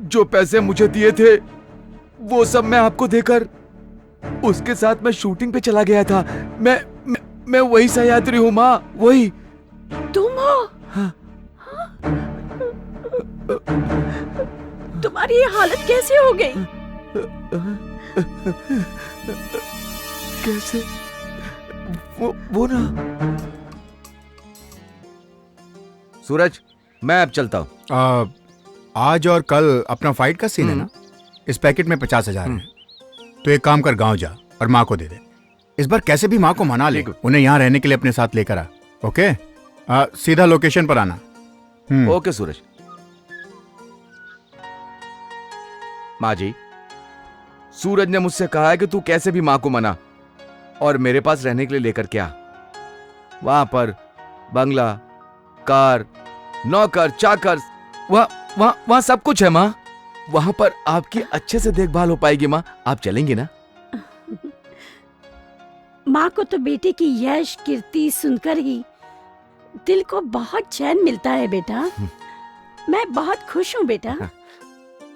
जो पैसे मुझे दिए थे वो सब मैं आपको देकर उसके साथ मैं शूटिंग पे चला गया था। मैं वही सह्याद्री हूँ माँ, वही। तुम हो? हाँ। तुम्हारी ये हालत कैसे हो गई? कैसे? वो ना। सूरज, मैं अब चलता हूँ। आज और कल अपना फाइट का सीन है ना? इस पैकेट में 50,000 है। तो एक काम कर, गांव जा और माँ को दे दे। इस बार कैसे भी माँ को मना ले, उन्हें यहाँ रहने के लिए अपने साथ लेकर आ। ओके? सीधा लोकेशन पर आना। ओके सूरज। माँ जी, सूरज ने मुझसे कहा है कि तू कैसे भी माँ को मना और मेरे पास रहने के लिए लेकर क्या। वहां पर बंगला, कार, नौकर, चाकर, वहां सब कुछ है माँ। वहां पर आपकी अच्छे से देखभाल हो पाएगी माँ। आप चलेंगी ना? माँ को तो बेटे की यश कीर्ति सुनकर ही दिल को बहुत चैन मिलता है बेटा। मैं बहुत खुश हूँ बेटा।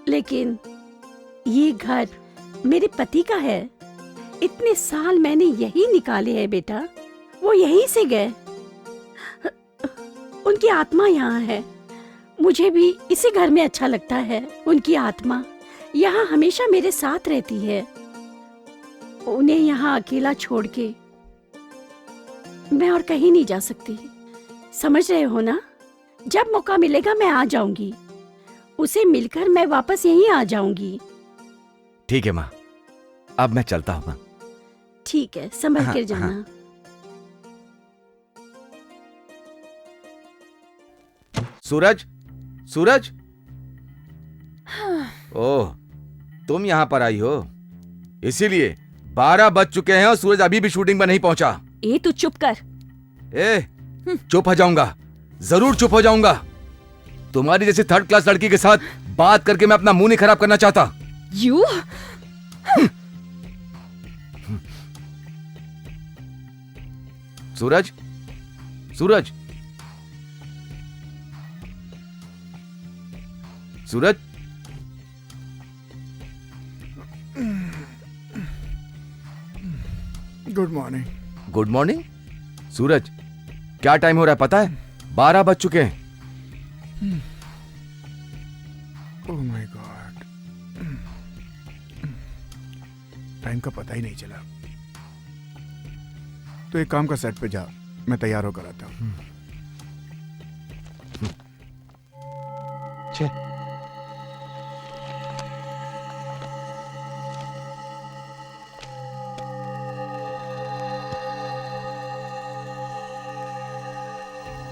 लेकिन ये घर मेरे पति का है। इतने साल मैंने यही निकाले हैं बेटा। वो यहीं से गए। उनकी आत्मा यहाँ है। मुझे भी इसी घर में अच्छा लगता है। उनकी आत्मा यहाँ हमेशा मेरे साथ रहती है। उन्हें यहाँ अकेला छोड़ के मैं और कहीं नहीं जा सकती। समझ रहे हो ना? जब मौका मिलेगा मैं आ जाऊंगी। उसे मिलकर मैं वापस यहीं आ जाऊंगी। ठीक है माँ, अब मैं चलता हूँ माँ। ठीक है, संभल कर जाना। सूरज, सूरज। ओह, तुम यहाँ पर आई हो। इसीलिए 12 बज चुके हैं और सूरज अभी भी शूटिंग में नहीं पहुंचा। ए तू चुप कर। चुप हो जाऊंगा, जरूर चुप हो जाऊंगा। तुम्हारी जैसी 3rd क्लास लड़की के साथ बात करके मैं अपना मुंह नहीं खराब करना चाहता। You Suraj, Suraj, Suraj. Good morning. Good morning. Suraj, क्या टाइम हो रहा है पता है? 12 बज चुके हैं। ओह माय गॉड, टाइम का पता ही नहीं चला। तो एक काम का, सेट पे जा, मैं तैयार होकर आता हूँ।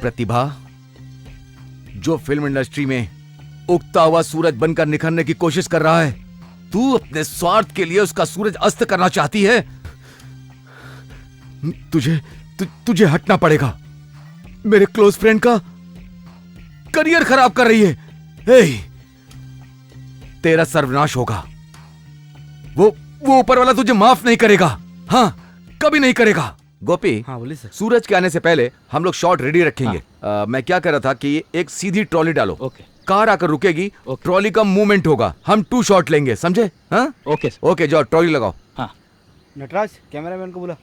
प्रतिभा, जो फिल्म इंडस्ट्री में उगता हुआ सूरज बनकर निखरने की कोशिश कर रहा है, तू अपने स्वार्थ के लिए उसका सूरज अस्त करना चाहती है। तुझे हटना पड़ेगा। मेरे क्लोज फ्रेंड का करियर खराब कर रही है। तेरा सर्वनाश होगा। वो ऊपर वाला तुझे माफ नहीं करेगा। हाँ, कभी नहीं करेगा। गोपी, हाँ बोलिए सर। सूरज के आने से पहले हम लोग शॉट रेडी रखेंगे। मैं क्या कह रहा था कि एक सीधी ट्रॉली डालो। ओके। कार आकर रुकेगी, ट्रॉली का मूवमेंट होगा। हम 2 शॉट लेंगे, समझे? हाँ ओके ओके, जाओ ट्रॉली लगाओ। हाँ। नटराज, कैमरामैन को बुला।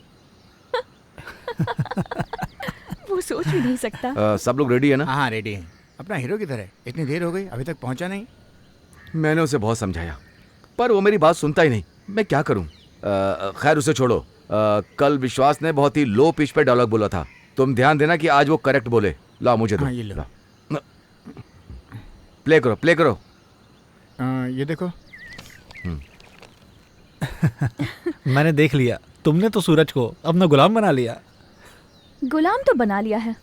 वो सोच भी नहीं सकता। सब लोग रेडी है ना? हाँ रेडी है। अपना हीरो किधर है? इतनी देर हो गई, अभी तक पहुंचा नहीं। मैंने उसे बहुत समझाया पर वो मेरी बात सुनता ही नहीं। मैं क्या करूं? खैर उसे छोड़ो। कल विश्वास ने बहुत ही लो पिच पे डायलॉग बोला था। तुम ध्यान देना कि आज वो करेक्ट बोले। ला मुझे दो। हाँ, ये लो। प्ले करो, प्ले करो। ये देखो। मैंने देख लिया, तुमने तो सूरज को अपना गुलाम बना लिया। गुलाम तो बना लिया है।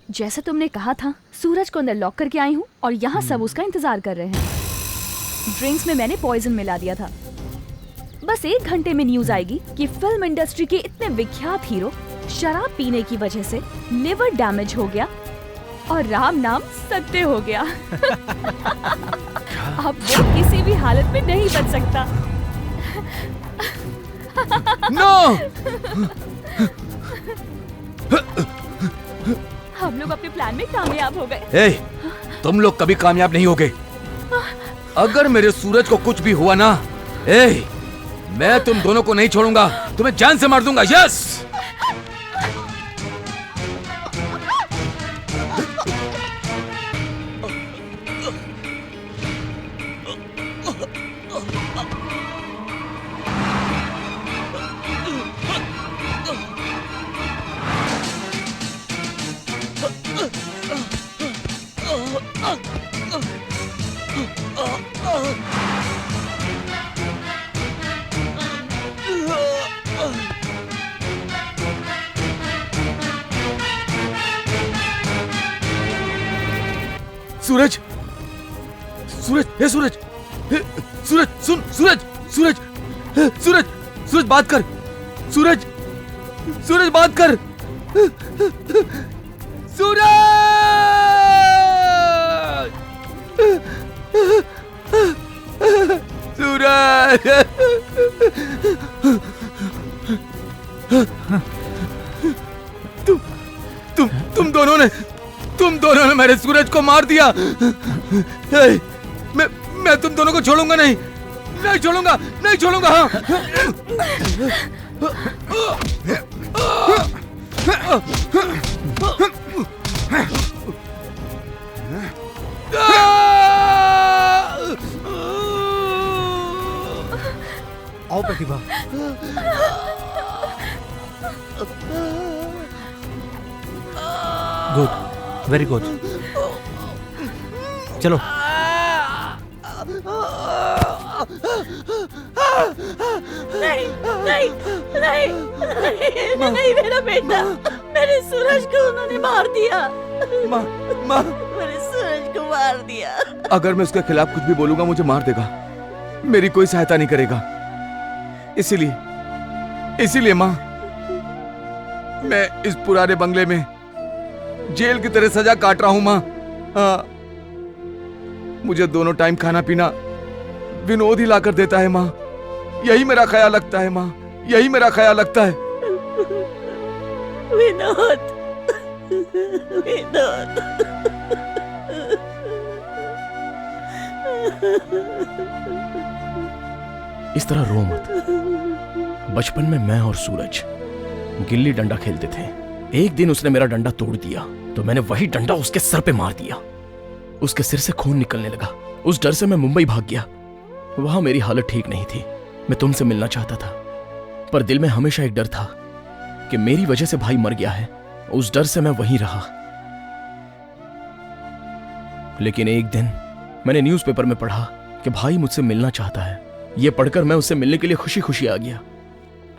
जैसा तुमने कहा था, सूरज को अंदर लॉक करके आई हूँ और यहाँ सब उसका इंतजार कर रहे हैं। ड्रिंक्स में मैंने पॉइजन मिला दिया था। बस 1 घंटे में न्यूज आएगी कि फिल्म इंडस्ट्री के इतने विख्यात हीरो शराब पीने की वजह से लिवर डैमेज हो गया और राम नाम सत्य हो गया। क्या? अब वो किसी भी हालत में नहीं बच सकता। नो! हम लोग अपने प्लान में कामयाब हो गए। ए, तुम लोग कभी कामयाब नहीं होगे। अगर मेरे सूरज को कुछ भी हुआ ना, मैं तुम दोनों को नहीं छोड़ूंगा, तुम्हें जान से मार दूंगा। यस! सूरज, सूरज, हे सूरज, सूरज, सुन, सूरज, सूरज, सूरज, सूरज बात कर, सूरज, सूरज बात कर, सूरज, सूरज, तुम दोनों ने मेरे सूरज को मार दिया। मैं तुम दोनों को छोड़ूंगा नहीं, नहीं छोड़ूंगा, नहीं छोड़ूंगा। आओ प्रतिभा। Good, very good. चलो। नहीं नहीं नहीं नहीं, मेरा बेटा, मेरे सूरज को उन्होंने मार दिया। माँ, माँ, मेरे सूरज को मार दिया। अगर मैं उसके खिलाफ कुछ भी बोलूंगा मुझे मार देगा, मेरी कोई सहायता नहीं करेगा। इसीलिए माँ, मैं इस पुराने बंगले में जेल की तरह सजा काट रहा हूं माँ। मुझे दोनों टाइम खाना पीना विनोद ही लाकर देता है माँ। यही मेरा ख्याल रखता है माँ, यही मेरा ख्याल रखता है। विनोद, विनोद। इस तरह रो मत। बचपन में मैं और सूरज गिल्ली डंडा खेलते थे। एक दिन उसने मेरा डंडा तोड़ दिया तो मैंने वही डंडा उसके सर पे मार दिया। उसके सिर से खून निकलने लगा। उस डर से मैं मुंबई भाग गया। वहां मेरी हालत ठीक नहीं थी। मैं तुमसे मिलना चाहता था, पर दिल में हमेशा एक डर था कि मेरी वजह से भाई मर गया है। उस डर से मैं वहीं रहा। लेकिन एक दिन मैंने न्यूज़पेपर में पढ़ा कि भाई मुझसे मिलना चाहता है। यह पढ़कर मैं उससे मिलने के लिए खुशी खुशी आ गया।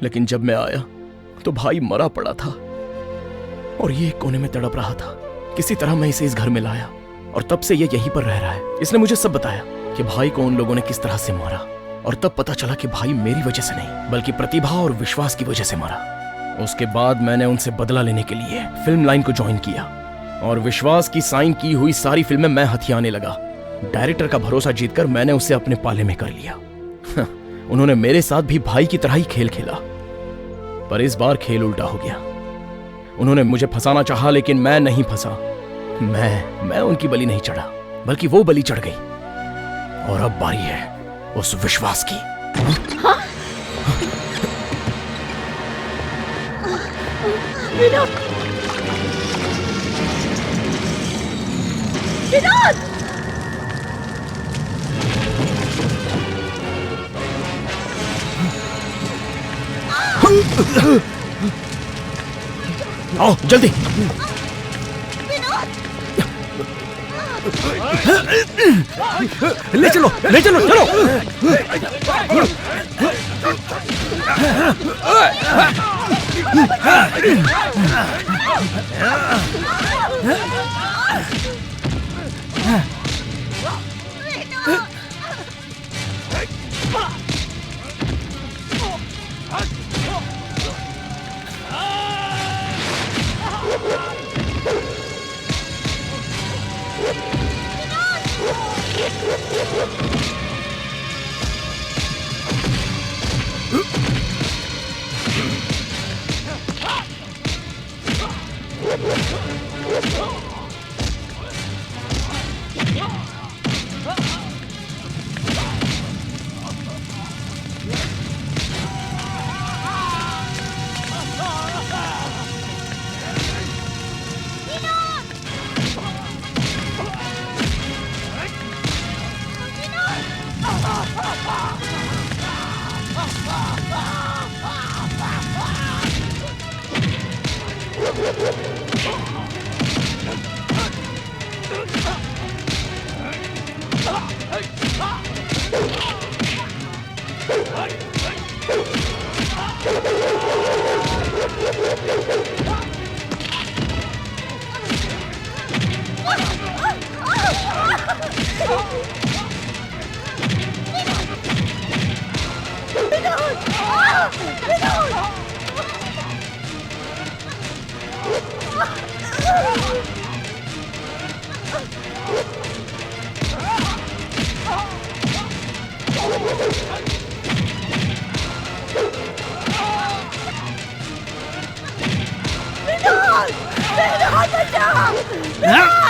लेकिन जब मैं आया तो भाई मरा पड़ा था और ये एक कोने में तड़प रहा था। किसी तरह मैं इसे इस घर में लाया और तब से ये यहीं पर रह रहा है। इसने मुझे सब बताया कि भाई को उन लोगों ने किस तरह से मारा, और तब पता चला कि भाई मेरी वजह से नहीं बल्कि प्रतिभा और विश्वास की वजह से मारा। उसके बाद मैंने उनसे बदला लेने के लिए फिल्म लाइन को ज्वाइन किया और विश्वास की साइन की हुई सारी फिल्में मैं हथियाने लगा। डायरेक्टर का भरोसा जीतकर मैंने उसे अपने पाले में कर लिया। उन्होंने मेरे साथ भी भाई की तरह ही खेल खेला, पर इस बार खेल उल्टा हो गया। उन्होंने मुझे फंसाना चाहा लेकिन मैं नहीं फंसा। मैं उनकी बलि नहीं चढ़ा बल्कि वो बलि चढ़ गई। और अब बारी है उस विश्वास की। हाँ? विनोद! विनोद! आओ जल्दी। ले चलो, ले चलो, चलो। विनोद! विनोद बचा!